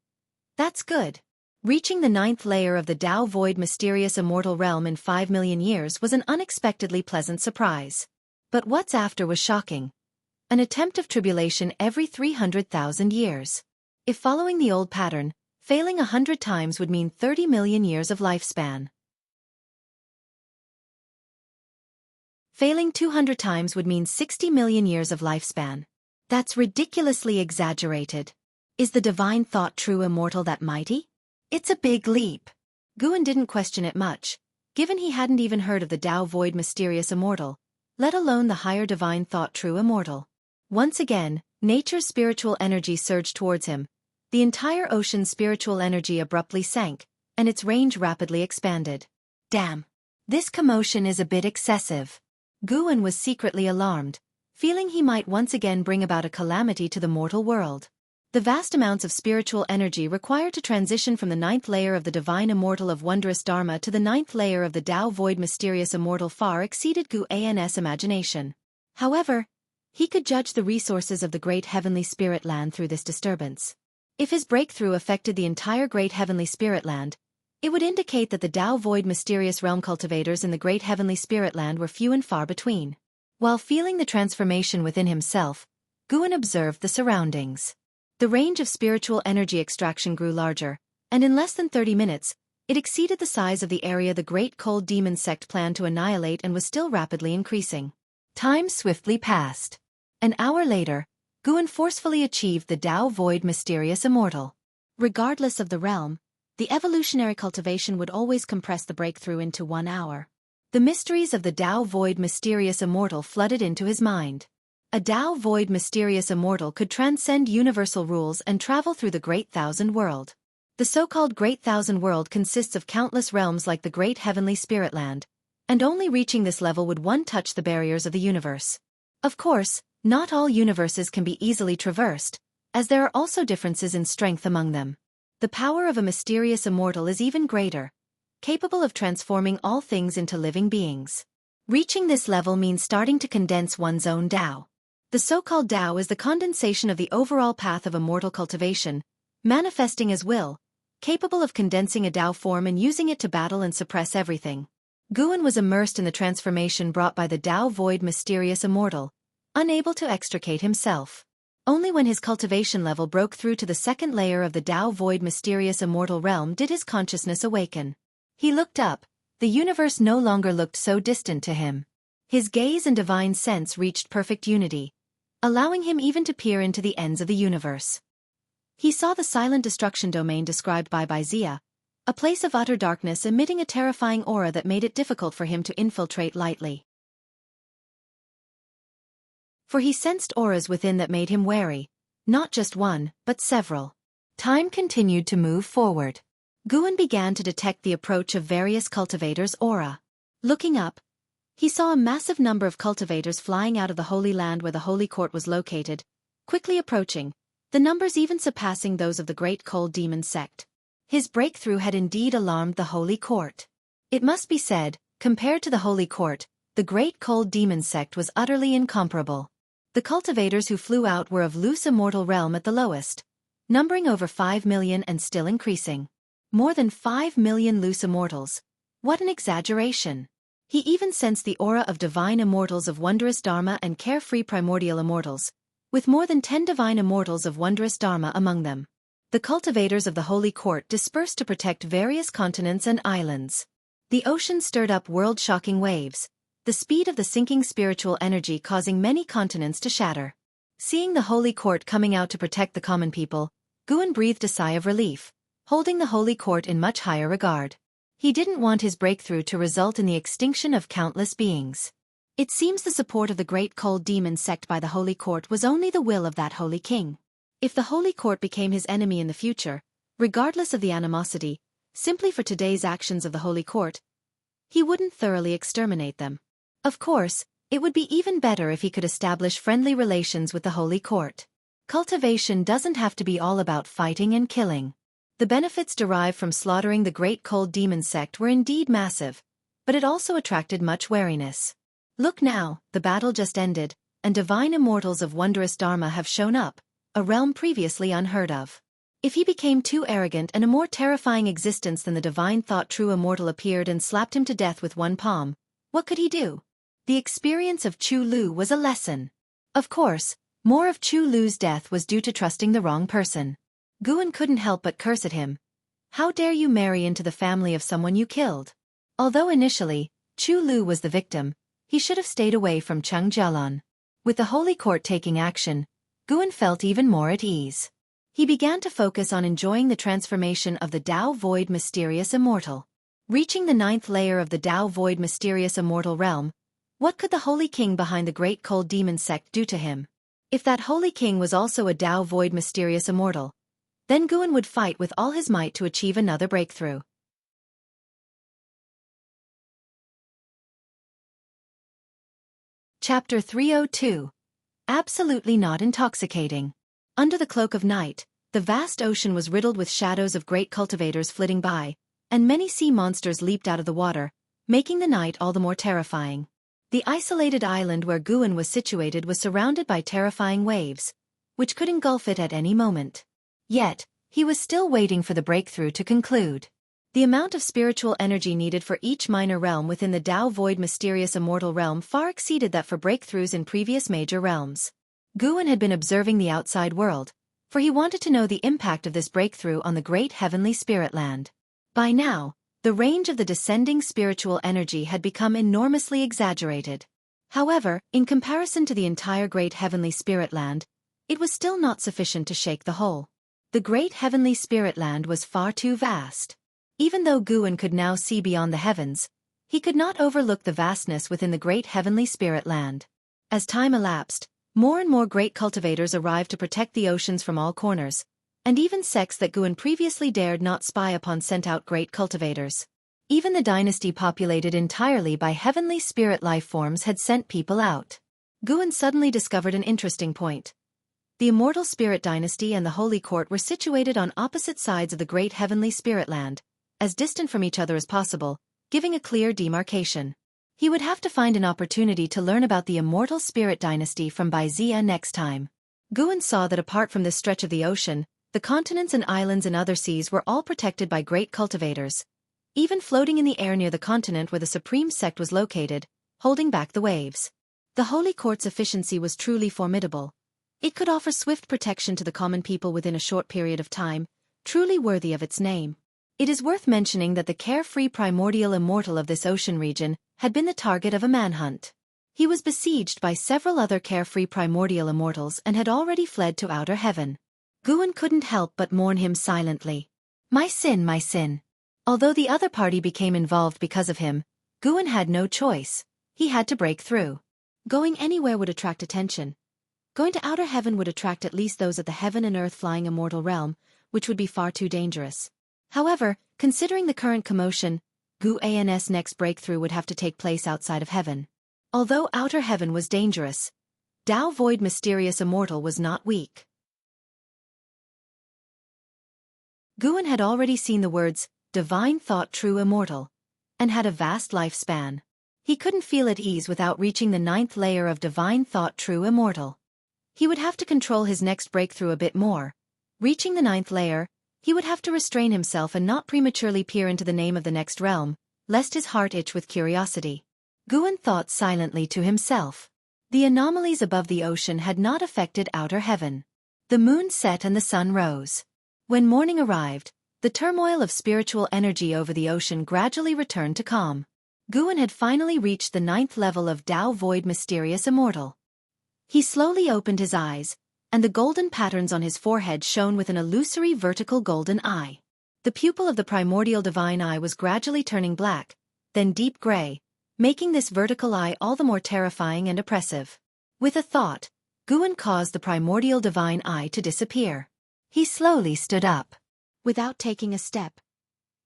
That's good. Reaching the 9th layer of the Tao Void Mysterious Immortal Realm in 5 million years was an unexpectedly pleasant surprise. But what's after was shocking. An attempt of tribulation every 300,000 years. If following the old pattern, failing 100 times would mean 30 million years of lifespan. Failing 200 times would mean 60 million years of lifespan. That's ridiculously exaggerated. Is the divine thought true immortal that mighty? It's a big leap. Guan didn't question it much, given he hadn't even heard of the Tao Void Mysterious Immortal, let alone the higher divine thought true immortal. Once again, nature's spiritual energy surged towards him. The entire ocean's spiritual energy abruptly sank, and its range rapidly expanded. Damn. This commotion is a bit excessive. Guan was secretly alarmed, feeling he might once again bring about a calamity to the mortal world. The vast amounts of spiritual energy required to transition from the 9th layer of the divine immortal of wondrous Dharma to the 9th layer of the Tao Void Mysterious Immortal far exceeded Guan's imagination. However, he could judge the resources of the great heavenly spirit land through this disturbance. If his breakthrough affected the entire great heavenly spirit land, it would indicate that the Tao Void Mysterious Realm cultivators in the great heavenly spirit land were few and far between. While feeling the transformation within himself, Guan observed the surroundings. The range of spiritual energy extraction grew larger, and in less than 30 minutes, it exceeded the size of the area the great cold demon sect planned to annihilate and was still rapidly increasing. Time swiftly passed. An hour later, Guan forcefully achieved the Tao Void Mysterious Immortal. Regardless of the realm, the evolutionary cultivation would always compress the breakthrough into 1 hour. The mysteries of the Tao Void Mysterious Immortal flooded into his mind. A Tao Void Mysterious Immortal could transcend universal rules and travel through the Great Thousand World. The so-called Great Thousand World consists of countless realms like the Great Heavenly Spirit Land, and only reaching this level would one touch the barriers of the universe. Of course, not all universes can be easily traversed, as there are also differences in strength among them. The power of a mysterious immortal is even greater, capable of transforming all things into living beings. Reaching this level means starting to condense one's own Tao. The so-called Tao is the condensation of the overall path of immortal cultivation, manifesting as will, capable of condensing a Tao form and using it to battle and suppress everything. Guan was immersed in the transformation brought by the Tao Void Mysterious Immortal, unable to extricate himself. Only when his cultivation level broke through to the 2nd layer of the Tao Void Mysterious Immortal Realm did his consciousness awaken. He looked up. The universe no longer looked so distant to him. His gaze and divine sense reached perfect unity, allowing him even to peer into the ends of the universe. He saw the silent destruction domain described by Xia, a place of utter darkness emitting a terrifying aura that made it difficult for him to infiltrate lightly. For he sensed auras within that made him wary, not just one, but several. Time continued to move forward. Guan began to detect the approach of various cultivators' aura. Looking up, he saw a massive number of cultivators flying out of the Holy Land where the Holy Court was located, quickly approaching, the numbers even surpassing those of the Great Cold Demon Sect. His breakthrough had indeed alarmed the Holy Court. It must be said, compared to the Holy Court, the Great Cold Demon Sect was utterly incomparable. The cultivators who flew out were of loose immortal realm at the lowest, numbering over 5 million and still increasing. More than 5 million loose immortals. What an exaggeration! He even sensed the aura of divine immortals of wondrous Dharma and carefree primordial immortals, with more than 10 divine immortals of wondrous Dharma among them. The cultivators of the Holy Court dispersed to protect various continents and islands. The ocean stirred up world-shocking waves, the speed of the sinking spiritual energy causing many continents to shatter. Seeing the Holy Court coming out to protect the common people, Guan breathed a sigh of relief, holding the Holy Court in much higher regard. He didn't want his breakthrough to result in the extinction of countless beings. It seems the support of the Great Cold Demon Sect by the Holy Court was only the will of that Holy King. If the Holy Court became his enemy in the future, regardless of the animosity, simply for today's actions of the Holy Court, he wouldn't thoroughly exterminate them. Of course, it would be even better if he could establish friendly relations with the Holy Court. Cultivation doesn't have to be all about fighting and killing. The benefits derived from slaughtering the great cold demon sect were indeed massive, but it also attracted much wariness. Look now, the battle just ended, and divine immortals of wondrous Dharma have shown up, a realm previously unheard of. If he became too arrogant and a more terrifying existence than the divine thought true immortal appeared and slapped him to death with one palm, what could he do? The experience of Chu Lu was a lesson. Of course, more of Chu Lu's death was due to trusting the wrong person. Guan couldn't help but curse at him. How dare you marry into the family of someone you killed? Although initially, Chu Lu was the victim, he should have stayed away from Cheng Jialan. With the Holy Court taking action, Guan felt even more at ease. He began to focus on enjoying the transformation of the Dao Void Mysterious Immortal. Reaching the 9th layer of the Dao Void Mysterious Immortal realm, what could the Holy King behind the Great Cold Demon sect do to him? If that Holy King was also a Dao Void Mysterious Immortal, then Guan would fight with all his might to achieve another breakthrough. Chapter 302. Absolutely not intoxicating. Under the cloak of night, the vast ocean was riddled with shadows of great cultivators flitting by, and many sea monsters leaped out of the water, making the night all the more terrifying. The isolated island where Guan was situated was surrounded by terrifying waves, which could engulf it at any moment. Yet, he was still waiting for the breakthrough to conclude. The amount of spiritual energy needed for each minor realm within the Dao Void Mysterious Immortal realm far exceeded that for breakthroughs in previous major realms. Guan had been observing the outside world, for he wanted to know the impact of this breakthrough on the great heavenly spirit land. By now, the range of the descending spiritual energy had become enormously exaggerated. However, in comparison to the entire great heavenly spirit land, it was still not sufficient to shake the whole. The great heavenly spirit land was far too vast. Even though Guan could now see beyond the heavens, he could not overlook the vastness within the great heavenly spirit land. As time elapsed, more and more great cultivators arrived to protect the oceans from all corners, and even sects that Guan previously dared not spy upon sent out great cultivators. Even the dynasty populated entirely by heavenly spirit life forms had sent people out. Guan suddenly discovered an interesting point. The immortal spirit dynasty and the Holy Court were situated on opposite sides of the great heavenly spirit land, as distant from each other as possible, giving a clear demarcation. He would have to find an opportunity to learn about the immortal spirit dynasty from Wuxia next time. Guan saw that apart from this stretch of the ocean, the continents and islands and other seas were all protected by great cultivators, even floating in the air near the continent where the supreme sect was located, holding back the waves. The Holy Court's efficiency was truly formidable. It could offer swift protection to the common people within a short period of time, truly worthy of its name. It is worth mentioning that the carefree primordial immortal of this ocean region had been the target of a manhunt. He was besieged by several other carefree primordial immortals and had already fled to outer heaven. Guan couldn't help but mourn him silently. My sin, my sin. Although the other party became involved because of him, Guan had no choice. He had to break through. Going anywhere would attract attention. Going to outer heaven would attract at least those of the heaven and earth flying immortal realm, which would be far too dangerous. However, considering the current commotion, Guan's next breakthrough would have to take place outside of heaven. Although outer heaven was dangerous, Dao Void Mysterious Immortal was not weak. Guan had already seen the words, Divine Thought True Immortal, and had a vast lifespan. He couldn't feel at ease without reaching the 9th layer of Divine Thought True Immortal. He would have to control his next breakthrough a bit more. Reaching the 9th layer, he would have to restrain himself and not prematurely peer into the name of the next realm, lest his heart itch with curiosity. Guan thought silently to himself. The anomalies above the ocean had not affected outer heaven. The moon set and the sun rose. When morning arrived, the turmoil of spiritual energy over the ocean gradually returned to calm. Guan had finally reached the 9th level of Dao Void Mysterious Immortal. He slowly opened his eyes, and the golden patterns on his forehead shone with an illusory vertical golden eye. The pupil of the primordial divine eye was gradually turning black, then deep gray, making this vertical eye all the more terrifying and oppressive. With a thought, Guan caused the primordial divine eye to disappear. He slowly stood up. Without taking a step,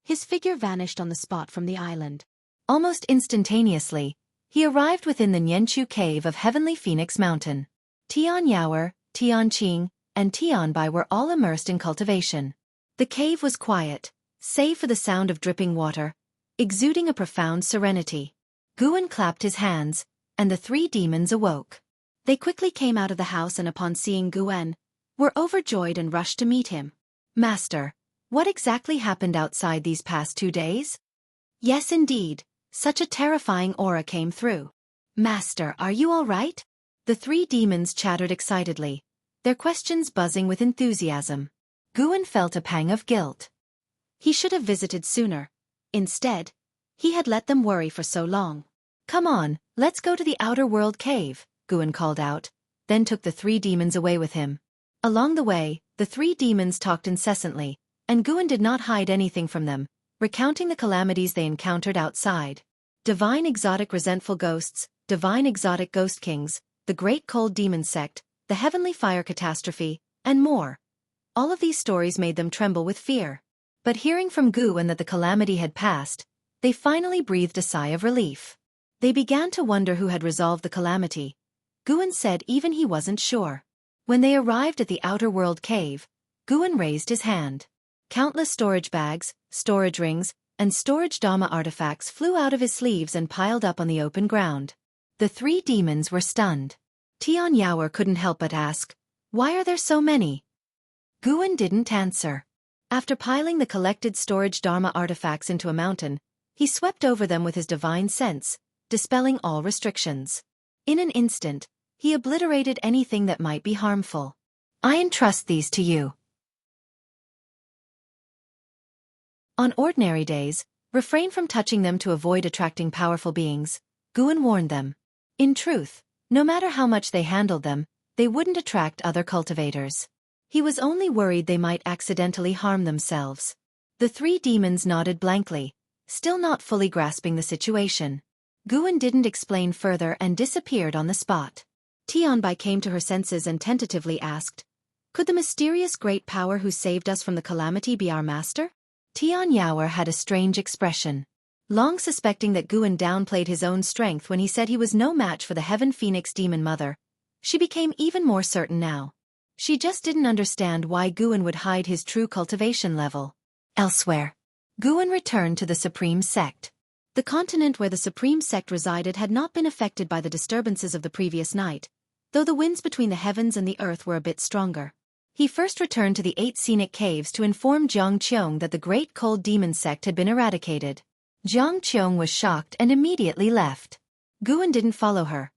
his figure vanished on the spot from the island. Almost instantaneously, He arrived within the Nianchu cave of Heavenly Phoenix Mountain. Tianyao, Tianqing, and Tianbai were all immersed in cultivation. The cave was quiet, save for the sound of dripping water, exuding a profound serenity. Guan clapped his hands, and the three demons awoke. They quickly came out of the house and upon seeing Guan, were overjoyed and rushed to meet him. Master, what exactly happened outside these past 2 days? Yes indeed, such a terrifying aura came through. Master, are you all right? The three demons chattered excitedly, their questions buzzing with enthusiasm. Guan felt a pang of guilt. He should have visited sooner. Instead, he had let them worry for so long. Come on, let's go to the outer world cave, Guan called out, then took the three demons away with him. Along the way, the three demons talked incessantly, and Guan did not hide anything from them, recounting the calamities they encountered outside. Divine exotic resentful ghosts, divine exotic ghost kings, the great cold demon sect, the heavenly fire catastrophe, and more. All of these stories made them tremble with fear. But hearing from Guan that the calamity had passed, they finally breathed a sigh of relief. They began to wonder who had resolved the calamity. Guan said even he wasn't sure. When they arrived at the outer world cave, Guan raised his hand. Countless storage bags, storage rings, and storage Dharma artifacts flew out of his sleeves and piled up on the open ground. The three demons were stunned. Tianyao couldn't help but ask, "Why are there so many?" Guan didn't answer. After piling the collected storage Dharma artifacts into a mountain, he swept over them with his divine sense, dispelling all restrictions. In an instant, he obliterated anything that might be harmful. I entrust these to you. On ordinary days, refrain from touching them to avoid attracting powerful beings, Guan warned them. In truth, no matter how much they handled them, they wouldn't attract other cultivators. He was only worried they might accidentally harm themselves. The three demons nodded blankly, still not fully grasping the situation. Guan didn't explain further and disappeared on the spot. Tianbai came to her senses and tentatively asked, "Could the mysterious great power who saved us from the calamity be our master?" Tianyao had a strange expression. Long suspecting that Guan downplayed his own strength when he said he was no match for the Heaven Phoenix Demon Mother, she became even more certain now. She just didn't understand why Guan would hide his true cultivation level. Elsewhere, Guan returned to the Supreme Sect. The continent where the Supreme Sect resided had not been affected by the disturbances of the previous night, though the winds between the heavens and the earth were a bit stronger. He first returned to the 8 scenic caves to inform Jianghu that the great cold demon sect had been eradicated. Jianghu was shocked and immediately left. Guan didn't follow her.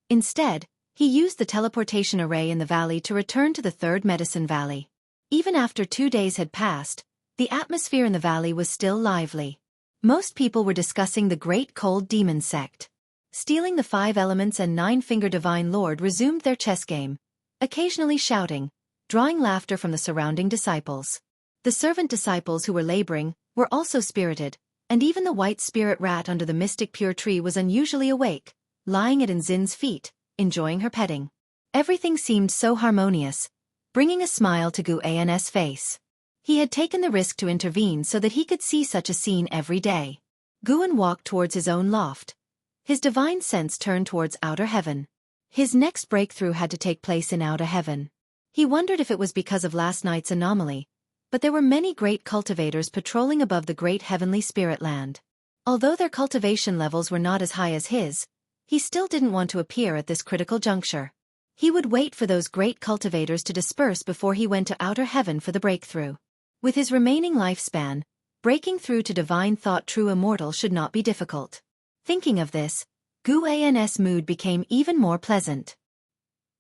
Instead, he used the teleportation array in the valley to return to the third medicine valley. Even after 2 days had passed, the atmosphere in the valley was still lively. Most people were discussing the great cold demon sect. Stealing the 5 elements and 9-finger divine lord resumed their chess game, occasionally shouting, drawing laughter from the surrounding disciples. The servant disciples who were laboring were also spirited, and even the white spirit rat under the mystic pure tree was unusually awake, lying at Nzin's feet, enjoying her petting. Everything seemed so harmonious, bringing a smile to Guan's face. He had taken the risk to intervene so that he could see such a scene every day. Guan walked towards his own loft. His divine sense turned towards outer heaven. His next breakthrough had to take place in outer heaven. He wondered if it was because of last night's anomaly, but there were many great cultivators patrolling above the great heavenly spirit land. Although their cultivation levels were not as high as his, he still didn't want to appear at this critical juncture. He would wait for those great cultivators to disperse before he went to outer heaven for the breakthrough. With his remaining lifespan, breaking through to divine thought true immortal should not be difficult. Thinking of this, Guan's mood became even more pleasant.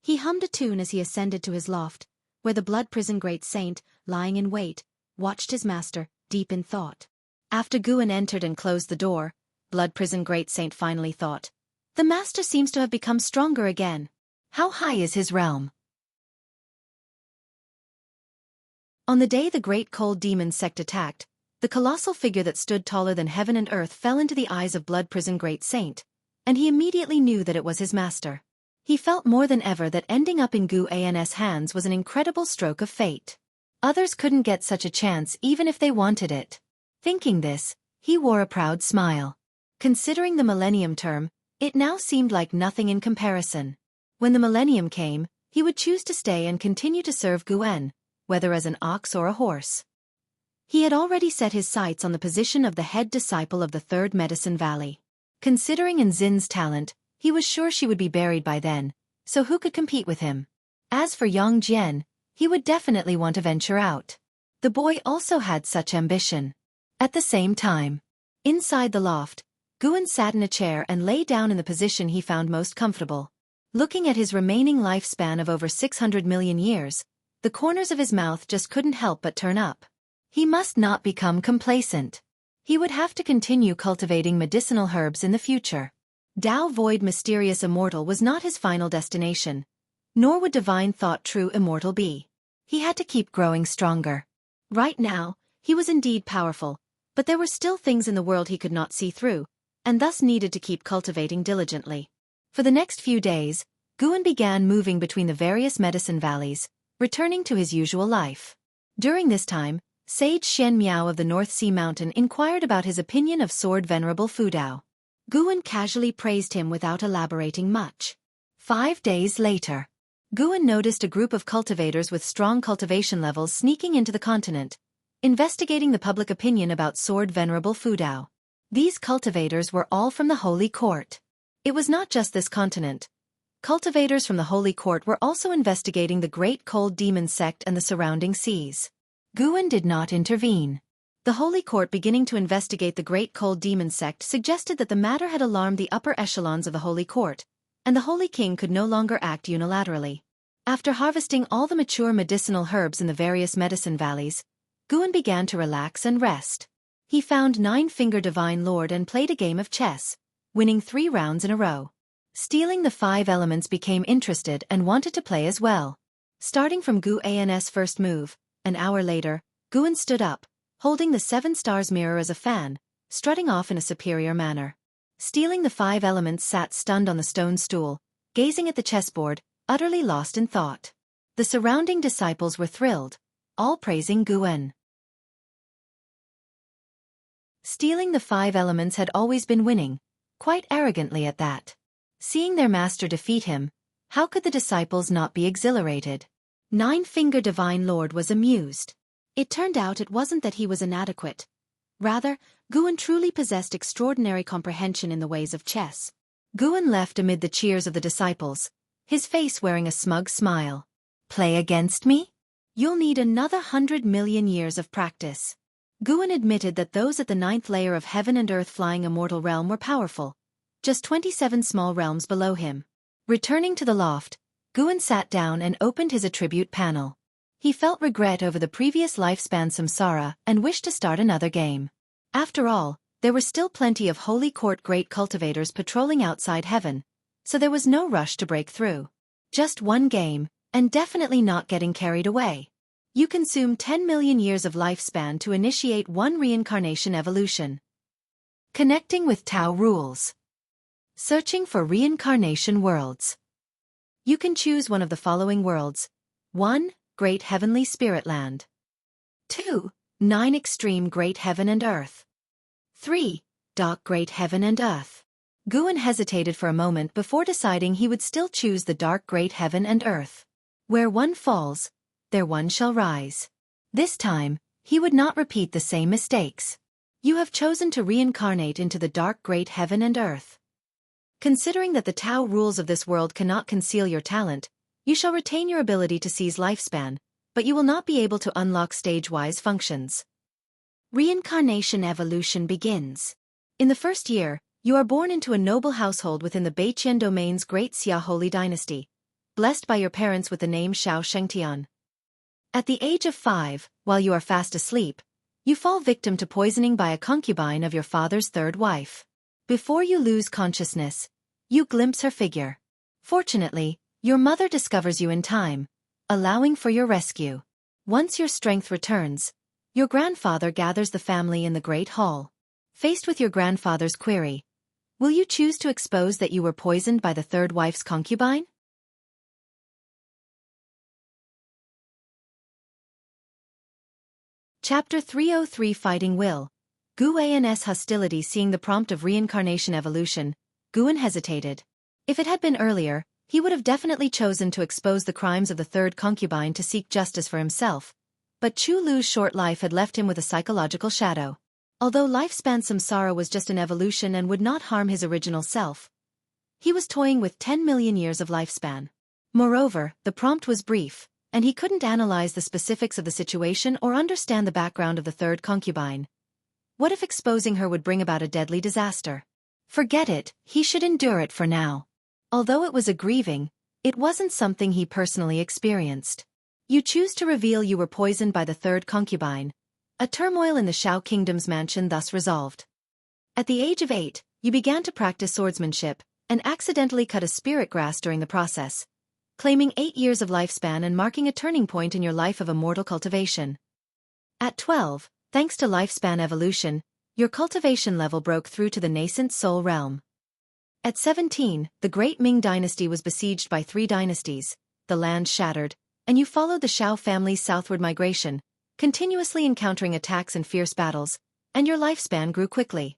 He hummed a tune as he ascended to his loft, where the blood prison great saint, lying in wait, watched his master, deep in thought. After Guan entered and closed the door, blood prison great saint finally thought, "The master seems to have become stronger again. How high is his realm?" On the day the great cold demon sect attacked, the colossal figure that stood taller than heaven and earth fell into the eyes of blood prison great saint, and he immediately knew that it was his master. He felt more than ever that ending up in Guan's hands was an incredible stroke of fate. Others couldn't get such a chance even if they wanted it. Thinking this, he wore a proud smile. Considering the millennium term, It now seemed like nothing in comparison. When the millennium came, he would choose to stay and continue to serve Guwen, whether as an ox or a horse. He had already set his sights on the position of the head disciple of the Third Medicine Valley. Considering Nzin's talent, he was sure she would be buried by then, so who could compete with him? As for Yang Jian, he would definitely want to venture out. The boy also had such ambition. At the same time, inside the loft, Guwen sat in a chair and lay down in the position he found most comfortable. Looking at his remaining lifespan of over 600 million years, the corners of his mouth just couldn't help but turn up. He must not become complacent. He would have to continue cultivating medicinal herbs in the future. Tao Void Mysterious Immortal was not his final destination, nor would Divine Thought True Immortal be. He had to keep growing stronger. Right now, he was indeed powerful, but there were still things in the world he could not see through, and thus needed to keep cultivating diligently. For the next few days, Guwen began moving between the various medicine valleys, returning to his usual life. During this time, Sage Xian Miao of the North Sea Mountain inquired about his opinion of Sword Venerable Fudao. Guwen casually praised him without elaborating much. 5 days later, Guwen noticed a group of cultivators with strong cultivation levels sneaking into the continent, investigating the public opinion about Sword Venerable Fudao. These cultivators were all from the Holy Court. It was not just this continent. Cultivators from the Holy Court were also investigating the Great Cold Demon Sect and the surrounding seas. Guwen did not intervene. The Holy Court beginning to investigate the Great Cold Demon Sect suggested that the matter had alarmed the upper echelons of the Holy Court, and the Holy King could no longer act unilaterally. After harvesting all the mature medicinal herbs in the various medicine valleys, Guwen began to relax and rest. He found Nine-Finger Divine Lord and played a game of chess, winning 3 rounds in a row. Stealing the 5 Elements became interested and wanted to play as well. Starting from Guan's first move, an hour later, Guwen stood up, holding the 7 Stars mirror as a fan, strutting off in a superior manner. Stealing the 5 Elements sat stunned on the stone stool, gazing at the chessboard, utterly lost in thought. The surrounding disciples were thrilled, all praising Guwen. Stealing the 5 Elements had always been winning, quite arrogantly at that. Seeing their master defeat him, how could the disciples not be exhilarated? Nine-Finger Divine Lord was amused. It turned out it wasn't that he was inadequate. Rather, Guwen truly possessed extraordinary comprehension in the ways of chess. Guwen left amid the cheers of the disciples, his face wearing a smug smile. Play against me? You'll need another 100 million years of practice. Guwen admitted that those at the 9th layer of heaven and earth flying immortal realm were powerful, just 27 small realms below him. Returning to the loft, Guwen sat down and opened his attribute panel. He felt regret over the previous lifespan samsara and wished to start another game. After all, there were still plenty of Holy Court great cultivators patrolling outside heaven, so there was no rush to break through. Just one game, and definitely not getting carried away. You consume 10 million years of lifespan to initiate 1 reincarnation evolution. Connecting with Tao rules. Searching for reincarnation worlds. You can choose one of the following worlds. 1. Great Heavenly Spirit Land. 2. 9 Extreme Great Heaven and Earth. 3. Dark Great Heaven and Earth. Guwen hesitated for a moment before deciding he would still choose the Dark Great Heaven and Earth. Where one falls, there one shall rise. This time, he would not repeat the same mistakes. You have chosen to reincarnate into the Dark Great Heaven and Earth. Considering that the Tao rules of this world cannot conceal your talent, you shall retain your ability to seize lifespan, but you will not be able to unlock stage-wise functions. Reincarnation evolution begins. In the first year, you are born into a noble household within the Beiqian domain's Great Xia Holy Dynasty, blessed by your parents with the name Xianxia. At the age of 5, while you are fast asleep, you fall victim to poisoning by a concubine of your father's 3rd wife. Before you lose consciousness, you glimpse her figure. Fortunately, your mother discovers you in time, allowing for your rescue. Once your strength returns, your grandfather gathers the family in the Great Hall. Faced with your grandfather's query, will you choose to expose that you were poisoned by the 3rd wife's concubine? Chapter 303 Fighting Will. Guan's hostility. Seeing the prompt of reincarnation evolution, Guan hesitated. If it had been earlier, he would have definitely chosen to expose the crimes of the third concubine to seek justice for himself. But Chu Lu's short life had left him with a psychological shadow. Although lifespan samsara was just an evolution and would not harm his original self, he was toying with 10 million years of lifespan. Moreover, the prompt was brief, and he couldn't analyze the specifics of the situation or understand the background of the third concubine. What if exposing her would bring about a deadly disaster? Forget it, he should endure it for now. Although it was a grieving, it wasn't something he personally experienced. You choose to reveal you were poisoned by the third concubine. A turmoil in the Shao Kingdom's mansion thus resolved. At the age of 8, you began to practice swordsmanship, and accidentally cut a spirit grass during the process, claiming 8 years of lifespan and marking a turning point in your life of immortal cultivation. At 12, thanks to lifespan evolution, your cultivation level broke through to the nascent soul realm. At 17, the Great Ming dynasty was besieged by 3 dynasties, the land shattered, and you followed the Shao family's southward migration, continuously encountering attacks and fierce battles, and your lifespan grew quickly.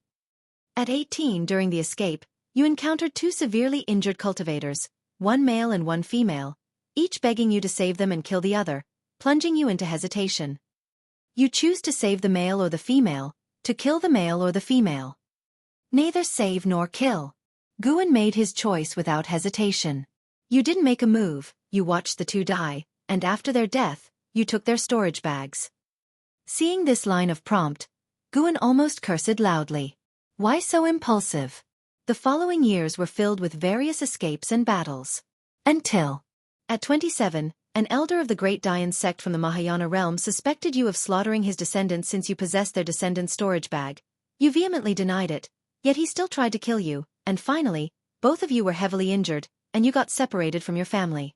At 18, during the escape, you encountered 2 severely injured cultivators, one male and one female, each begging you to save them and kill the other, plunging you into hesitation. You choose to save the male or the female, to kill the male or the female. Neither save nor kill. Guan made his choice without hesitation. You didn't make a move, you watched the 2 die, and after their death, you took their storage bags. Seeing this line of prompt, Guan almost cursed loudly. Why so impulsive? The following years were filled with various escapes and battles. Until, at 27, an elder of the Great Dayan sect from the Mahayana realm suspected you of slaughtering his descendants since you possessed their descendants' storage bag. You vehemently denied it, yet he still tried to kill you, and finally, both of you were heavily injured, and you got separated from your family.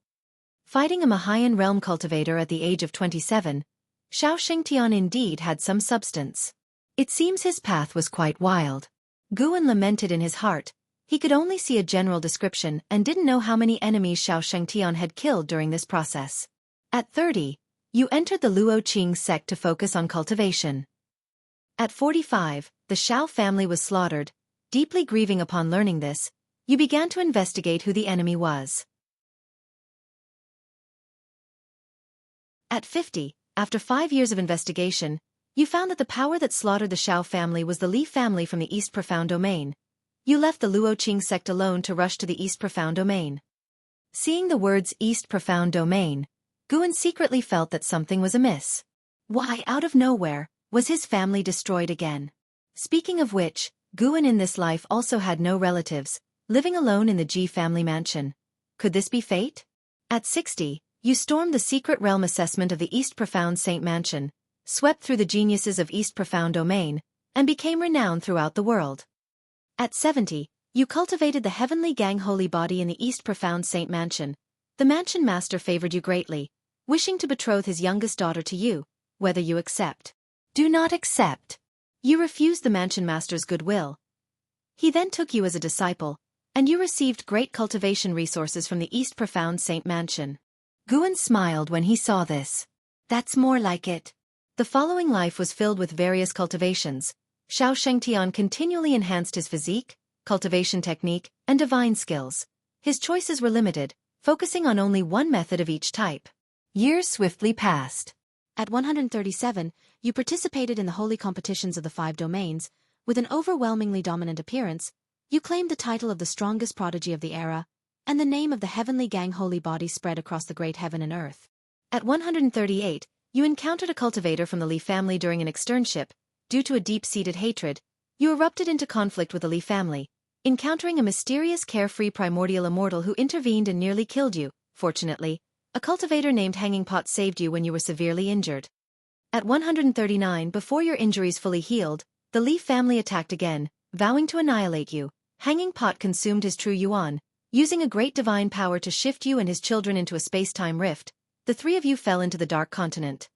Fighting a Mahayan realm cultivator at the age of 27, Xianxia indeed had some substance. It seems his path was quite wild. Guan lamented in his heart. He could only see a general description and didn't know how many enemies Xianxia had killed during this process. At 30, you entered the Luo Qing sect to focus on cultivation. At 45, the Shao family was slaughtered. Deeply grieving upon learning this, you began to investigate who the enemy was. At 50, after 5 years of investigation, you found that the power that slaughtered the Shao family was the Li family from the East Profound Domain. You left the Luo Qing sect alone to rush to the East Profound Domain. Seeing the words East Profound Domain, Guan secretly felt that something was amiss. Why, out of nowhere, was his family destroyed again? Speaking of which, Guan in this life also had no relatives, living alone in the Ji family mansion. Could this be fate? At 60, you stormed the secret realm assessment of the East Profound Saint Mansion, swept through the geniuses of East Profound Domain, and became renowned throughout the world. At 70, you cultivated the heavenly gang holy body in the East Profound Saint Mansion. The mansion master favored you greatly, wishing to betroth his youngest daughter to you, whether you accept. Do not accept. You refused the mansion master's goodwill. He then took you as a disciple, and you received great cultivation resources from the East Profound Saint Mansion. Guan smiled when he saw this. That's more like it. The following life was filled with various cultivations. Xianxia continually enhanced his physique, cultivation technique, and divine skills. His choices were limited, focusing on only one method of each type. Years swiftly passed. At 137, you participated in the holy competitions of the 5 domains. With an overwhelmingly dominant appearance, you claimed the title of the strongest prodigy of the era, and the name of the heavenly gang holy body spread across the great heaven and earth. At 138, you encountered a cultivator from the Li family during an externship. Due to a deep-seated hatred, you erupted into conflict with the Li family, encountering a mysterious carefree primordial immortal who intervened and nearly killed you. Fortunately, a cultivator named Hanging Pot saved you when you were severely injured. At 139, before your injuries fully healed, the Li family attacked again, vowing to annihilate you. Hanging Pot consumed his true yuan, using a great divine power to shift you and his children into a space-time rift. The 3 of you fell into the Dark Continent.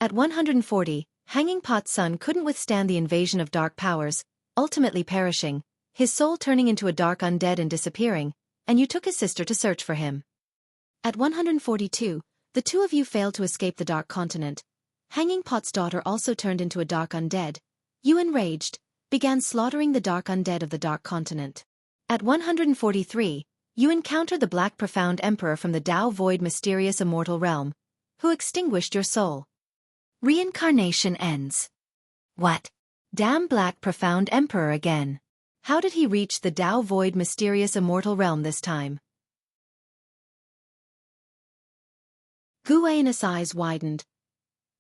At 140, Hanging Pot's son couldn't withstand the invasion of dark powers, ultimately perishing, his soul turning into a dark undead and disappearing, and you took his sister to search for him. At 142, the 2 of you failed to escape the Dark Continent. Hanging Pot's daughter also turned into a dark undead. You, enraged, began slaughtering the dark undead of the Dark Continent. At 143, you encounter the Black Profound Emperor from the Tao Void Mysterious Immortal Realm, who extinguished your soul. Reincarnation ends. What? Damn Black Profound Emperor again. How did he reach the Tao Void Mysterious Immortal Realm this time? Guan's eyes widened,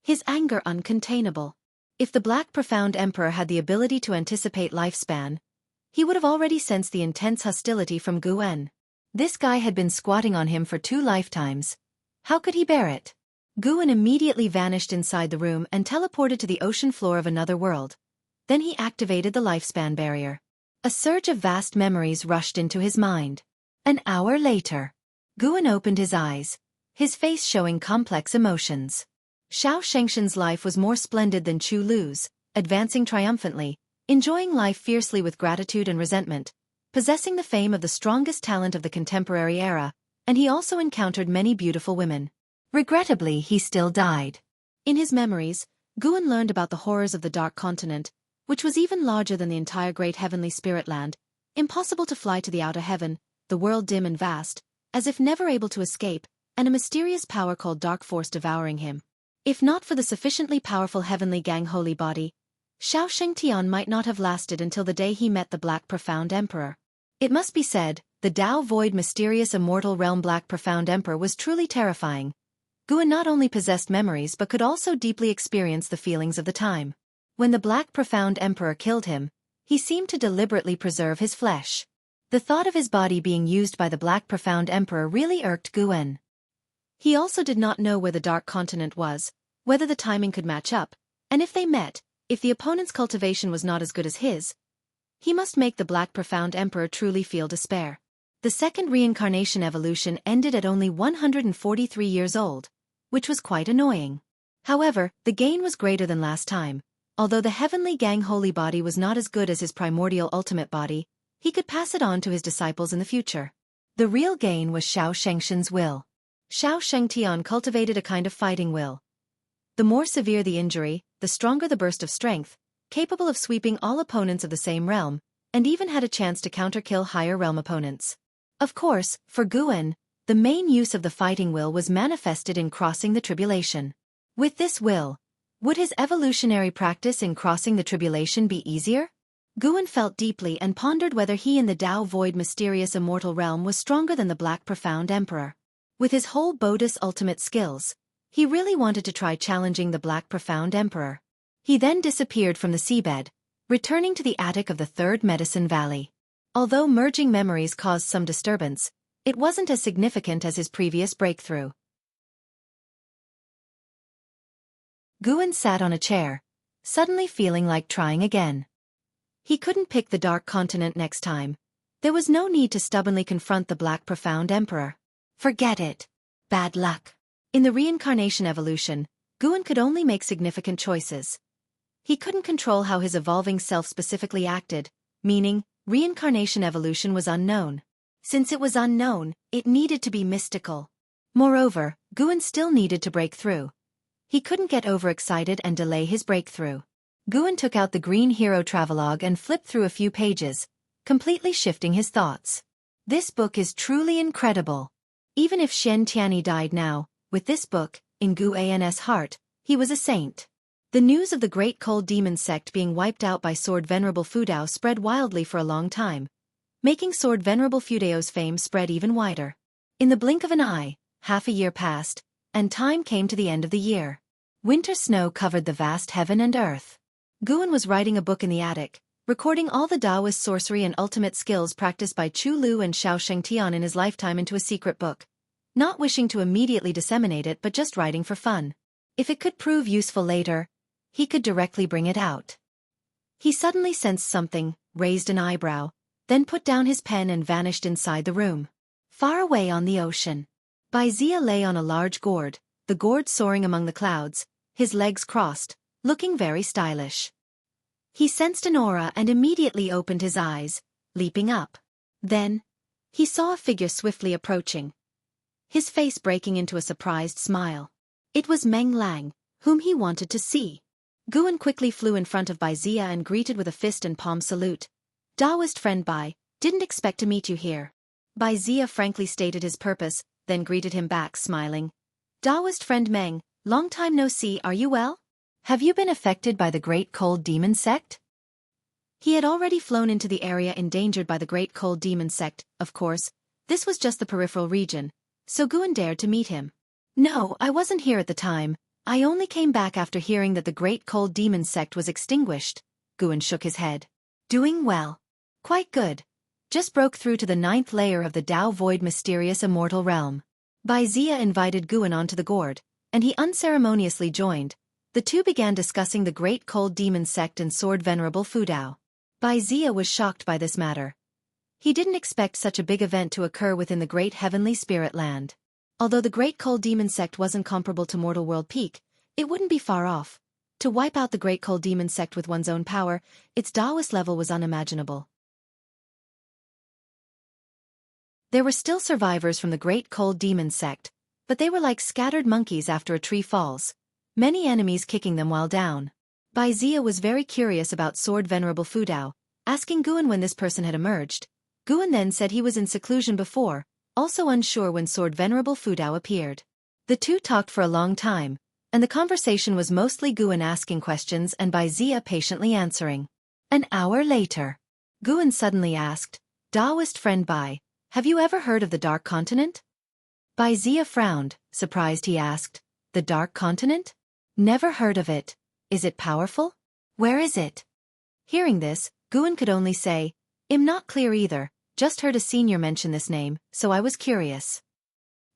his anger uncontainable. If the Black Profound Emperor had the ability to anticipate lifespan, he would have already sensed the intense hostility from Guan. This guy had been squatting on him for 2 lifetimes. How could he bear it? Guan immediately vanished inside the room and teleported to the ocean floor of another world. Then he activated the lifespan barrier. A surge of vast memories rushed into his mind. An hour later, Guan opened his eyes, his face showing complex emotions. Xianxia's life was more splendid than Chu Lu's, advancing triumphantly, enjoying life fiercely with gratitude and resentment, possessing the fame of the strongest talent of the contemporary era, and he also encountered many beautiful women. Regrettably, he still died. In his memories, Guan learned about the horrors of the Dark Continent, which was even larger than the entire great heavenly spirit land, impossible to fly to the outer heaven, the world dim and vast, as if never able to escape, and a mysterious power called Dark Force devouring him. If not for the sufficiently powerful heavenly gang holy body, Xianxia might not have lasted until the day he met the Black Profound Emperor. It must be said, the Tao Void Mysterious Immortal Realm Black Profound Emperor was truly terrifying. Guan not only possessed memories but could also deeply experience the feelings of the time. When the Black Profound Emperor killed him, he seemed to deliberately preserve his flesh. The thought of his body being used by the Black Profound Emperor really irked Guan. He also did not know where the Dark Continent was, whether the timing could match up, and if they met, if the opponent's cultivation was not as good as his, he must make the Black Profound Emperor truly feel despair. The second reincarnation evolution ended at only 143 years old, which was quite annoying. However, the gain was greater than last time. Although the heavenly gang holy body was not as good as his primordial ultimate body, he could pass it on to his disciples in the future. The real gain was Xianxia's will. Xianxia cultivated a kind of fighting will. The more severe the injury, the stronger the burst of strength, capable of sweeping all opponents of the same realm, and even had a chance to counter-kill higher realm opponents. Of course, for Guan, the main use of the fighting will was manifested in crossing the tribulation. With this will, would his evolutionary practice in crossing the tribulation be easier? Guan felt deeply and pondered whether he in the Tao Void Mysterious Immortal Realm was stronger than the Black Profound Emperor. With his whole Bodhi's ultimate skills, he really wanted to try challenging the Black Profound Emperor. He then disappeared from the seabed, returning to the attic of the Third Medicine Valley. Although merging memories caused some disturbance, it wasn't as significant as his previous breakthrough. Guan sat on a chair, suddenly feeling like trying again. He couldn't pick the Dark Continent next time. There was no need to stubbornly confront the Black Profound Emperor. Forget it. Bad luck. In the reincarnation evolution, Guan could only make significant choices. He couldn't control how his evolving self specifically acted, meaning, reincarnation evolution was unknown. Since it was unknown, it needed to be mystical. Moreover, Guan still needed to break through. He couldn't get overexcited and delay his breakthrough. Guan took out the Green Hero Travelogue and flipped through a few pages, completely shifting his thoughts. This book is truly incredible. Even if Xianxia died now, with this book, in Guan's heart, he was a saint. The news of the Great Cold Demon sect being wiped out by Sword Venerable Fudao spread wildly for a long time, making Sword Venerable Fudao's fame spread even wider. In the blink of an eye, half a year passed, and time came to the end of the year. Winter snow covered the vast heaven and earth. Guan was writing a book in the attic, recording all the Taoist sorcery and ultimate skills practiced by Chu Lu and Xianxia in his lifetime into a secret book, not wishing to immediately disseminate it but just writing for fun. If it could prove useful later, he could directly bring it out. He suddenly sensed something, raised an eyebrow, then put down his pen and vanished inside the room. Far away on the ocean, Wuxia lay on a large gourd, the gourd soaring among the clouds, his legs crossed, looking very stylish. He sensed an aura and immediately opened his eyes, leaping up. Then, he saw a figure swiftly approaching, his face breaking into a surprised smile. It was Meng Lang, whom he wanted to see. Guan quickly flew in front of Wuxia and greeted with a fist and palm salute. Taoist friend Bai, Didn't expect to meet you here. Bai Zia frankly stated his purpose, then greeted him back smiling. Daoist friend Meng, long time no see, are you well? Have you been affected by the Great Cold Demon Sect? He had already flown into the area endangered by the Great Cold Demon Sect, of course. This was just the peripheral region, so Guan dared to meet him. No, I wasn't here at the time. I only came back after hearing that the Great Cold Demon Sect was extinguished. Guan shook his head. Doing well. Quite good. Just broke through to the 9th layer of the Dao Void mysterious immortal realm. Bai Zia invited Guan onto the gourd, and he unceremoniously joined. The two began discussing the Great Cold Demon Sect and Sword Venerable Fudao. Bai Zia was shocked by this matter. He didn't expect such a big event to occur within the Great Heavenly Spirit Land. Although the Great Cold Demon Sect wasn't comparable to Mortal World Peak, it wouldn't be far off. To wipe out the Great Cold Demon Sect with one's own power, its Taoist level was unimaginable. There were still survivors from the Great Cold Demon Sect, but they were like scattered monkeys after a tree falls, many enemies kicking them while down. Bai Zia was very curious about Sword Venerable Fudao, asking Guan when this person had emerged. Guan then said he was in seclusion before, also unsure when Sword Venerable Fudao appeared. The two talked for a long time, and the conversation was mostly Guan asking questions and Bai Zia patiently answering. An hour later, Guan suddenly asked, Daoist friend Bai, have you ever heard of the Dark Continent? Bai Zia frowned, surprised he asked, the Dark Continent? Never heard of it. Is it powerful? Where is it? Hearing this, Guan could only say, I'm not clear either, just heard a senior mention this name, so I was curious.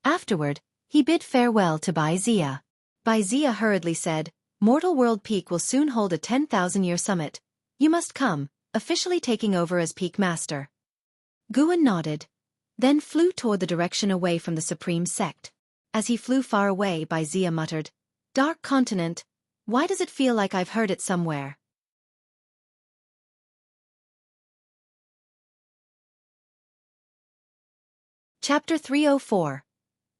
Afterward, he bid farewell to Bai Zia. Bai Zia hurriedly said, Mortal World Peak will soon hold a 10,000-year summit. You must come, officially taking over as Peak Master. Guan nodded, then flew toward the direction away from the Supreme Sect. As he flew far away, Bai Zia muttered, Dark Continent, why does it feel like I've heard it somewhere? Chapter 304.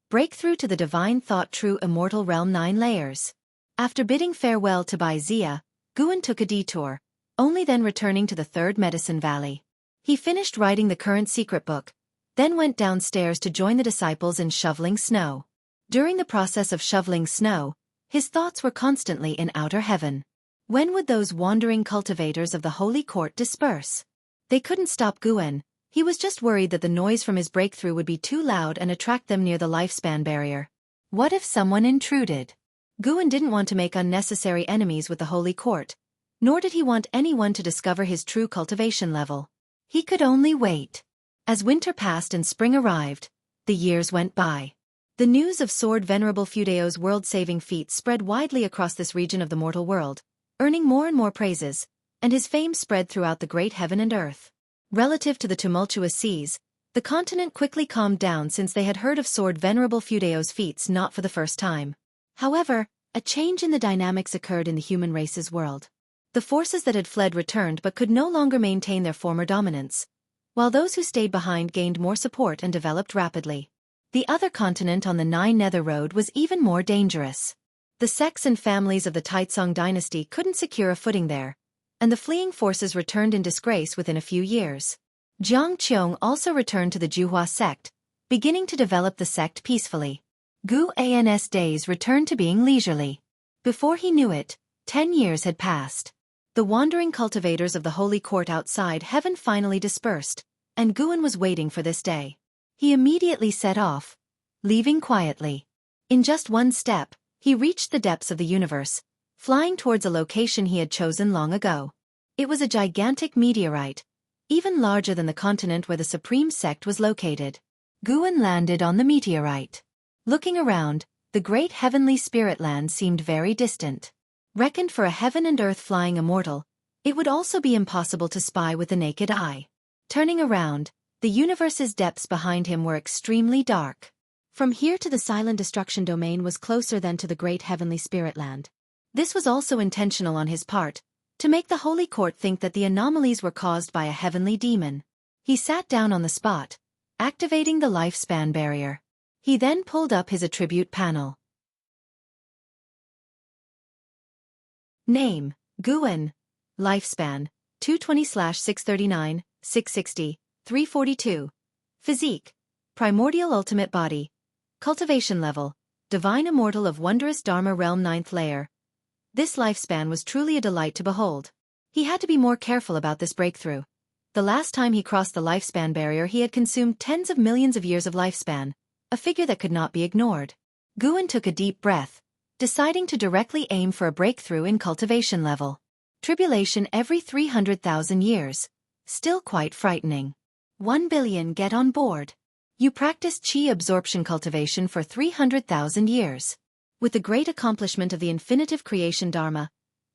Breakthrough to the Divine Thought True Immortal Realm 9 Layers. After bidding farewell to Bai Zia, Guan took a detour, only then returning to the Third Medicine Valley. He finished writing the current secret book, then went downstairs to join the disciples in shoveling snow. During the process of shoveling snow, his thoughts were constantly in outer heaven. When would those wandering cultivators of the Holy Court disperse? They couldn't stop Guan. He was just worried that the noise from his breakthrough would be too loud and attract them near the lifespan barrier. What if someone intruded? Guan didn't want to make unnecessary enemies with the Holy Court, nor did he want anyone to discover his true cultivation level. He could only wait. As winter passed and spring arrived, the years went by. The news of Sword Venerable Fudao's world-saving feats spread widely across this region of the mortal world, earning more and more praises, and his fame spread throughout the great heaven and earth. Relative to the tumultuous seas, the continent quickly calmed down since they had heard of Sword Venerable Fudao's feats not for the first time. However, a change in the dynamics occurred in the human race's world. The forces that had fled returned but could no longer maintain their former dominance, while those who stayed behind gained more support and developed rapidly. The other continent on the Nine Nether Road was even more dangerous. The sects and families of the Taizong dynasty couldn't secure a footing there, and the fleeing forces returned in disgrace within a few years. Jianghu also returned to the Juhua sect, beginning to develop the sect peacefully. Gu An's days returned to being leisurely. Before he knew it, 10 years had passed. The wandering cultivators of the Holy Court outside heaven finally dispersed, and Guan was waiting for this day. He immediately set off, leaving quietly. In just one step, he reached the depths of the universe, flying towards a location he had chosen long ago. It was a gigantic meteorite, even larger than the continent where the Supreme Sect was located. Guan landed on the meteorite. Looking around, the great heavenly spirit land seemed very distant. Reckoned for a heaven and earth flying immortal, it would also be impossible to spy with the naked eye. Turning around, the universe's depths behind him were extremely dark. From here to the silent destruction domain was closer than to the great heavenly spirit land. This was also intentional on his part, to make the Holy Court think that the anomalies were caused by a heavenly demon. He sat down on the spot, activating the lifespan barrier. He then pulled up his attribute panel. Name, Guan. Lifespan, 220/639, 660, 342. Physique. Primordial ultimate body. Cultivation level. Divine immortal of wondrous Dharma realm 9th layer. This lifespan was truly a delight to behold. He had to be more careful about this breakthrough. The last time he crossed the lifespan barrier he had consumed tens of millions of years of lifespan, a figure that could not be ignored. Guan took a deep breath, deciding to directly aim for a breakthrough in cultivation level. Tribulation every 300,000 years. Still quite frightening. 1 billion get on board. You practice chi absorption cultivation for 300,000 years. With the great accomplishment of the infinitive creation dharma,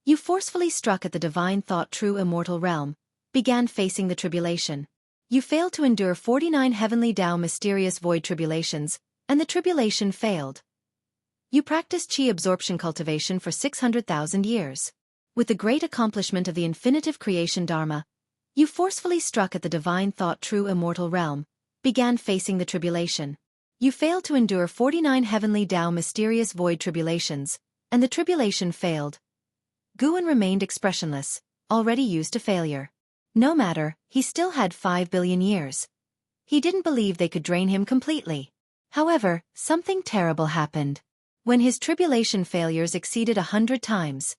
you forcefully struck at the divine thought true immortal realm, began facing the tribulation. You failed to endure 49 heavenly Tao mysterious void tribulations, and the tribulation failed. You practiced chi absorption cultivation for 600,000 years. With the great accomplishment of the infinitive creation dharma, you forcefully struck at the divine thought true immortal realm, began facing the tribulation. You failed to endure 49 heavenly Tao mysterious void tribulations, and the tribulation failed. Guan remained expressionless, already used to failure. No matter, he still had 5 billion years. He didn't believe they could drain him completely. However, something terrible happened. When his tribulation failures exceeded 100 times,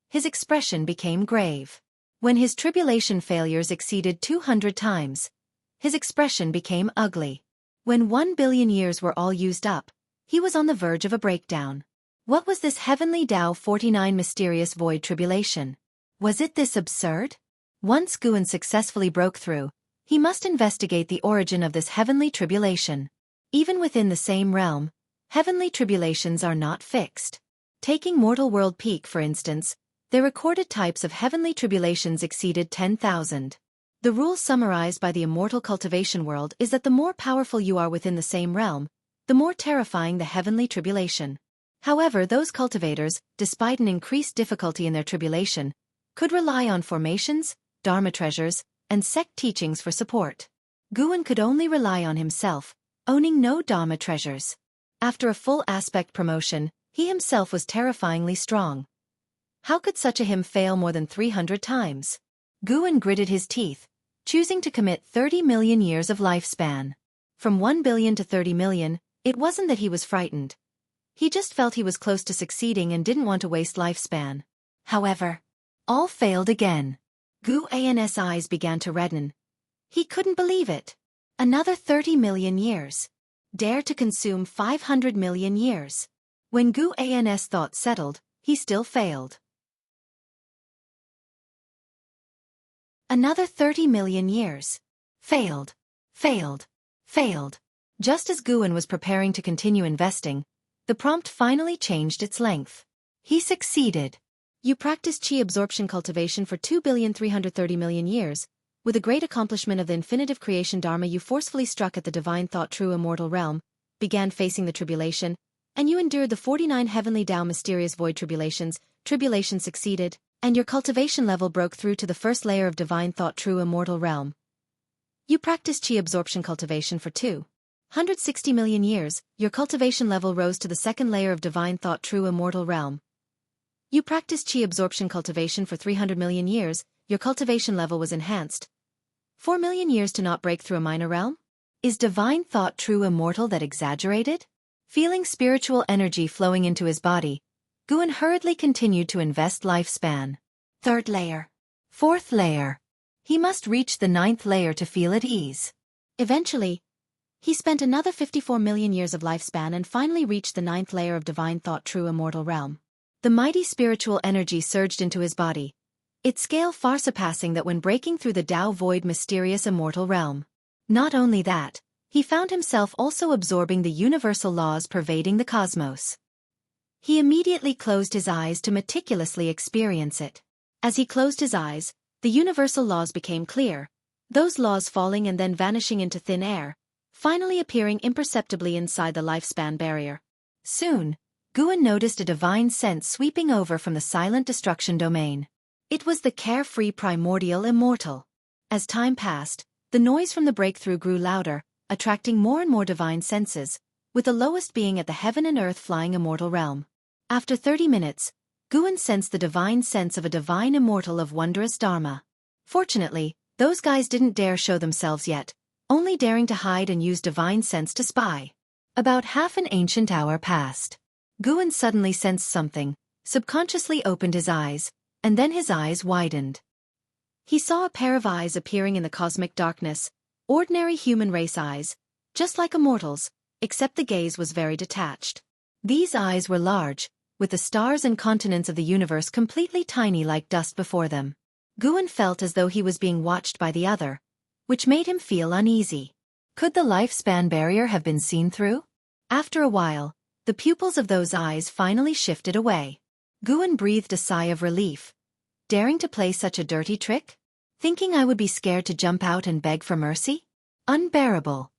his expression became grave. When his tribulation failures exceeded 200 times, his expression became ugly. When 1 billion years were all used up, he was on the verge of a breakdown. What was this heavenly Tao 49 mysterious void tribulation? Was it this absurd? Once Guan successfully broke through, he must investigate the origin of this heavenly tribulation. Even within the same realm, heavenly tribulations are not fixed. Taking Mortal World Peak for instance, their recorded types of heavenly tribulations exceeded 10,000. The rule summarized by the immortal cultivation world is that the more powerful you are within the same realm, the more terrifying the heavenly tribulation. However, those cultivators, despite an increased difficulty in their tribulation, could rely on formations, dharma treasures, and sect teachings for support. Guan could only rely on himself, owning no dharma treasures. After a full aspect promotion, he himself was terrifyingly strong. How could such a him fail more than 300 times? Guan gritted his teeth, choosing to commit 30 million years of lifespan. From 1 billion to 30 million, it wasn't that he was frightened. He just felt he was close to succeeding and didn't want to waste lifespan. However, all failed again. Guan's eyes began to redden. He couldn't believe it. Another 30 million years. Dare to consume 500 million years. When Guan's thought settled, he still failed. Another 30 million years. Failed. Failed. Failed. Just as Guan was preparing to continue investing, the prompt finally changed its length. He succeeded. You practiced chi absorption cultivation for 2,330,000,000 years. With a great accomplishment of the infinitive creation dharma you forcefully struck at the divine thought true immortal realm, began facing the tribulation, and you endured the 49 heavenly Tao mysterious void tribulations. Tribulation succeeded, and your cultivation level broke through to the first layer of divine thought true immortal realm. You practiced chi absorption cultivation for 260 million years, your cultivation level rose to the second layer of divine thought true immortal realm. You practiced chi absorption cultivation for 300 million years, your cultivation level was enhanced. 4 million years to not break through a minor realm? Is divine thought true immortal that exaggerated? Feeling spiritual energy flowing into his body, Guan hurriedly continued to invest lifespan. 3rd layer. 4th layer. He must reach the 9th layer to feel at ease. Eventually, he spent another 54 million years of lifespan and finally reached the 9th layer of divine thought true immortal realm. The mighty spiritual energy surged into his body, its scale far surpassing that when breaking through the Tao void mysterious immortal realm. Not only that, he found himself also absorbing the universal laws pervading the cosmos. He immediately closed his eyes to meticulously experience it. As he closed his eyes, the universal laws became clear, those laws falling and then vanishing into thin air, finally appearing imperceptibly inside the lifespan barrier. Soon, Guan noticed a divine sense sweeping over from the silent destruction domain. It was the carefree primordial immortal. As time passed, the noise from the breakthrough grew louder, attracting more and more divine senses, with the lowest being at the heaven and earth flying immortal realm. After 30 minutes, Guan sensed the divine sense of a divine immortal of wondrous dharma. Fortunately, those guys didn't dare show themselves yet, only daring to hide and use divine sense to spy. About half an ancient hour passed. Guan suddenly sensed something, subconsciously opened his eyes, and then his eyes widened. He saw a pair of eyes appearing in the cosmic darkness, ordinary human race eyes, just like a mortal's, except the gaze was very detached. These eyes were large, with the stars and continents of the universe completely tiny like dust before them. Guan felt as though he was being watched by the other, which made him feel uneasy. Could the lifespan barrier have been seen through? After a while, the pupils of those eyes finally shifted away. Guan breathed a sigh of relief. Daring to play such a dirty trick? Thinking I would be scared to jump out and beg for mercy? Unbearable.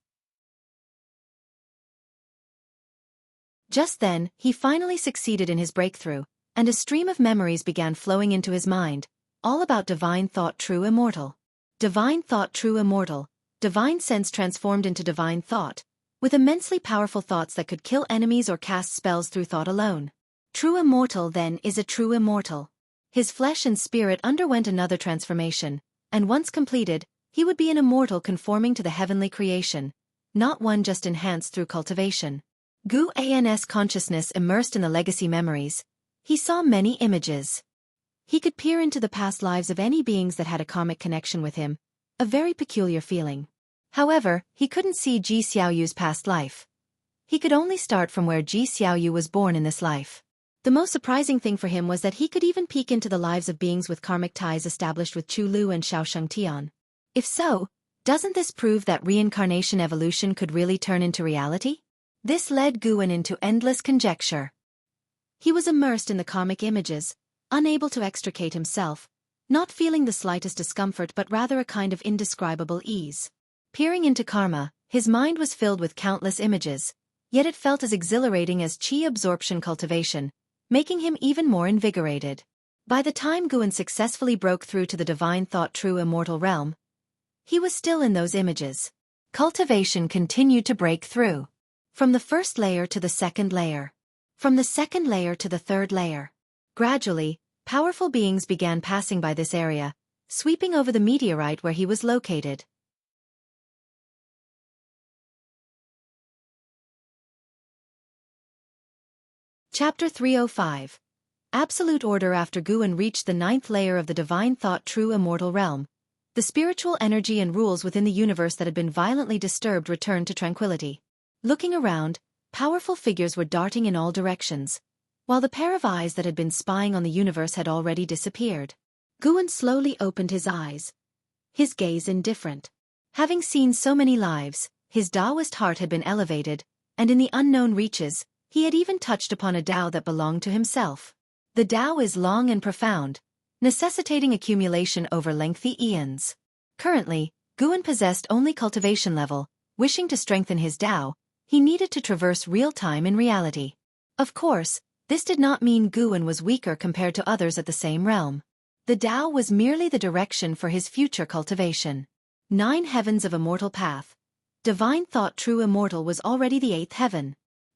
Just then, he finally succeeded in his breakthrough, and a stream of memories began flowing into his mind, all about divine thought true immortal. Divine thought true immortal, divine sense transformed into divine thought, with immensely powerful thoughts that could kill enemies or cast spells through thought alone. True immortal then is a true immortal. His flesh and spirit underwent another transformation, and once completed, he would be an immortal conforming to the heavenly creation, not one just enhanced through cultivation. Guan's consciousness immersed in the legacy memories. He saw many images. He could peer into the past lives of any beings that had a karmic connection with him, a very peculiar feeling. However, he couldn't see Ji Xiaoyu's past life. He could only start from where Ji Xiaoyu was born in this life. The most surprising thing for him was that he could even peek into the lives of beings with karmic ties established with Chu Lu and Xiaosheng Tian. If so, doesn't this prove that reincarnation evolution could really turn into reality? This led Guan into endless conjecture. He was immersed in the karmic images, unable to extricate himself, not feeling the slightest discomfort but rather a kind of indescribable ease. Peering into karma, his mind was filled with countless images, yet it felt as exhilarating as chi absorption cultivation, making him even more invigorated. By the time Guan successfully broke through to the divine thought true immortal realm, he was still in those images. Cultivation continued to break through. From the first layer to the second layer. From the second layer to the third layer. Gradually, powerful beings began passing by this area, sweeping over the meteorite where he was located. Chapter 305. Absolute Order. After Guan reached the 9th layer of the divine thought true immortal realm, the spiritual energy and rules within the universe that had been violently disturbed returned to tranquility. Looking around, powerful figures were darting in all directions, while the pair of eyes that had been spying on the universe had already disappeared. Guan slowly opened his eyes, his gaze indifferent. Having seen so many lives, his Taoist heart had been elevated, and in the unknown reaches, he had even touched upon a Tao that belonged to himself. The Tao is long and profound, necessitating accumulation over lengthy eons. Currently, Guan possessed only cultivation level. Wishing to strengthen his Tao, he needed to traverse real time in reality. Of course, this did not mean Guan was weaker compared to others at the same realm. The Tao was merely the direction for his future cultivation. 9 heavens of immortal path. Divine thought true immortal was already the 8th heaven.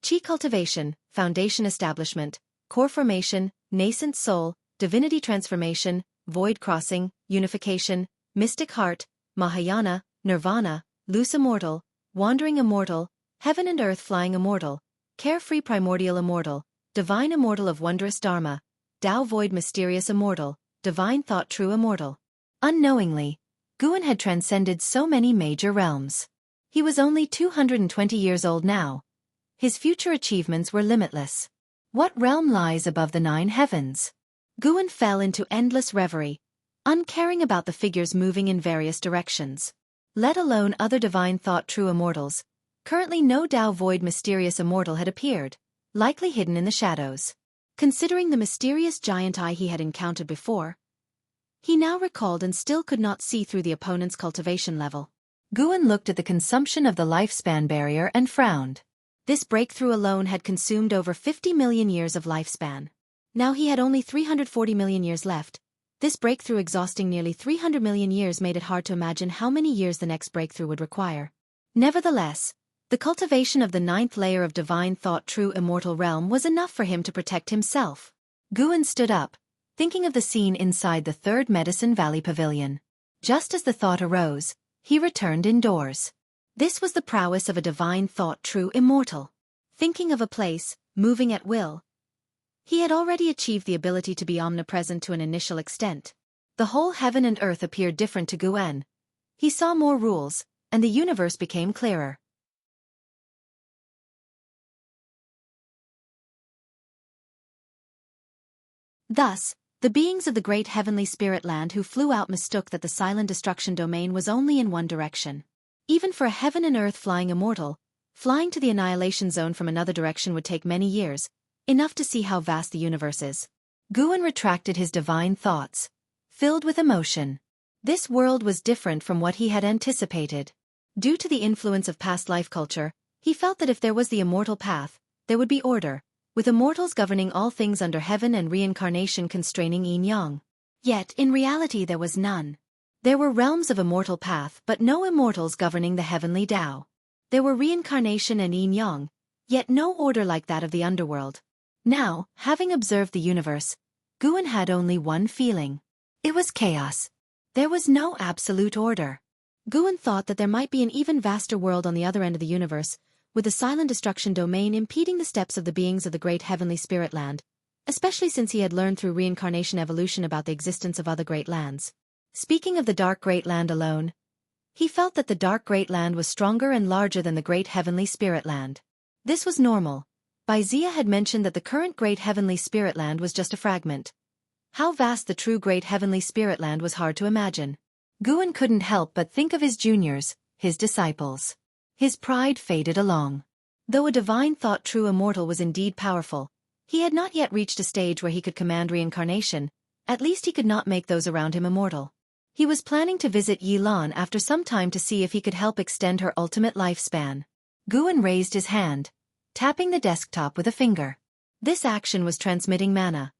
Chi cultivation, foundation establishment, core formation, nascent soul, divinity transformation, void crossing, unification, mystic heart, Mahayana, nirvana, loose immortal, wandering immortal, heaven and earth flying immortal, carefree primordial immortal, divine immortal of wondrous dharma, Tao void mysterious immortal, divine thought true immortal. Unknowingly, Guan had transcended so many major realms. He was only 220 years old now. His future achievements were limitless. What realm lies above the 9 heavens? Guan fell into endless reverie, uncaring about the figures moving in various directions. Let alone other divine thought true immortals. Currently no Tao void mysterious immortal had appeared, likely hidden in the shadows. Considering the mysterious giant eye he had encountered before, he now recalled and still could not see through the opponent's cultivation level. Guan looked at the consumption of the lifespan barrier and frowned. This breakthrough alone had consumed over 50 million years of lifespan. Now he had only 340 million years left. This breakthrough exhausting nearly 300 million years made it hard to imagine how many years the next breakthrough would require. Nevertheless, the cultivation of the 9th layer of divine thought true immortal realm was enough for him to protect himself. Guan stood up, thinking of the scene inside the 3rd Medicine Valley Pavilion. Just as the thought arose, he returned indoors. This was the prowess of a divine thought true immortal. Thinking of a place, moving at will. He had already achieved the ability to be omnipresent to an initial extent. The whole heaven and earth appeared different to Guan. He saw more rules, and the universe became clearer. Thus, the beings of the great heavenly spirit land who flew out mistook that the silent destruction domain was only in one direction. Even for a heaven and earth flying immortal, flying to the annihilation zone from another direction would take many years, enough to see how vast the universe is. Guan retracted his divine thoughts, filled with emotion. This world was different from what he had anticipated. Due to the influence of past life culture, he felt that if there was the immortal path, there would be order, with immortals governing all things under heaven and reincarnation constraining yin-yang. Yet, in reality there was none. There were realms of immortal path but no immortals governing the heavenly Tao. There were reincarnation and yin-yang, yet no order like that of the underworld. Now, having observed the universe, Guan had only one feeling. It was chaos. There was no absolute order. Guan thought that there might be an even vaster world on the other end of the universe, with the silent destruction domain impeding the steps of the beings of the great heavenly spirit land, especially since he had learned through reincarnation evolution about the existence of other great lands. Speaking of the dark great land alone, he felt that the dark great land was stronger and larger than the great heavenly spirit land. This was normal. Zia had mentioned that the current great heavenly spirit land was just a fragment. How vast the true great heavenly spirit land was hard to imagine. Guan couldn't help but think of his juniors, his disciples. His pride faded along. Though a divine thought true immortal was indeed powerful, he had not yet reached a stage where he could command reincarnation, at least he could not make those around him immortal. He was planning to visit Yilan after some time to see if he could help extend her ultimate lifespan. Guan raised his hand, tapping the desktop with a finger. This action was transmitting mana.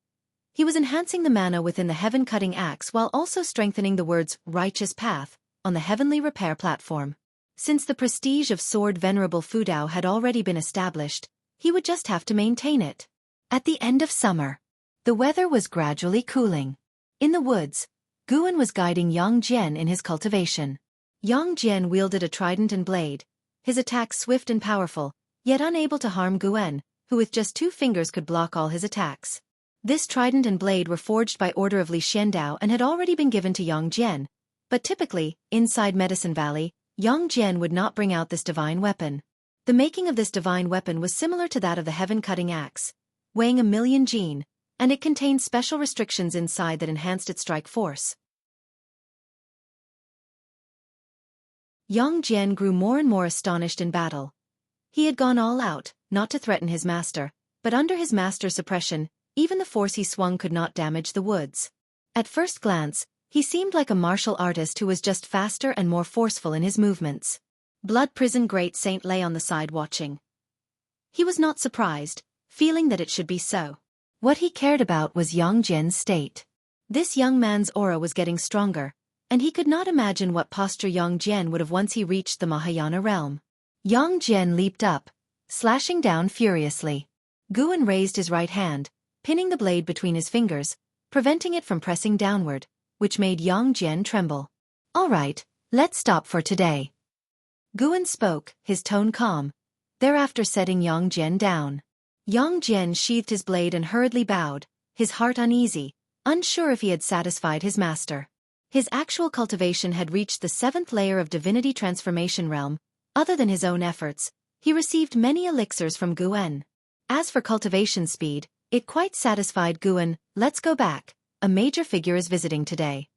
He was enhancing the mana within the heaven-cutting axe while also strengthening the words righteous path on the heavenly repair platform. Since the prestige of Sword Venerable Fudao had already been established, he would just have to maintain it. At the end of summer, the weather was gradually cooling. In the woods, Guan was guiding Yang Jian in his cultivation. Yang Jian wielded a trident and blade, his attacks swift and powerful, yet unable to harm Guan, who with just 2 fingers could block all his attacks. This trident and blade were forged by order of Li Xiandao and had already been given to Yang Jian, but typically, inside Medicine Valley, Yang Jian would not bring out this divine weapon. The making of this divine weapon was similar to that of the heaven-cutting axe, weighing 1,000,000 jin, and it contained special restrictions inside that enhanced its strike force. Yang Jian grew more and more astonished in battle. He had gone all out, not to threaten his master, but under his master's suppression, even the force he swung could not damage the woods. At first glance, he seemed like a martial artist who was just faster and more forceful in his movements. Blood Prison Great Saint lay on the side watching. He was not surprised, feeling that it should be so. What he cared about was Yang Jian's state. This young man's aura was getting stronger, and he could not imagine what posture Yang Jian would have once he reached the Mahayana realm. Yang Jian leaped up, slashing down furiously. Guan raised his right hand, pinning the blade between his fingers, preventing it from pressing downward, which made Yang Jian tremble. "All right, let's stop for today." Guan spoke, his tone calm, thereafter setting Yang Jian down. Yang Jian sheathed his blade and hurriedly bowed, his heart uneasy, unsure if he had satisfied his master. His actual cultivation had reached the 7th layer of divinity transformation realm. Other than his own efforts, he received many elixirs from Guan. As for cultivation speed, it quite satisfied Guan. "Let's go back, a major figure is visiting today."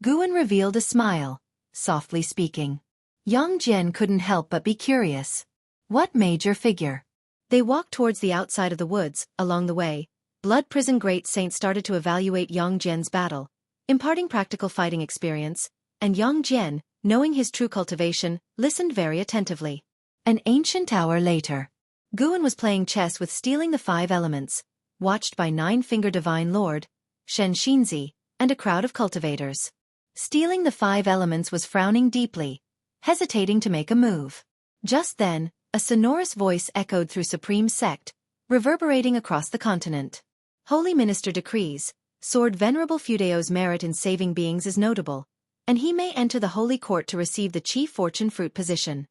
Guan revealed a smile, softly speaking. Yang Jian couldn't help but be curious. What major figure? They walked towards the outside of the woods. Along the way, Blood Prison Great Saint started to evaluate Yang Jian's battle, imparting practical fighting experience, and Yang Jian, knowing his true cultivation, listened very attentively. An ancient hour later, Guan was playing chess with Stealing the 5 Elements, watched by 9-Finger Divine Lord, Xianxia, and a crowd of cultivators. Stealing the 5 Elements was frowning deeply, hesitating to make a move. Just then, a sonorous voice echoed through Supreme Sect, reverberating across the continent. "Holy Minister decrees, Sword Venerable Fudao's merit in saving beings is notable, and he may enter the Holy Court to receive the Chief Fortune Fruit position.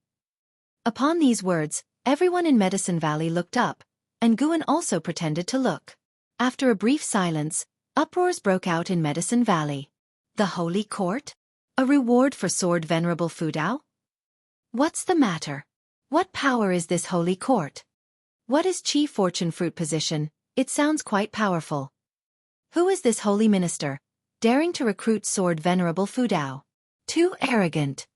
Upon these words, everyone in Medicine Valley looked up, and Guan also pretended to look. After a brief silence, uproars broke out in Medicine Valley. The Holy Court? A reward for Sword Venerable Fudao? What's the matter? What power is this Holy Court? What is Chi Fortune Fruit position? It sounds quite powerful. Who is this holy minister, daring to recruit Sword Venerable Fudao? Too arrogant.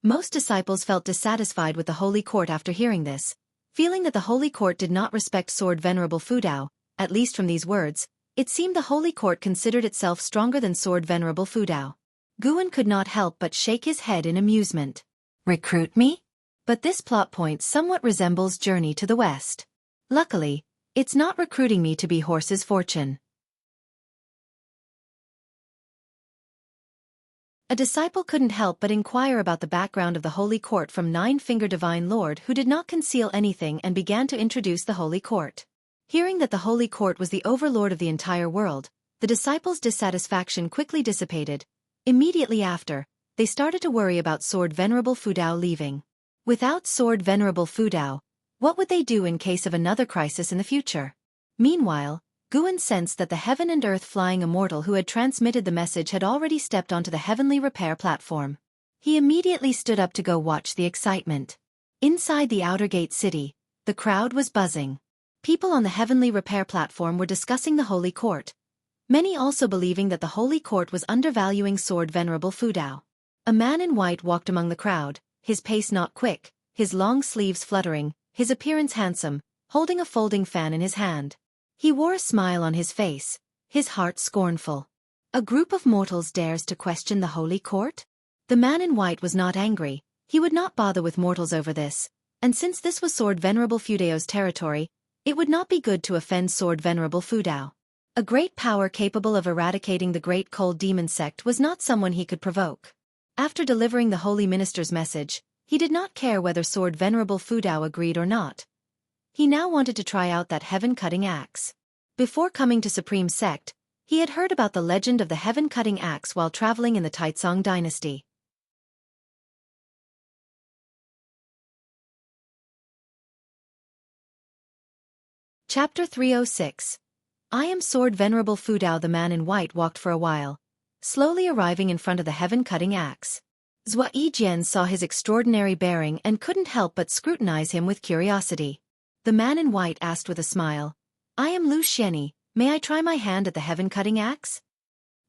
Most disciples felt dissatisfied with the Holy Court after hearing this, feeling that the Holy Court did not respect Sword Venerable Fudao. At least from these words, it seemed the Holy Court considered itself stronger than Sword Venerable Fudao. Guan could not help but shake his head in amusement. Recruit me? But this plot point somewhat resembles Journey to the West. Luckily, it's not recruiting me to be Horse's Fortune. A disciple couldn't help but inquire about the background of the Holy Court from Nine-Finger Divine Lord, who did not conceal anything and began to introduce the Holy Court. Hearing that the Holy Court was the overlord of the entire world, the disciples' dissatisfaction quickly dissipated. Immediately after, they started to worry about Sword Venerable Fudao leaving. Without Sword Venerable Fudao, what would they do in case of another crisis in the future? Meanwhile, Guan sensed that the heaven and earth flying immortal who had transmitted the message had already stepped onto the heavenly repair platform. He immediately stood up to go watch the excitement. Inside the outer gate city, the crowd was buzzing. People on the heavenly repair platform were discussing the Holy Court, many also believing that the Holy Court was undervaluing Sword Venerable Fudao. A man in white walked among the crowd, his pace not quick, his long sleeves fluttering, his appearance handsome, holding a folding fan in his hand. He wore a smile on his face, his heart scornful. A group of mortals dares to question the Holy Court? The man in white was not angry, he would not bother with mortals over this, and since this was Sword Venerable Fudao's territory, it would not be good to offend Sword Venerable Fudao. A great power capable of eradicating the great cold demon sect was not someone he could provoke. After delivering the holy minister's message, he did not care whether Sword Venerable Fudao agreed or not. He now wanted to try out that heaven-cutting axe. Before coming to Supreme Sect, he had heard about the legend of the heaven-cutting axe while traveling in the Taizong dynasty. Chapter 306. I am Sword Venerable Fudao. The man in white walked for a while, slowly arriving in front of the heaven-cutting axe. Zhua Yijian saw his extraordinary bearing and couldn't help but scrutinize him with curiosity. The man in white asked with a smile, I am Lu Xianxia, may I try my hand at the heaven-cutting axe?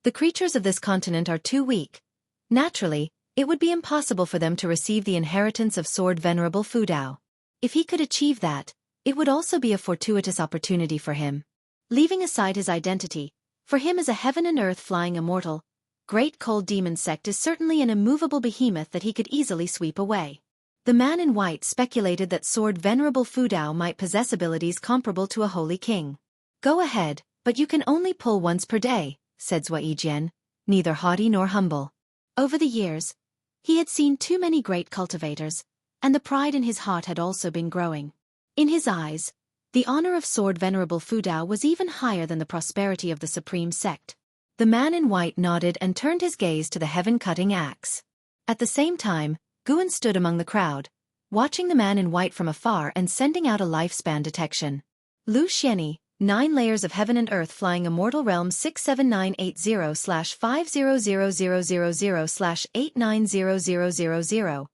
The creatures of this continent are too weak. Naturally, it would be impossible for them to receive the inheritance of Sword Venerable Fudao. If he could achieve that, it would also be a fortuitous opportunity for him. Leaving aside his identity, for him as a heaven and earth flying immortal, Great Cold Demon Sect is certainly an immovable behemoth that he could easily sweep away. The man in white speculated that Sword Venerable Fudao might possess abilities comparable to a holy king. Go ahead, but you can only pull once per day, said Zhua Yijian, neither haughty nor humble. Over the years, he had seen too many great cultivators, and the pride in his heart had also been growing. In his eyes, the honor of Sword Venerable Fudao was even higher than the prosperity of the Supreme Sect. The man in white nodded and turned his gaze to the heaven-cutting axe. At the same time, Guan stood among the crowd, watching the man in white from afar and sending out a lifespan detection. Lu Xianxia, 9 layers of heaven and earth flying immortal realm 67980/500000/890000.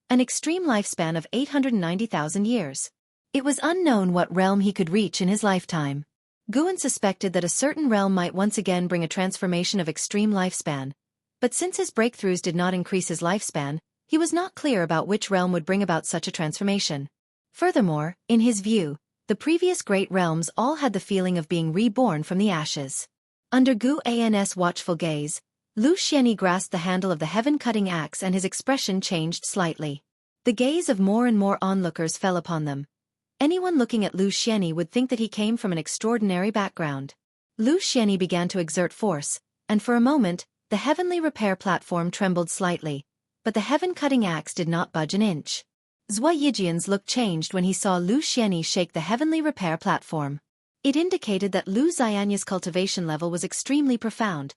An extreme lifespan of 890,000 years. It was unknown what realm he could reach in his lifetime. Guan suspected that a certain realm might once again bring a transformation of extreme lifespan, but since his breakthroughs did not increase his lifespan, he was not clear about which realm would bring about such a transformation. Furthermore, in his view, the previous great realms all had the feeling of being reborn from the ashes. Under Guan's watchful gaze, Lu Xianxia grasped the handle of the heaven-cutting axe and his expression changed slightly. The gaze of more and more onlookers fell upon them. Anyone looking at Lu Xianxia would think that he came from an extraordinary background. Lu Xianxia began to exert force, and for a moment, the heavenly repair platform trembled slightly, but the heaven-cutting axe did not budge an inch. Zhua Yijian's look changed when he saw Lu Xianxia shake the heavenly repair platform. It indicated that Lu Xianxia's cultivation level was extremely profound.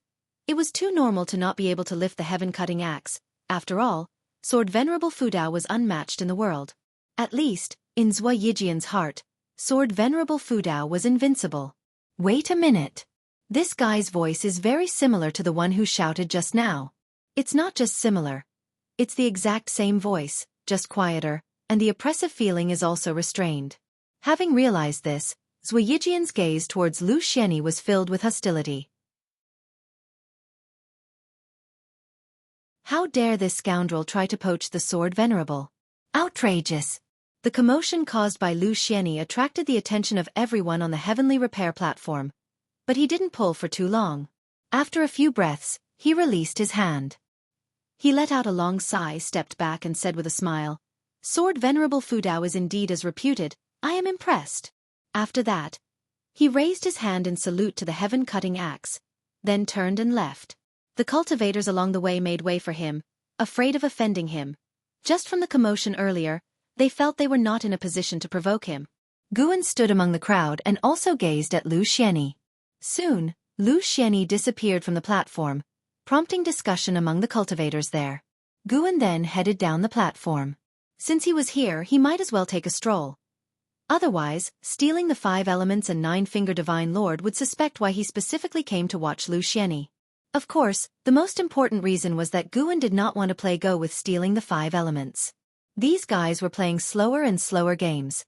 It was too normal to not be able to lift the heaven-cutting axe. After all, Sword Venerable Fudao was unmatched in the world. At least, in Zhua Yijian's heart, Sword Venerable Fudao was invincible. Wait a minute. This guy's voice is very similar to the one who shouted just now. It's not just similar. It's the exact same voice, just quieter, and the oppressive feeling is also restrained. Having realized this, Zhua Yijian's gaze towards Lu Xianyi was filled with hostility. How dare this scoundrel try to poach the Sword Venerable? Outrageous! The commotion caused by Lu Xianyi attracted the attention of everyone on the heavenly repair platform, but he didn't pull for too long. After a few breaths, he released his hand. He let out a long sigh, stepped back and said with a smile, "Sword Venerable Fudao is indeed as reputed, I am impressed." After that, he raised his hand in salute to the heaven-cutting axe, then turned and left. The cultivators along the way made way for him, afraid of offending him. Just from the commotion earlier, they felt they were not in a position to provoke him. Guan stood among the crowd and also gazed at Lu Xianyi. Soon, Lu Xianyi disappeared from the platform, prompting discussion among the cultivators there. Guan then headed down the platform. Since he was here, he might as well take a stroll. Otherwise, stealing the 5 elements and 9-finger Divine Lord would suspect why he specifically came to watch Lu Xianyi. Of course, the most important reason was that Guan did not want to play go with stealing the 5 elements. These guys were playing slower and slower games.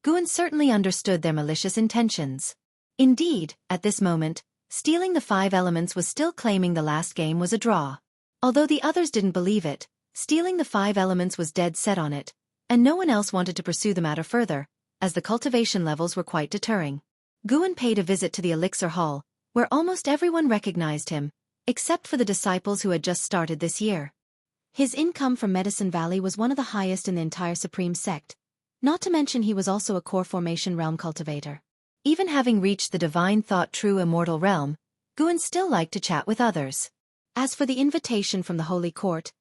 Guan certainly understood their malicious intentions. Indeed, at this moment, stealing the 5 elements was still claiming the last game was a draw. Although the others didn't believe it, stealing the 5 elements was dead set on it, and no one else wanted to pursue the matter further, as the cultivation levels were quite deterring. Guan paid a visit to the Elixir Hall, where almost everyone recognized him, except for the disciples who had just started this year. His income from Medicine Valley was one of the highest in the entire Supreme Sect, not to mention he was also a core formation realm cultivator. Even having reached the divine thought true immortal realm, Guan still liked to chat with others. As for the invitation from the Holy Court,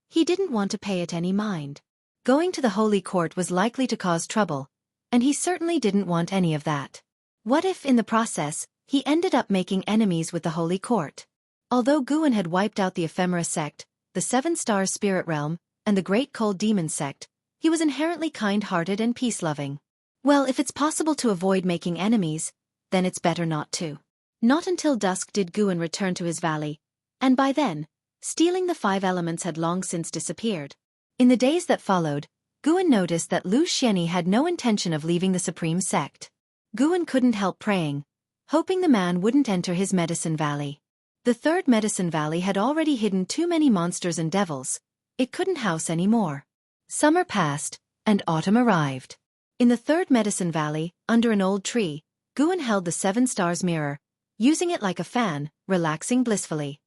he didn't want to pay it any mind. Going to the Holy Court was likely to cause trouble, and he certainly didn't want any of that. What if, in the process, he ended up making enemies with the Holy Court? Although Guan had wiped out the Ephemera sect, the 7 Stars Spirit Realm, and the Great Cold Demon sect, he was inherently kind-hearted and peace-loving. Well, if it's possible to avoid making enemies, then it's better not to. Not until dusk did Guan return to his valley, and by then, stealing the 5 elements had long since disappeared. In the days that followed, Guan noticed that Lu Xianyi had no intention of leaving the Supreme Sect. Guan couldn't help praying, hoping the man wouldn't enter his Medicine Valley. The 3rd Medicine Valley had already hidden too many monsters and devils. It couldn't house any more. Summer passed, and autumn arrived. In the 3rd Medicine Valley, under an old tree, Guan held the 7 Stars mirror, using it like a fan, relaxing blissfully.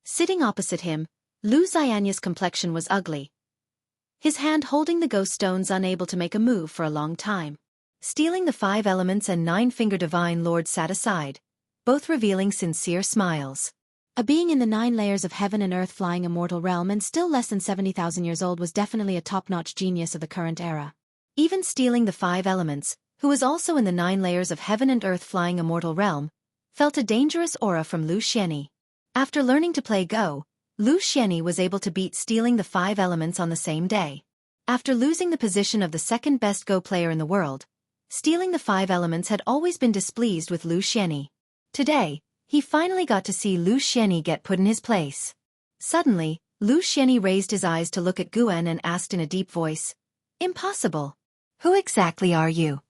Sitting opposite him, Lu Xianyi's complexion was ugly, his hand holding the ghost stones, unable to make a move for a long time. Stealing the 5 elements and 9-finger Divine Lord sat aside, both revealing sincere smiles. A being in the 9 layers of heaven and earth flying immortal realm and still less than 70,000 years old was definitely a top-notch genius of the current era. Even stealing the 5 elements, who was also in the 9 layers of heaven and earth flying immortal realm, felt a dangerous aura from Lu Xianyi. After learning to play Go, Lu Xianyi was able to beat stealing the 5 elements on the same day. After losing the position of the 2nd best Go player in the world, stealing the 5 elements had always been displeased with Lu Xianyi. Today, he finally got to see Lu Xianyi get put in his place. Suddenly, Lu Xianyi raised his eyes to look at Guan and asked in a deep voice, "Impossible. Who exactly are you?"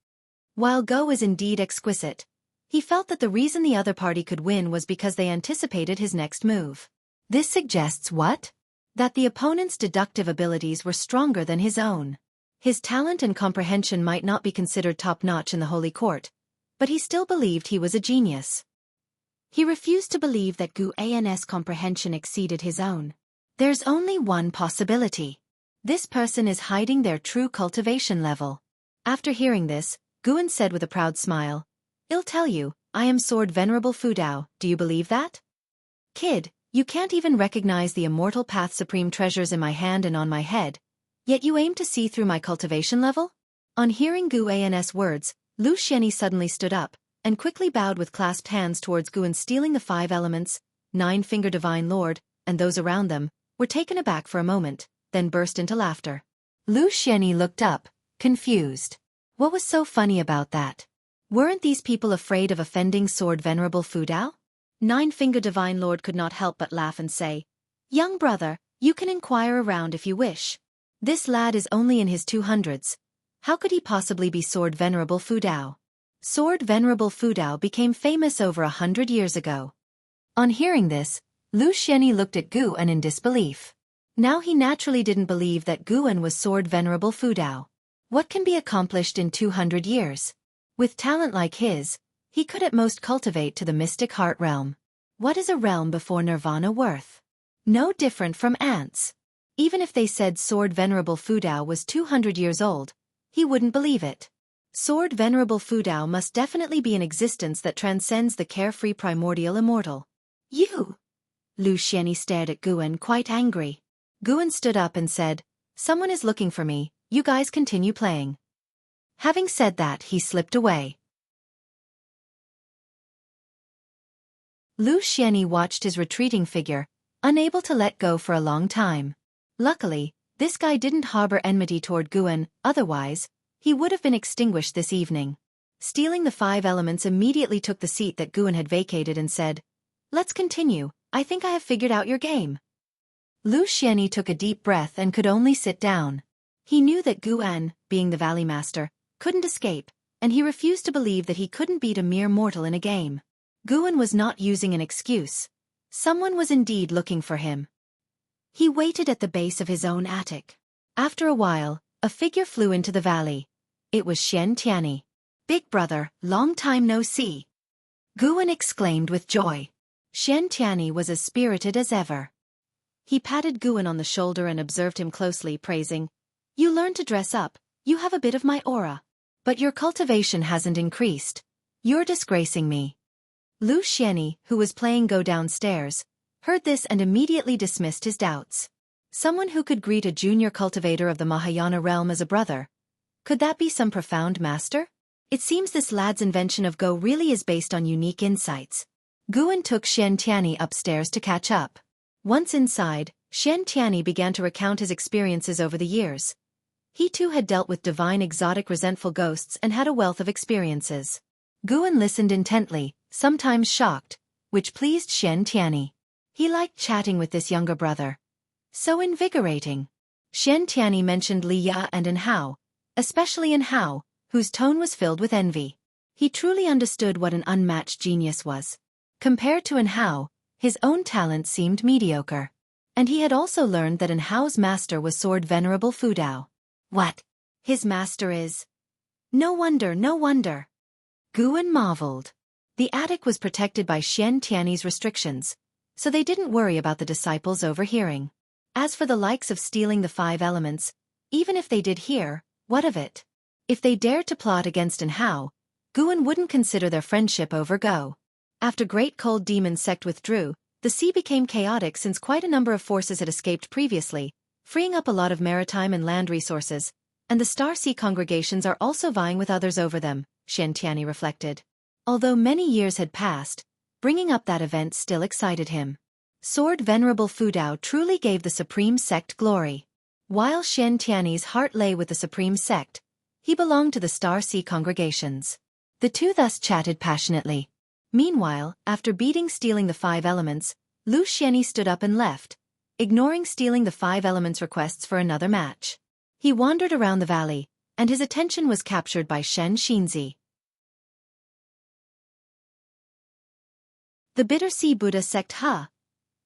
While Go is indeed exquisite, he felt that the reason the other party could win was because they anticipated his next move. This suggests what? That the opponent's deductive abilities were stronger than his own. His talent and comprehension might not be considered top-notch in the Holy Court, but he still believed he was a genius. He refused to believe that Guan's comprehension exceeded his own. There's only one possibility. This person is hiding their true cultivation level. After hearing this, Guan said with a proud smile, "I'll tell you, I am Sword Venerable Fudao, do you believe that? Kid, you can't even recognize the immortal path supreme treasures in my hand and on my head, yet you aim to see through my cultivation level?" On hearing Guan's words, Lu Xianyi suddenly stood up, and quickly bowed with clasped hands towards Guan. Stealing the 5 elements, 9-finger Divine Lord, and those around them, were taken aback for a moment, then burst into laughter. Lu Xianyi looked up, confused. What was so funny about that? Weren't these people afraid of offending Sword Venerable Fu Dao? Nine-Finger Divine Lord could not help but laugh and say, "Young brother, you can inquire around if you wish. This lad is only in his 200s. How could he possibly be Sword Venerable Fu Dao?" Sword Venerable Fu Dao became famous over 100 years ago. On hearing this, Lu Xianyi looked at Guan in disbelief. Now he naturally didn't believe that Guan was Sword Venerable Fu Dao. What can be accomplished in 200 years? With talent like his, he could at most cultivate to the mystic heart realm. What is a realm before nirvana worth? No different from ants. Even if they said Sword Venerable Fu Dao was 200 years old, he wouldn't believe it. Sword Venerable Fu Dao must definitely be an existence that transcends the carefree primordial immortal. You! Lu Xianyi stared at Guan quite angry. Guan stood up and said, "Someone is looking for me, you guys continue playing." Having said that, he slipped away. Lu Xianyi watched his retreating figure, unable to let go for a long time. Luckily, this guy didn't harbor enmity toward Guan, otherwise, he would have been extinguished this evening. Stealing the 5 elements immediately took the seat that Guan had vacated and said, "Let's continue, I think I have figured out your game." Lu Xianyi took a deep breath and could only sit down. He knew that Guan, being the Valley Master, couldn't escape, and he refused to believe that he couldn't beat a mere mortal in a game. Guan was not using an excuse. Someone was indeed looking for him. He waited at the base of his own attic. After a while, a figure flew into the valley. It was Xianxia. "Big brother, long time no see." Guan exclaimed with joy. Xianxia was as spirited as ever. He patted Guan on the shoulder and observed him closely, praising, "You learned to dress up, you have a bit of my aura. But your cultivation hasn't increased. You're disgracing me." Lu Xianyi, who was playing Go downstairs, heard this and immediately dismissed his doubts. Someone who could greet a junior cultivator of the Mahayana realm as a brother. Could that be some profound master? It seems this lad's invention of Go really is based on unique insights. Guan took Xianxia upstairs to catch up. Once inside, Xianxia began to recount his experiences over the years. He too had dealt with divine exotic resentful ghosts and had a wealth of experiences. Guan listened intently, sometimes shocked, which pleased Xianxia. He liked chatting with this younger brother. So invigorating. Xianxia mentioned Li Ya and Hao, especially Hao, whose tone was filled with envy. He truly understood what an unmatched genius was. Compared to Hao, his own talent seemed mediocre. And he had also learned that Hao's master was Sword Venerable Fu Dao. What? His master is? No wonder, no wonder. Guan marveled. The attic was protected by Xianxia's restrictions, so they didn't worry about the disciples overhearing. As for the likes of stealing the 5 elements, even if they did hear, what of it? If they dared to plot against Hao, Guan wouldn't consider their friendship over Go. After Great Cold Demon Sect withdrew, the sea became chaotic since quite a number of forces had escaped previously, freeing up a lot of maritime and land resources, and the Star Sea congregations are also vying with others over them, Xianxia reflected. Although many years had passed, bringing up that event still excited him. Sword Venerable Fu Dao truly gave the Supreme Sect glory. While Xianxia's heart lay with the Supreme Sect, he belonged to the Star Sea congregations. The two thus chatted passionately. Meanwhile, after beating stealing the 5 elements, Lu Xianyi stood up and left, ignoring stealing the 5 elements requests for another match. He wandered around the valley, and his attention was captured by Xianxia. The Bitter Sea Buddha Sect, huh?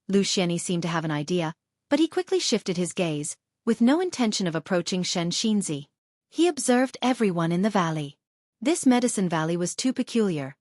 Lu Xianyi seemed to have an idea, but he quickly shifted his gaze, with no intention of approaching Xianxia. He observed everyone in the valley. This medicine valley was too peculiar.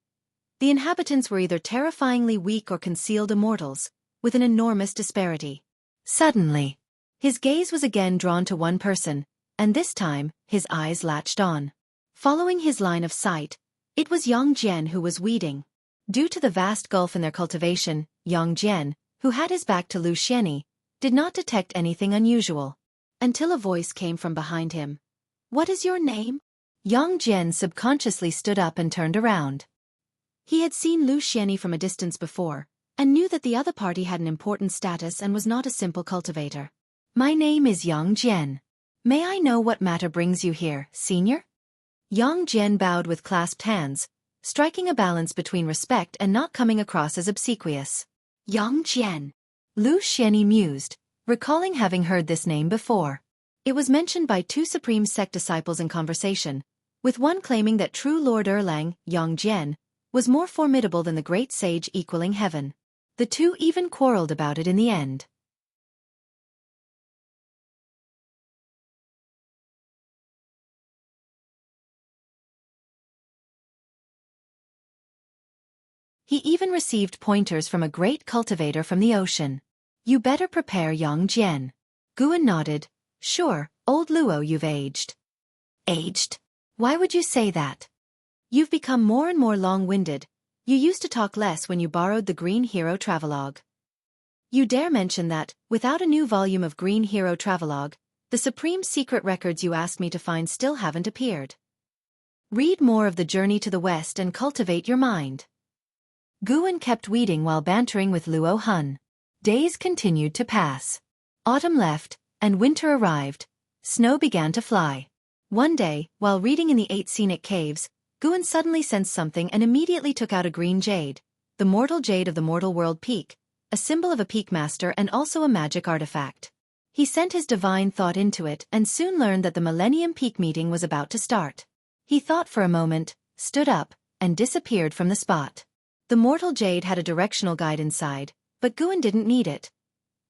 The inhabitants were either terrifyingly weak or concealed immortals, with an enormous disparity. Suddenly, his gaze was again drawn to one person, and this time, his eyes latched on. Following his line of sight, it was Yang Jian who was weeding. Due to the vast gulf in their cultivation, Yang Jian, who had his back to Lu Xianyi, did not detect anything unusual. Until a voice came from behind him. "What is your name?" Yang Jian subconsciously stood up and turned around. He had seen Lu Xianyi from a distance before, and knew that the other party had an important status and was not a simple cultivator. "My name is Yang Jian. May I know what matter brings you here, senior?" Yang Jian bowed with clasped hands, striking a balance between respect and not coming across as obsequious. Yang Jian. Lu Xianyi mused, recalling having heard this name before. It was mentioned by two Supreme Sect disciples in conversation, with one claiming that true Lord Erlang, Yang Jian, was more formidable than the great sage equaling heaven. The two even quarreled about it in the end. He even received pointers from a great cultivator from the ocean. "You better prepare, Yang Jian." Guan nodded. "Sure, old Luo, you've aged." "Aged? Why would you say that?" "You've become more and more long-winded. You used to talk less when you borrowed the Green Hero Travelogue. You dare mention that, without a new volume of Green Hero Travelogue, the supreme secret records you asked me to find still haven't appeared. Read more of The Journey to the West and cultivate your mind." Guan kept weeding while bantering with Luo Hun. Days continued to pass. Autumn left, and winter arrived. Snow began to fly. One day, while reading in the 8 scenic caves, Guan suddenly sensed something and immediately took out a green jade, the mortal jade of the Mortal World Peak, a symbol of a peak master and also a magic artifact. He sent his divine thought into it and soon learned that the Millennium Peak meeting was about to start. He thought for a moment, stood up, and disappeared from the spot. The mortal jade had a directional guide inside, but Guan didn't need it.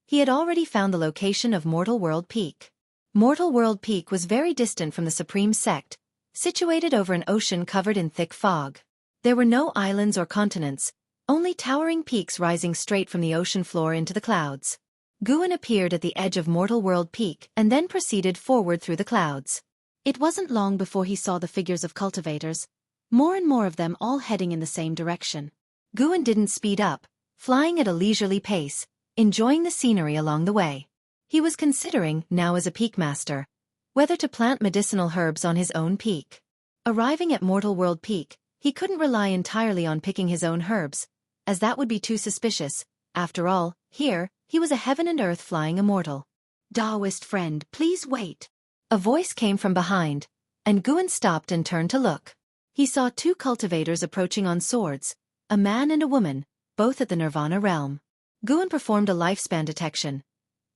He had already found the location of Mortal World Peak. Mortal World Peak was very distant from the Supreme Sect, situated over an ocean covered in thick fog. There were no islands or continents, only towering peaks rising straight from the ocean floor into the clouds. Guan appeared at the edge of Mortal World Peak and then proceeded forward through the clouds. It wasn't long before he saw the figures of cultivators, more and more of them all heading in the same direction. Guan didn't speed up, flying at a leisurely pace, enjoying the scenery along the way. He was considering, now as a peak master, whether to plant medicinal herbs on his own peak. Arriving at Mortal World Peak, he couldn't rely entirely on picking his own herbs, as that would be too suspicious. After all, here, he was a heaven and earth flying immortal. "Taoist friend, please wait." A voice came from behind, and Guan stopped and turned to look. He saw two cultivators approaching on swords, a man and a woman, both at the Nirvana realm. Guan performed a lifespan detection.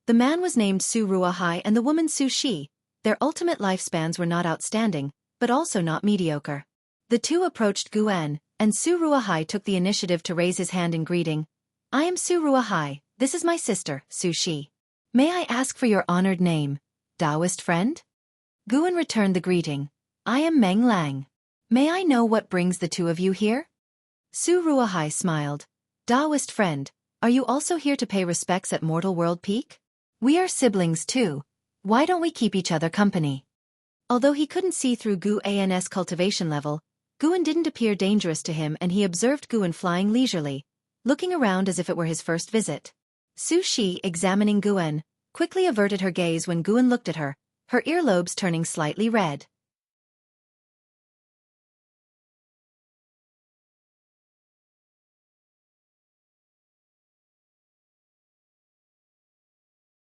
The man was named Su Ruahai and the woman Su Shi. Their ultimate lifespans were not outstanding, but also not mediocre. The two approached Guan, and Su Ruahai took the initiative to raise his hand in greeting. "I am Su Ruahai, this is my sister, Su Shi. May I ask for your honored name, Taoist friend?" Guan returned the greeting. "I am Meng Lang. May I know what brings the two of you here?" Su Ruahai smiled. "Taoist friend, are you also here to pay respects at Mortal World Peak? We are siblings too. Why don't we keep each other company?" Although he couldn't see through Guan's cultivation level, Guan didn't appear dangerous to him and he observed Guan flying leisurely, looking around as if it were his first visit. Su Shi, examining Guan, quickly averted her gaze when Guan looked at her, her earlobes turning slightly red.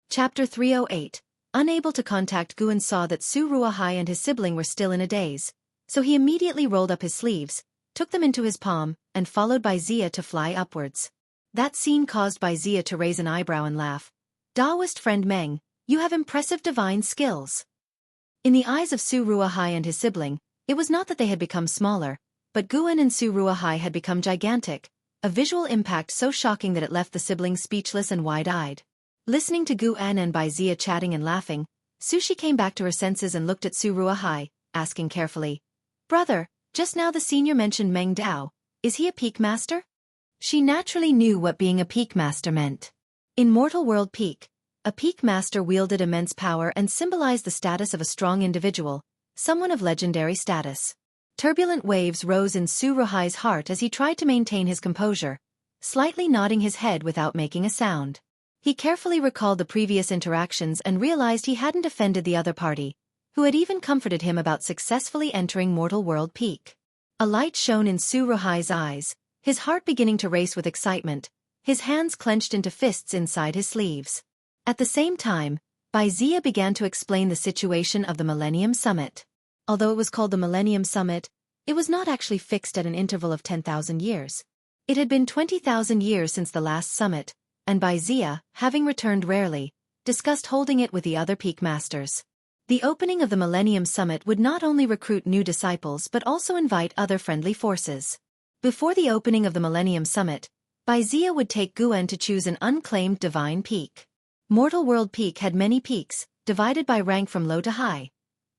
Chapter 308. Unable to contact Guan saw that Su Ruahai and his sibling were still in a daze, so he immediately rolled up his sleeves, took them into his palm, and followed by Xia to fly upwards. That scene caused by Xia to raise an eyebrow and laugh. "Taoist friend Meng, you have impressive divine skills." In the eyes of Su Ruahai and his sibling, it was not that they had become smaller, but Guan and Su Ruahai had become gigantic, a visual impact so shocking that it left the siblings speechless and wide-eyed. Listening to Guan and by Xia chatting and laughing, Su Shi came back to her senses and looked at Su Ruahai, asking carefully, "Brother, just now the senior mentioned Meng Dao, is he a peak master?" She naturally knew what being a peak master meant. In Mortal World Peak, a peak master wielded immense power and symbolized the status of a strong individual, someone of legendary status. Turbulent waves rose in Su Ruahai's heart as he tried to maintain his composure, slightly nodding his head without making a sound. He carefully recalled the previous interactions and realized he hadn't offended the other party, who had even comforted him about successfully entering Mortal World Peak. A light shone in Su Ruahai's eyes, his heart beginning to race with excitement, his hands clenched into fists inside his sleeves. At the same time, Baizia began to explain the situation of the Millennium Summit. Although it was called the Millennium Summit, it was not actually fixed at an interval of 10,000 years. It had been 20,000 years since the last summit, and Baizia, having returned rarely, discussed holding it with the other peak masters. The opening of the Millennium Summit would not only recruit new disciples but also invite other friendly forces. Before the opening of the Millennium Summit, Baizia would take Guan to choose an unclaimed divine peak. Mortal World Peak had many peaks, divided by rank from low to high.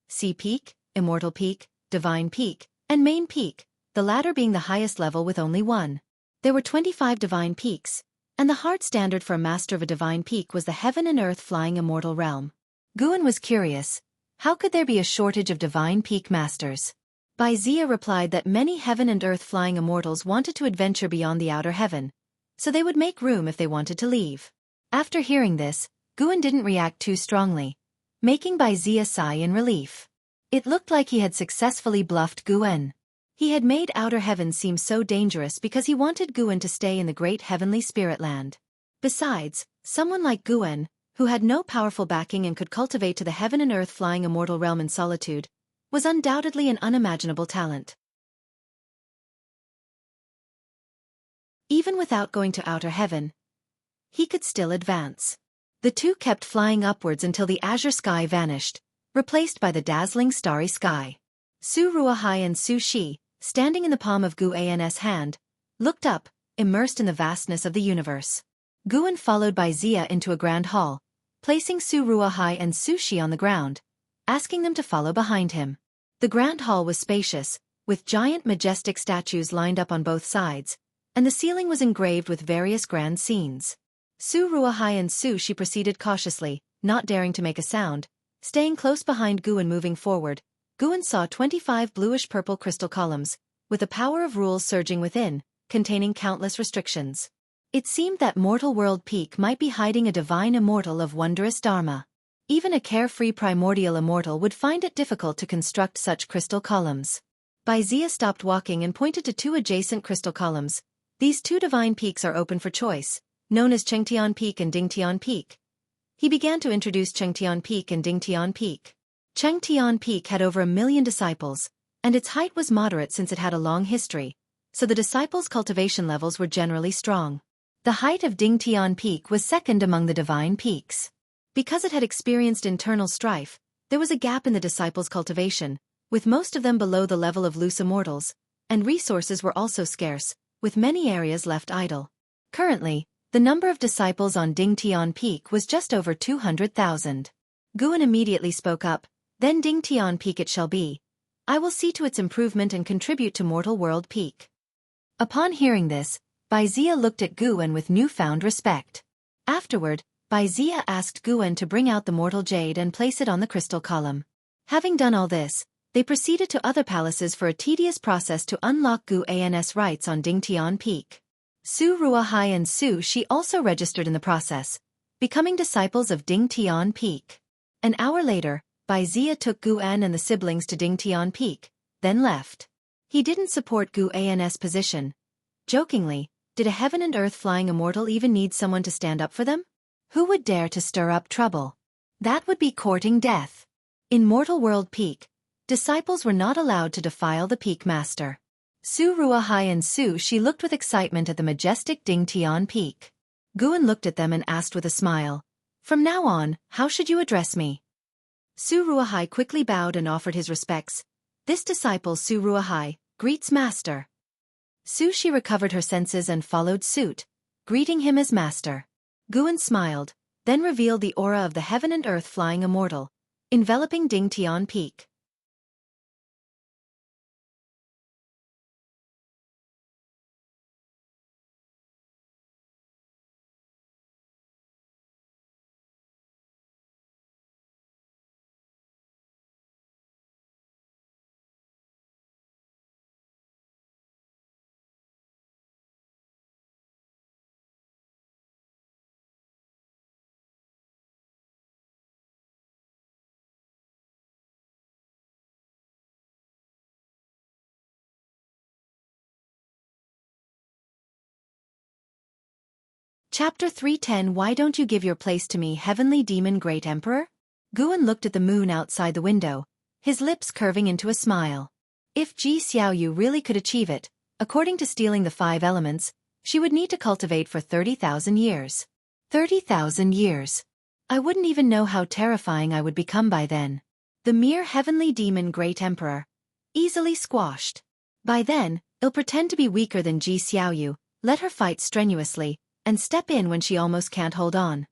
Sea Peak, Immortal Peak, Divine Peak, and Main Peak, the latter being the highest level with only one. There were 25 divine peaks, and the hard standard for a master of a divine peak was the heaven and earth flying immortal realm. Guan was curious. How could there be a shortage of divine peak masters? Baizia replied that many heaven and earth flying immortals wanted to adventure beyond the outer heaven, so they would make room if they wanted to leave. After hearing this, Guan didn't react too strongly, making Baizia sigh in relief. It looked like he had successfully bluffed Guan. He had made outer heaven seem so dangerous because he wanted Guan to stay in the great heavenly spirit land. Besides, someone like Guan, who had no powerful backing and could cultivate to the heaven and earth flying immortal realm in solitude, was undoubtedly an unimaginable talent. Even without going to outer heaven, he could still advance. The two kept flying upwards until the azure sky vanished, replaced by the dazzling starry sky. Su Ruohai and Su Shi, standing in the palm of Guan's hand, looked up, immersed in the vastness of the universe. Guan followed Baizia into a grand hall, placing Su Ruohai and Su Shi on the ground, asking them to follow behind him. The grand hall was spacious, with giant majestic statues lined up on both sides, and the ceiling was engraved with various grand scenes. Su Ruohai and Su Shi proceeded cautiously, not daring to make a sound, staying close behind Guan. Moving forward, Guan saw 25 bluish-purple crystal columns, with the power of rules surging within, containing countless restrictions. It seemed that Mortal World Peak might be hiding a divine immortal of wondrous dharma. Even a carefree primordial immortal would find it difficult to construct such crystal columns. Baizia stopped walking and pointed to two adjacent crystal columns. These two divine peaks are open for choice, known as Chengtian Peak and Dingtian Peak. He began to introduce Chengtian Peak and Dingtian Peak. Chengtian Peak had over 1 million disciples, and its height was moderate since it had a long history, so the disciples' cultivation levels were generally strong. The height of Dingtian Peak was second among the divine peaks. Because it had experienced internal strife, there was a gap in the disciples' cultivation, with most of them below the level of loose immortals, and resources were also scarce, with many areas left idle. Currently, the number of disciples on Dingtian Peak was just over 200,000. Guan immediately spoke up, "Then Dingtian Peak it shall be. I will see to its improvement and contribute to Mortal World Peak." Upon hearing this, Baizia looked at Guan with newfound respect. Afterward, Baizia asked Guan to bring out the mortal jade and place it on the crystal column. Having done all this, they proceeded to other palaces for a tedious process to unlock Guan's rights on Dingtian Peak. Su Ruohai and Su Shi also registered in the process, becoming disciples of Dingtian Peak. An hour later, Baizia took Guan and the siblings to Dingtian Peak, then left. He didn't support Guan's position. Jokingly, did a heaven and earth flying immortal even need someone to stand up for them? Who would dare to stir up trouble? That would be courting death. In Mortal World Peak, disciples were not allowed to defile the Peak Master. Su Ruohai and Su Shi looked with excitement at the majestic Dingtian Peak. Guan looked at them and asked with a smile, "From now on, how should you address me?" Su Ruohai quickly bowed and offered his respects. "This disciple Su Ruohai greets Master." Su Shi recovered her senses and followed suit, greeting him as Master. Guan smiled, then revealed the aura of the heaven and earth flying immortal, enveloping Dingtian Peak. Chapter 310 Why don't you give your place to me, Heavenly Demon Great Emperor? Guan looked at the moon outside the window, his lips curving into a smile. If Xiaoyu really could achieve it, according to stealing the 5 elements, she would need to cultivate for 30,000 years. 30,000 years. I wouldn't even know how terrifying I would become by then. The mere Heavenly Demon Great Emperor. Easily squashed. By then, I'll pretend to be weaker than Xiaoyu, let her fight strenuously, and step in when she almost can't hold on.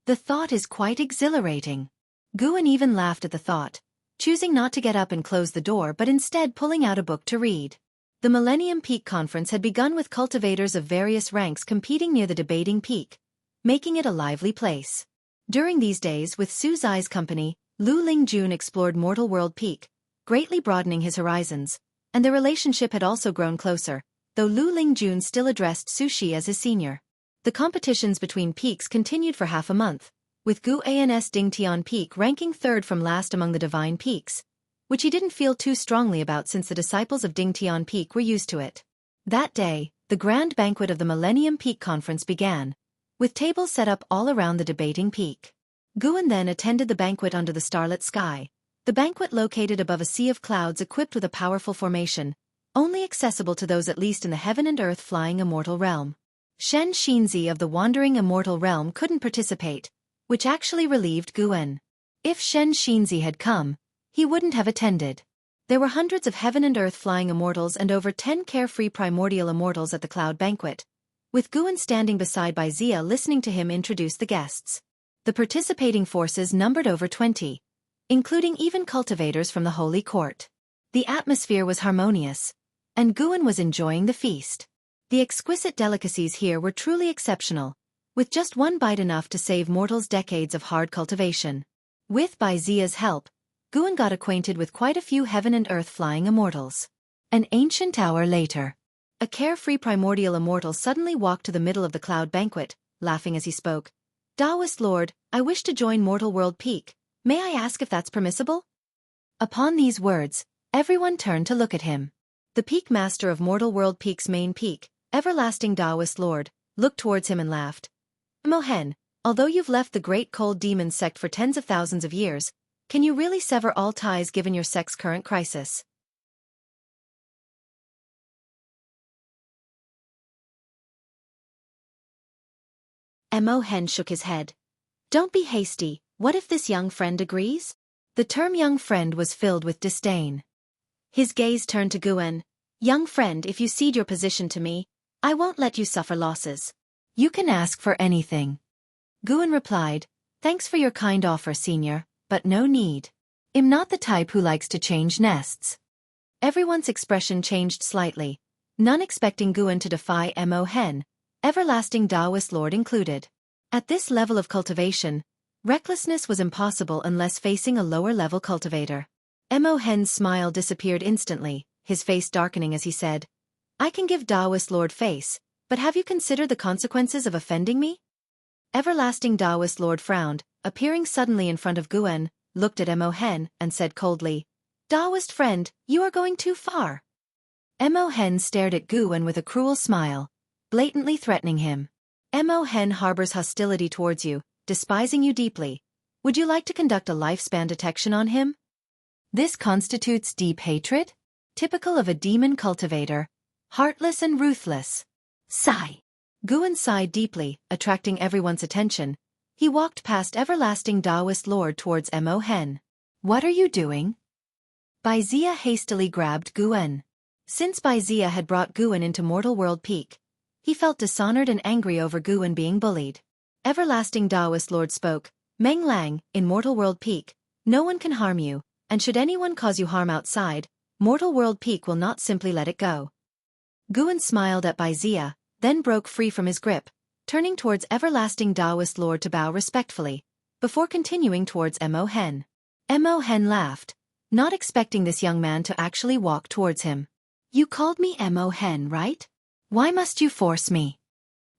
The thought is quite exhilarating. Guan even laughed at the thought, choosing not to get up and close the door but instead pulling out a book to read. The Millennium Peak Conference had begun with cultivators of various ranks competing near the debating peak, making it a lively place. During these days with Su Zai's company, Lu Lingjun explored Mortal World Peak, greatly broadening his horizons, and their relationship had also grown closer, though Lu Lingjun still addressed Su Shi as his senior. The competitions between peaks continued for half a month, with Gu An's Dingtian Peak ranking 3rd from last among the divine peaks, which he didn't feel too strongly about since the disciples of Dingtian Peak were used to it. That day, the grand banquet of the Millennium Peak Conference began, with tables set up all around the debating peak. Guan then attended the banquet under the starlit sky, the banquet located above a sea of clouds equipped with a powerful formation, only accessible to those at least in the heaven and earth flying immortal realm. Xianxia of the wandering immortal realm couldn't participate, which actually relieved Guan. If Xianxia had come, he wouldn't have attended. There were hundreds of heaven and earth flying immortals and over 10 carefree primordial immortals at the cloud banquet, with Guan standing beside Zia listening to him introduce the guests. The participating forces numbered over 20, including even cultivators from the Holy Court. The atmosphere was harmonious, and Guan was enjoying the feast. The exquisite delicacies here were truly exceptional, with just one bite enough to save mortals decades of hard cultivation. With Zia's help, Guan got acquainted with quite a few heaven and earth flying immortals. An ancient hour later, a carefree primordial immortal suddenly walked to the middle of the cloud banquet, laughing as he spoke. Taoist Lord, I wish to join Mortal World Peak. May I ask if that's permissible? Upon these words, everyone turned to look at him. The peak master of Mortal World Peak's main peak, Everlasting Taoist Lord, looked towards him and laughed. Mohen, although you've left the great cold demon sect for tens of thousands of years, can you really sever all ties given your sect's current crisis? Mohen shook his head. Don't be hasty, what if this young friend agrees? The term young friend was filled with disdain. His gaze turned to Guan. Young friend, if you cede your position to me, I won't let you suffer losses. You can ask for anything. Guan replied, thanks for your kind offer, senior, but no need. I'm not the type who likes to change nests. Everyone's expression changed slightly, none expecting Guan to defy Mohen, Everlasting Taoist Lord included. At this level of cultivation, recklessness was impossible unless facing a lower-level cultivator. Mohen's smile disappeared instantly, his face darkening as he said, I can give Taoist Lord face, but have you considered the consequences of offending me? Everlasting Taoist Lord frowned, appearing suddenly in front of Guan, looked at Mohen, and said coldly, Taoist friend, you are going too far. Mohen stared at Guan with a cruel smile, blatantly threatening him. Mohen harbors hostility towards you, despising you deeply. Would you like to conduct a lifespan detection on him? This constitutes deep hatred? Typical of a demon cultivator, heartless and ruthless. Sigh. Guan sighed deeply, attracting everyone's attention. He walked past Everlasting Taoist Lord towards Mohen. What are you doing? Zia hastily grabbed Guan. Since Zia had brought Guan into Mortal World Peak, he felt dishonored and angry over Guan being bullied. Everlasting Taoist Lord spoke, Meng Lang, in Mortal World Peak, no one can harm you, and should anyone cause you harm outside, Mortal World Peak will not simply let it go. Guan smiled at Zia, then broke free from his grip, turning towards Everlasting Taoist Lord to bow respectfully, before continuing towards Mohen. Mohen laughed, not expecting this young man to actually walk towards him. You called me Mohen, right? Why must you force me?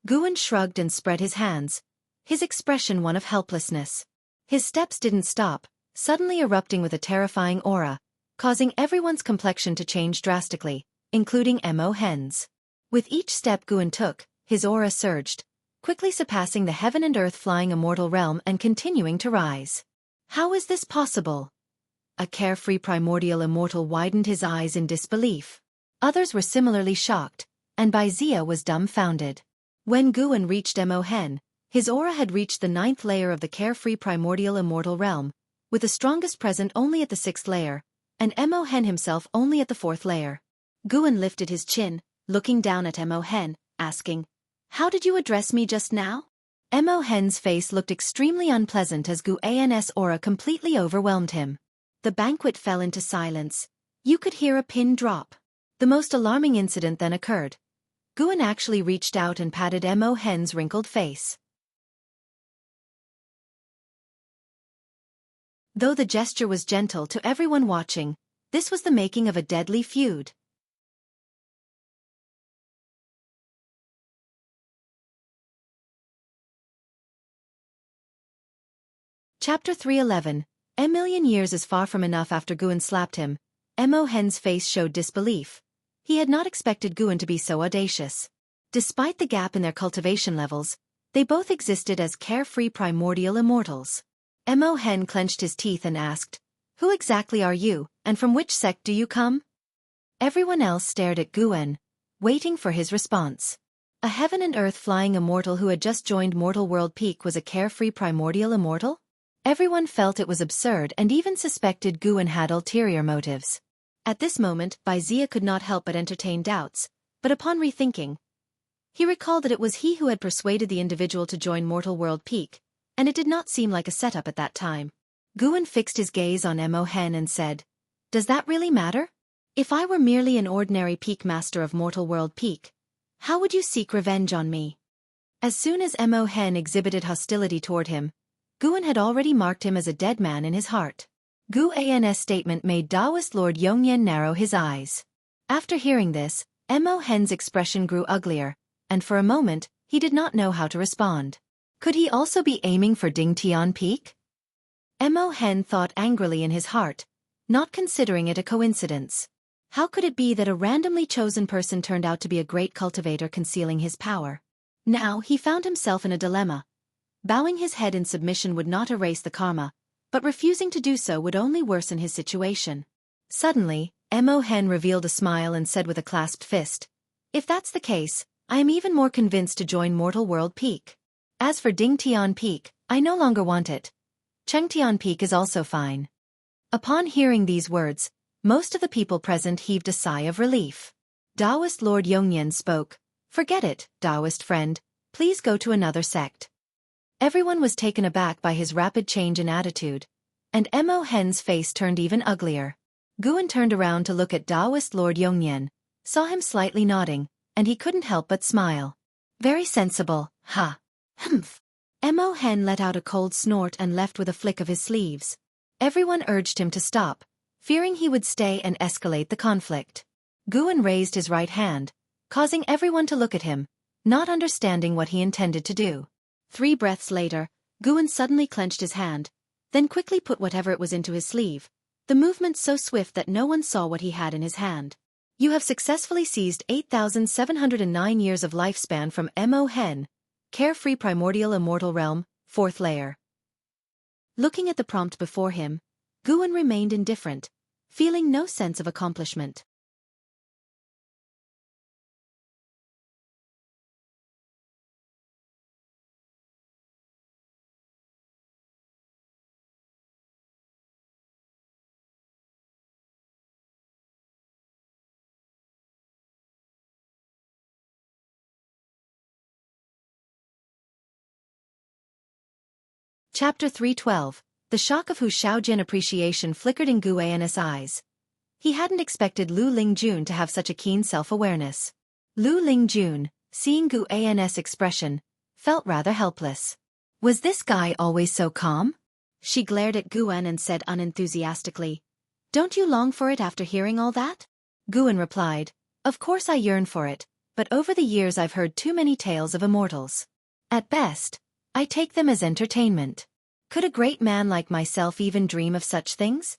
Guan shrugged and spread his hands, his expression one of helplessness. His steps didn't stop, suddenly erupting with a terrifying aura, causing everyone's complexion to change drastically, including Mohen's. With each step Guan took, his aura surged, quickly surpassing the heaven and earth flying immortal realm and continuing to rise. How is this possible? A carefree primordial immortal widened his eyes in disbelief. Others were similarly shocked, and Wuxia was dumbfounded. When Guan reached Mohen, his aura had reached the 9th layer of the carefree primordial immortal realm, with the strongest present only at the 6th layer, and Mohen himself only at the 4th layer. Guan lifted his chin, looking down at Mohen, asking, "How did you address me just now?" Mohen's face looked extremely unpleasant as Guan's aura completely overwhelmed him. The banquet fell into silence. You could hear a pin drop. The most alarming incident then occurred. Guan actually reached out and patted Mohen's wrinkled face. Though the gesture was gentle to everyone watching, this was the making of a deadly feud. Chapter 311. A million years is far from enough. After Guan slapped him, Mohen's face showed disbelief. He had not expected Guan to be so audacious. Despite the gap in their cultivation levels, they both existed as carefree primordial immortals. Mohen clenched his teeth and asked, "Who exactly are you, and from which sect do you come?" Everyone else stared at Guan, waiting for his response. A heaven and earth flying immortal who had just joined Mortal World Peak was a carefree primordial immortal? Everyone felt it was absurd and even suspected Guan had ulterior motives. At this moment, Wuxia could not help but entertain doubts, but upon rethinking, he recalled that it was he who had persuaded the individual to join Mortal World Peak, and it did not seem like a setup at that time. Guan fixed his gaze on Mohen and said, "Does that really matter? If I were merely an ordinary peak master of Mortal World Peak, how would you seek revenge on me?" As soon as Mohen exhibited hostility toward him, Guan had already marked him as a dead man in his heart. Guan's statement made Taoist Lord Yongyan narrow his eyes. After hearing this, Mohen's expression grew uglier, and for a moment, he did not know how to respond. Could he also be aiming for Dingtian Peak? Mohen thought angrily in his heart, not considering it a coincidence. How could it be that a randomly chosen person turned out to be a great cultivator concealing his power? Now he found himself in a dilemma. Bowing his head in submission would not erase the karma, but refusing to do so would only worsen his situation. Suddenly, Mohen revealed a smile and said with a clasped fist, "If that's the case, I am even more convinced to join Mortal World Peak. As for Dingtian Peak, I no longer want it. Chengtian Peak is also fine." Upon hearing these words, most of the people present heaved a sigh of relief. Taoist Lord Yongyan spoke, "Forget it, Taoist friend, please go to another sect." Everyone was taken aback by his rapid change in attitude, and Mohen's face turned even uglier. Guan turned around to look at Taoist Lord Yongyan, saw him slightly nodding, and he couldn't help but smile. "Very sensible, ha." Humph. Mohen let out a cold snort and left with a flick of his sleeves. Everyone urged him to stop, fearing he would stay and escalate the conflict. Guan raised his right hand, causing everyone to look at him, not understanding what he intended to do. 3 breaths later, Guan suddenly clenched his hand, then quickly put whatever it was into his sleeve, the movement so swift that no one saw what he had in his hand. "You have successfully seized 8,709 years of lifespan from Mohen, Carefree Primordial Immortal Realm, 4th layer." Looking at the prompt before him, Guan remained indifferent, feeling no sense of accomplishment. Chapter 312. The shock of Hu Shaojin appreciation flickered in Guan's eyes. He hadn't expected Lu Lingjun to have such a keen self-awareness. Lu Lingjun, seeing Guan's expression, felt rather helpless. Was this guy always so calm? She glared at Guan and said unenthusiastically, "Don't you long for it after hearing all that?" Guan replied, "Of course I yearn for it, but over the years I've heard too many tales of immortals. At best, I take them as entertainment. Could a great man like myself even dream of such things?"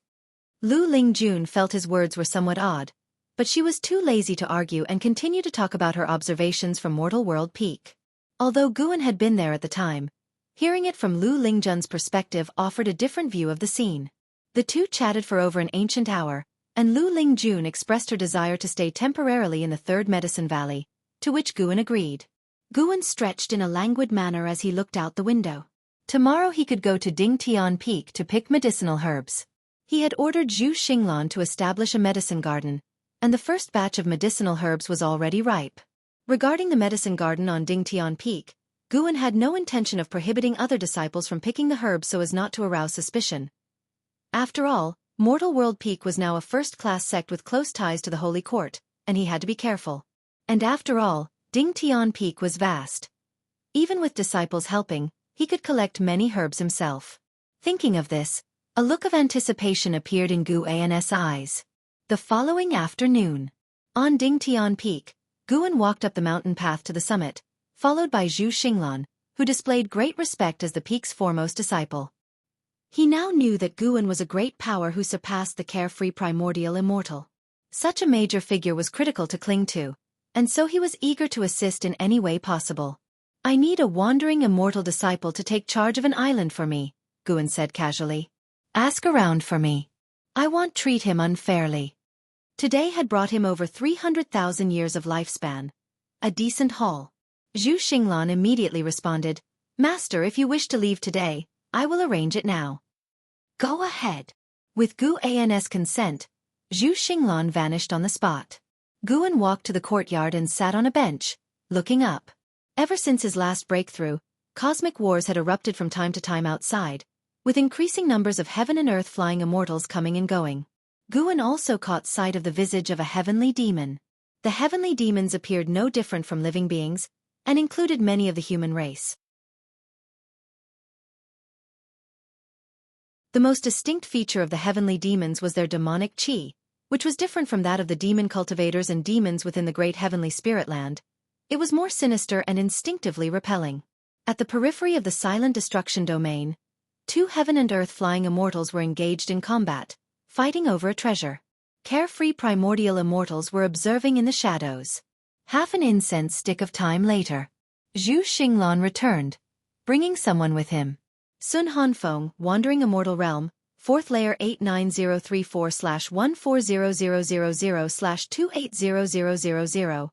Lu Lingjun felt his words were somewhat odd, but she was too lazy to argue and continued to talk about her observations from Mortal World Peak. Although Guan had been there at the time, hearing it from Lu Lingjun's perspective offered a different view of the scene. The two chatted for over an ancient hour, and Lu Lingjun expressed her desire to stay temporarily in the Third Medicine Valley, to which Guan agreed. Guan stretched in a languid manner as he looked out the window. Tomorrow he could go to Dingtian Peak to pick medicinal herbs. He had ordered Zhu Xinglan to establish a medicine garden, and the first batch of medicinal herbs was already ripe. Regarding the medicine garden on Dingtian Peak, Guan had no intention of prohibiting other disciples from picking the herbs so as not to arouse suspicion. After all, Mortal World Peak was now a first-class sect with close ties to the Holy Court, and he had to be careful. And after all, Dingtian Peak was vast. Even with disciples helping, he could collect many herbs himself. Thinking of this, a look of anticipation appeared in Guan's eyes. The following afternoon, on Dingtian Peak, Guan walked up the mountain path to the summit, followed by Zhu Xinglan, who displayed great respect as the peak's foremost disciple. He now knew that Guan was a great power who surpassed the carefree primordial immortal. Such a major figure was critical to cling to, and so he was eager to assist in any way possible. "I need a wandering immortal disciple to take charge of an island for me," Guan said casually. "Ask around for me. I won't treat him unfairly." Today had brought him over 300,000 years of lifespan. A decent haul. Zhu Xinglan immediately responded, "Master, if you wish to leave today, I will arrange it now." "Go ahead." With Guan's consent, Zhu Xinglan vanished on the spot. Guan walked to the courtyard and sat on a bench, looking up. Ever since his last breakthrough, cosmic wars had erupted from time to time outside, with increasing numbers of heaven and earth flying immortals coming and going. Guan also caught sight of the visage of a heavenly demon. The heavenly demons appeared no different from living beings, and included many of the human race. The most distinct feature of the heavenly demons was their demonic chi, which was different from that of the demon cultivators and demons within the great heavenly spirit land. It was more sinister and instinctively repelling. At the periphery of the silent destruction domain, two heaven and earth flying immortals were engaged in combat, fighting over a treasure. Carefree primordial immortals were observing in the shadows. Half an incense stick of time later, Zhu Xinglan returned, bringing someone with him. Sun Hanfeng, Wandering Immortal Realm, 4th Layer 89034/14000/280000.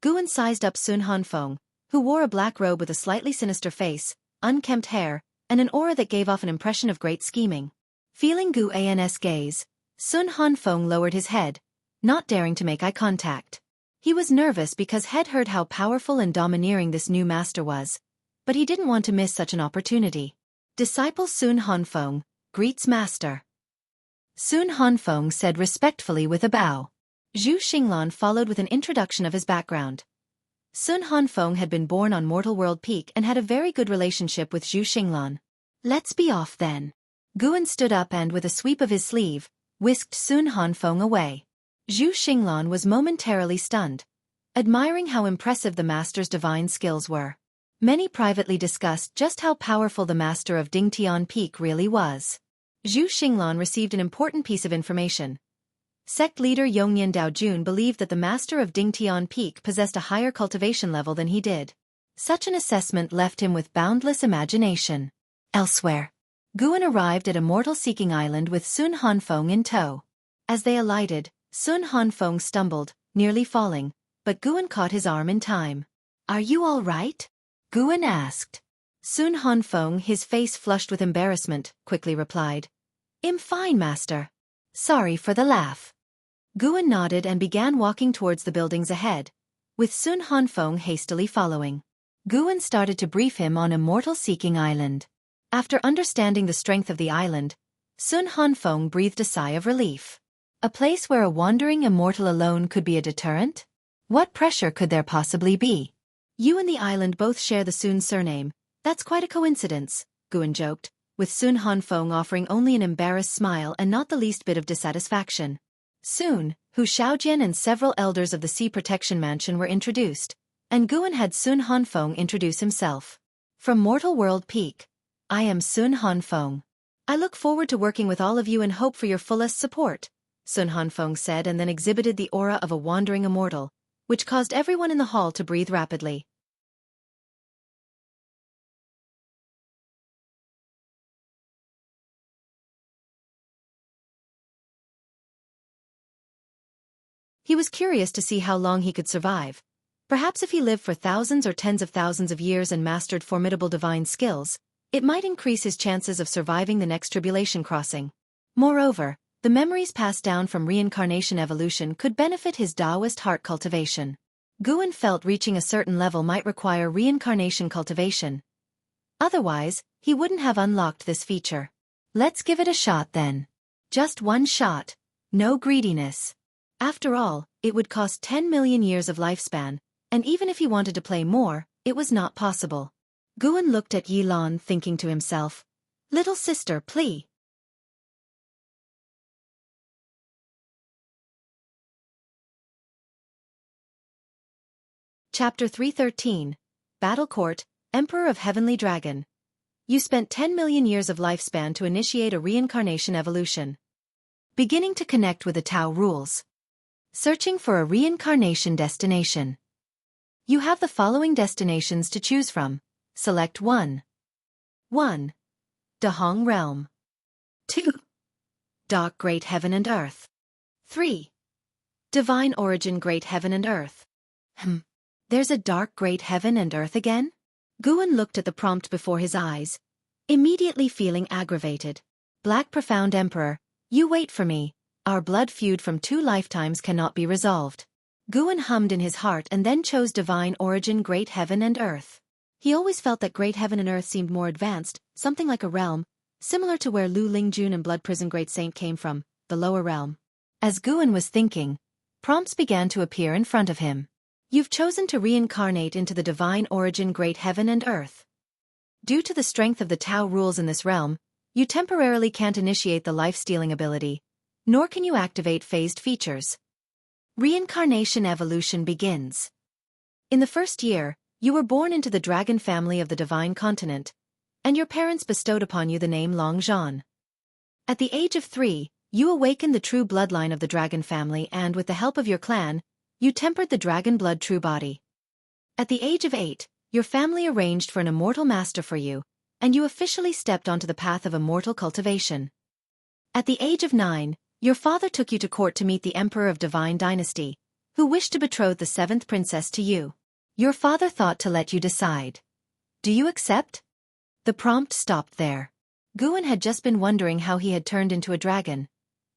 Guan sized up Sun Hanfeng, who wore a black robe with a slightly sinister face, unkempt hair, and an aura that gave off an impression of great scheming. Feeling Guan's gaze, Sun Hanfeng lowered his head, not daring to make eye contact. He was nervous because he had heard how powerful and domineering this new master was, but he didn't want to miss such an opportunity. Disciple Sun Hanfeng greets master. Sun Hanfeng said respectfully with a bow. Zhu Xinglan followed with an introduction of his background. Sun Hanfeng had been born on Mortal World Peak and had a very good relationship with Zhu Xinglan. "Let's be off then." Guan stood up and with a sweep of his sleeve, whisked Sun Hanfeng away. Zhu Xinglan was momentarily stunned, admiring how impressive the master's divine skills were. Many privately discussed just how powerful the master of Dingtian Peak really was. Zhu Xinglan received an important piece of information. Sect leader Yongnian Daojun believed that the master of Dingtian Peak possessed a higher cultivation level than he did. Such an assessment left him with boundless imagination. Elsewhere, Guan arrived at a mortal-seeking island with Sun Hanfeng in tow. As they alighted, Sun Hanfeng stumbled, nearly falling, but Guan caught his arm in time. "Are you all right?" Guan asked. Sun Hanfeng, his face flushed with embarrassment, quickly replied, "I'm fine, master. Sorry for the laugh." Guan nodded and began walking towards the buildings ahead, with Sun Hanfeng hastily following. Guan started to brief him on Immortal Seeking Island. After understanding the strength of the island, Sun Hanfeng breathed a sigh of relief. A place where a wandering immortal alone could be a deterrent? What pressure could there possibly be? "You and the island both share the Sun surname. That's quite a coincidence," Guan joked, with Sun Hanfeng offering only an embarrassed smile and not the least bit of dissatisfaction. Soon, Hu Xiaojian and several elders of the Sea Protection Mansion were introduced, and Guan had Sun Hanfeng introduce himself. "From Mortal World Peak, I am Sun Hanfeng. I look forward to working with all of you and hope for your fullest support," Sun Hanfeng said, and then exhibited the aura of a wandering immortal, which caused everyone in the hall to breathe rapidly. He was curious to see how long he could survive. Perhaps if he lived for thousands or tens of thousands of years and mastered formidable divine skills, it might increase his chances of surviving the next tribulation crossing. Moreover, the memories passed down from reincarnation evolution could benefit his Taoist heart cultivation. Guan felt reaching a certain level might require reincarnation cultivation. Otherwise, he wouldn't have unlocked this feature. Let's give it a shot then. Just one shot. No greediness. After all, it would cost 10 million years of lifespan, and even if he wanted to play more, it was not possible. Guan looked at Yilan thinking to himself, "Little sister, please." Chapter 313, Battle Court, Emperor of Heavenly Dragon. You spent 10 million years of lifespan to initiate a reincarnation evolution. Beginning to connect with the Tao rules. Searching for a reincarnation destination. You have the following destinations to choose from. Select 1. 1. Dahong Realm. 2. Dark Great Heaven and Earth. 3. Divine Origin Great Heaven and Earth. There's a dark great heaven and earth again? Guan looked at the prompt before his eyes, immediately feeling aggravated. Black Profound Emperor, you wait for me. Our blood feud from 2 lifetimes cannot be resolved. Guan hummed in his heart and then chose Divine Origin Great Heaven and Earth. He always felt that Great Heaven and Earth seemed more advanced, something like a realm, similar to where Lu Lingjun and Blood Prison Great Saint came from, the lower realm. As Guan was thinking, prompts began to appear in front of him. You've chosen to reincarnate into the Divine Origin Great Heaven and Earth. Due to the strength of the Tao rules in this realm, you temporarily can't initiate the life-stealing ability, nor can you activate phased features. Reincarnation evolution begins. In the first year, you were born into the dragon family of the Divine Continent, and your parents bestowed upon you the name Longzhan. At the age of 3, you awakened the true bloodline of the dragon family and with the help of your clan, you tempered the dragon blood true body. At the age of 8, your family arranged for an immortal master for you, and you officially stepped onto the path of immortal cultivation. At the age of 9, your father took you to court to meet the Emperor of Divine Dynasty, who wished to betroth the 7th princess to you. Your father thought to let you decide. Do you accept? The prompt stopped there. Guan had just been wondering how he had turned into a dragon.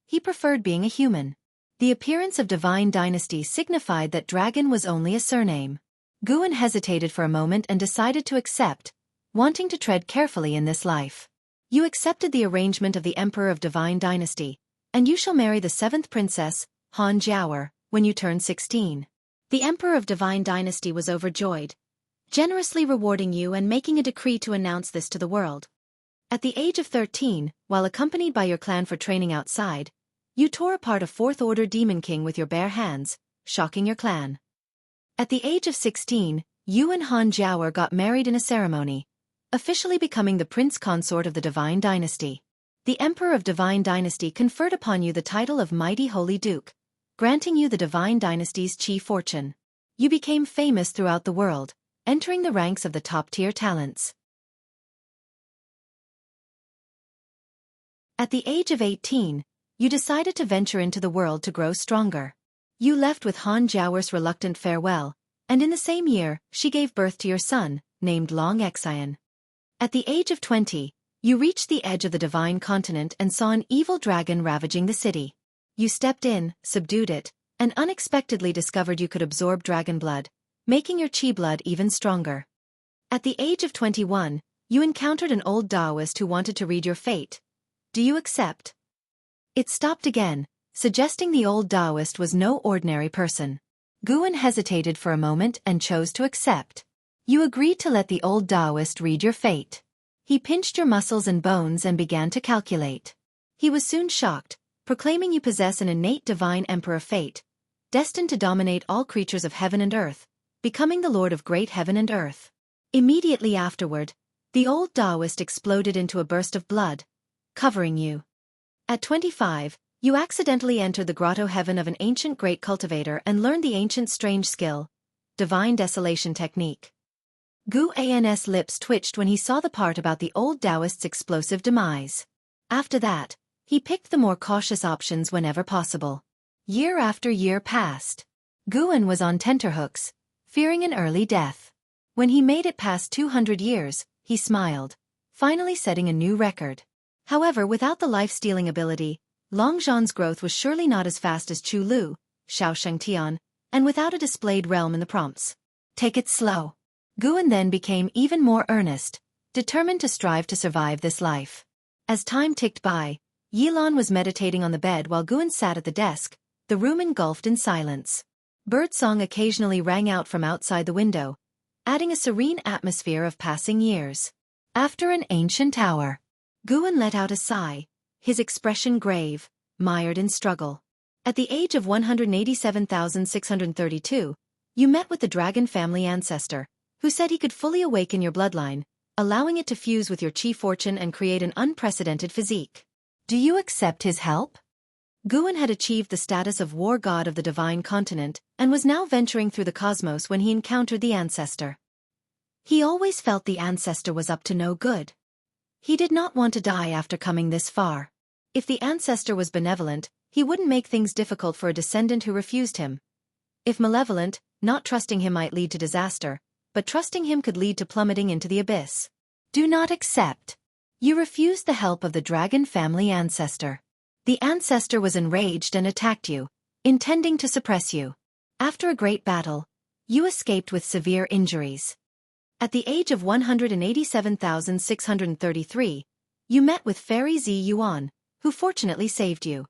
He preferred being a human. The appearance of Divine Dynasty signified that dragon was only a surname. Guan hesitated for a moment and decided to accept, wanting to tread carefully in this life. You accepted the arrangement of the Emperor of Divine Dynasty, and you shall marry the 7th princess, Han Jiaoer, when you turn 16. The Emperor of Divine Dynasty was overjoyed, generously rewarding you and making a decree to announce this to the world. At the age of 13, while accompanied by your clan for training outside, you tore apart a 4th-order demon king with your bare hands, shocking your clan. At the age of 16, you and Han Jiaoer got married in a ceremony, officially becoming the prince consort of the Divine Dynasty. The Emperor of Divine Dynasty conferred upon you the title of Mighty Holy Duke, granting you the Divine Dynasty's chief fortune. You became famous throughout the world, entering the ranks of the top-tier talents. At the age of 18, you decided to venture into the world to grow stronger. You left with Han Jiaoer's reluctant farewell, and in the same year, she gave birth to your son, named Long Xian. At the age of 20, you reached the edge of the Divine Continent and saw an evil dragon ravaging the city. You stepped in, subdued it, and unexpectedly discovered you could absorb dragon blood, making your chi blood even stronger. At the age of 21, you encountered an old Taoist who wanted to read your fate. Do you accept? It stopped again, suggesting the old Taoist was no ordinary person. Guan hesitated for a moment and chose to accept. You agreed to let the old Taoist read your fate. He pinched your muscles and bones and began to calculate. He was soon shocked, proclaiming you possess an innate divine emperor fate, destined to dominate all creatures of heaven and earth, becoming the lord of great heaven and earth. Immediately afterward, the old Taoist exploded into a burst of blood, covering you. At 25, you accidentally entered the grotto heaven of an ancient great cultivator and learned the ancient strange skill, Divine Desolation Technique. Guan's lips twitched when he saw the part about the old Taoist's explosive demise. After that, he picked the more cautious options whenever possible. Year after year passed. Guan was on tenterhooks, fearing an early death. When he made it past 200 years, he smiled, finally setting a new record. However, without the life-stealing ability, Long Zhan's growth was surely not as fast as Chu Lu, Xianxia, and without a displayed realm in the prompts. Take it slow. Guan then became even more earnest, determined to strive to survive this life. As time ticked by, Yilan was meditating on the bed while Guan sat at the desk, the room engulfed in silence. Birdsong occasionally rang out from outside the window, adding a serene atmosphere of passing years. After an ancient hour, Guan let out a sigh, his expression grave, mired in struggle. At the age of 187,632, you met with the dragon family ancestor, who said he could fully awaken your bloodline, allowing it to fuse with your chi fortune and create an unprecedented physique. Do you accept his help? Guan had achieved the status of war god of the divine continent and was now venturing through the cosmos when he encountered the ancestor. He always felt the ancestor was up to no good. He did not want to die after coming this far. If the ancestor was benevolent, he wouldn't make things difficult for a descendant who refused him. If malevolent, not trusting him might lead to disaster, but trusting him could lead to plummeting into the abyss. Do not accept. You refused the help of the dragon family ancestor. The ancestor was enraged and attacked you, intending to suppress you. After a great battle, you escaped with severe injuries. At the age of 187,633, you met with Fairy Zi Yuan, who fortunately saved you.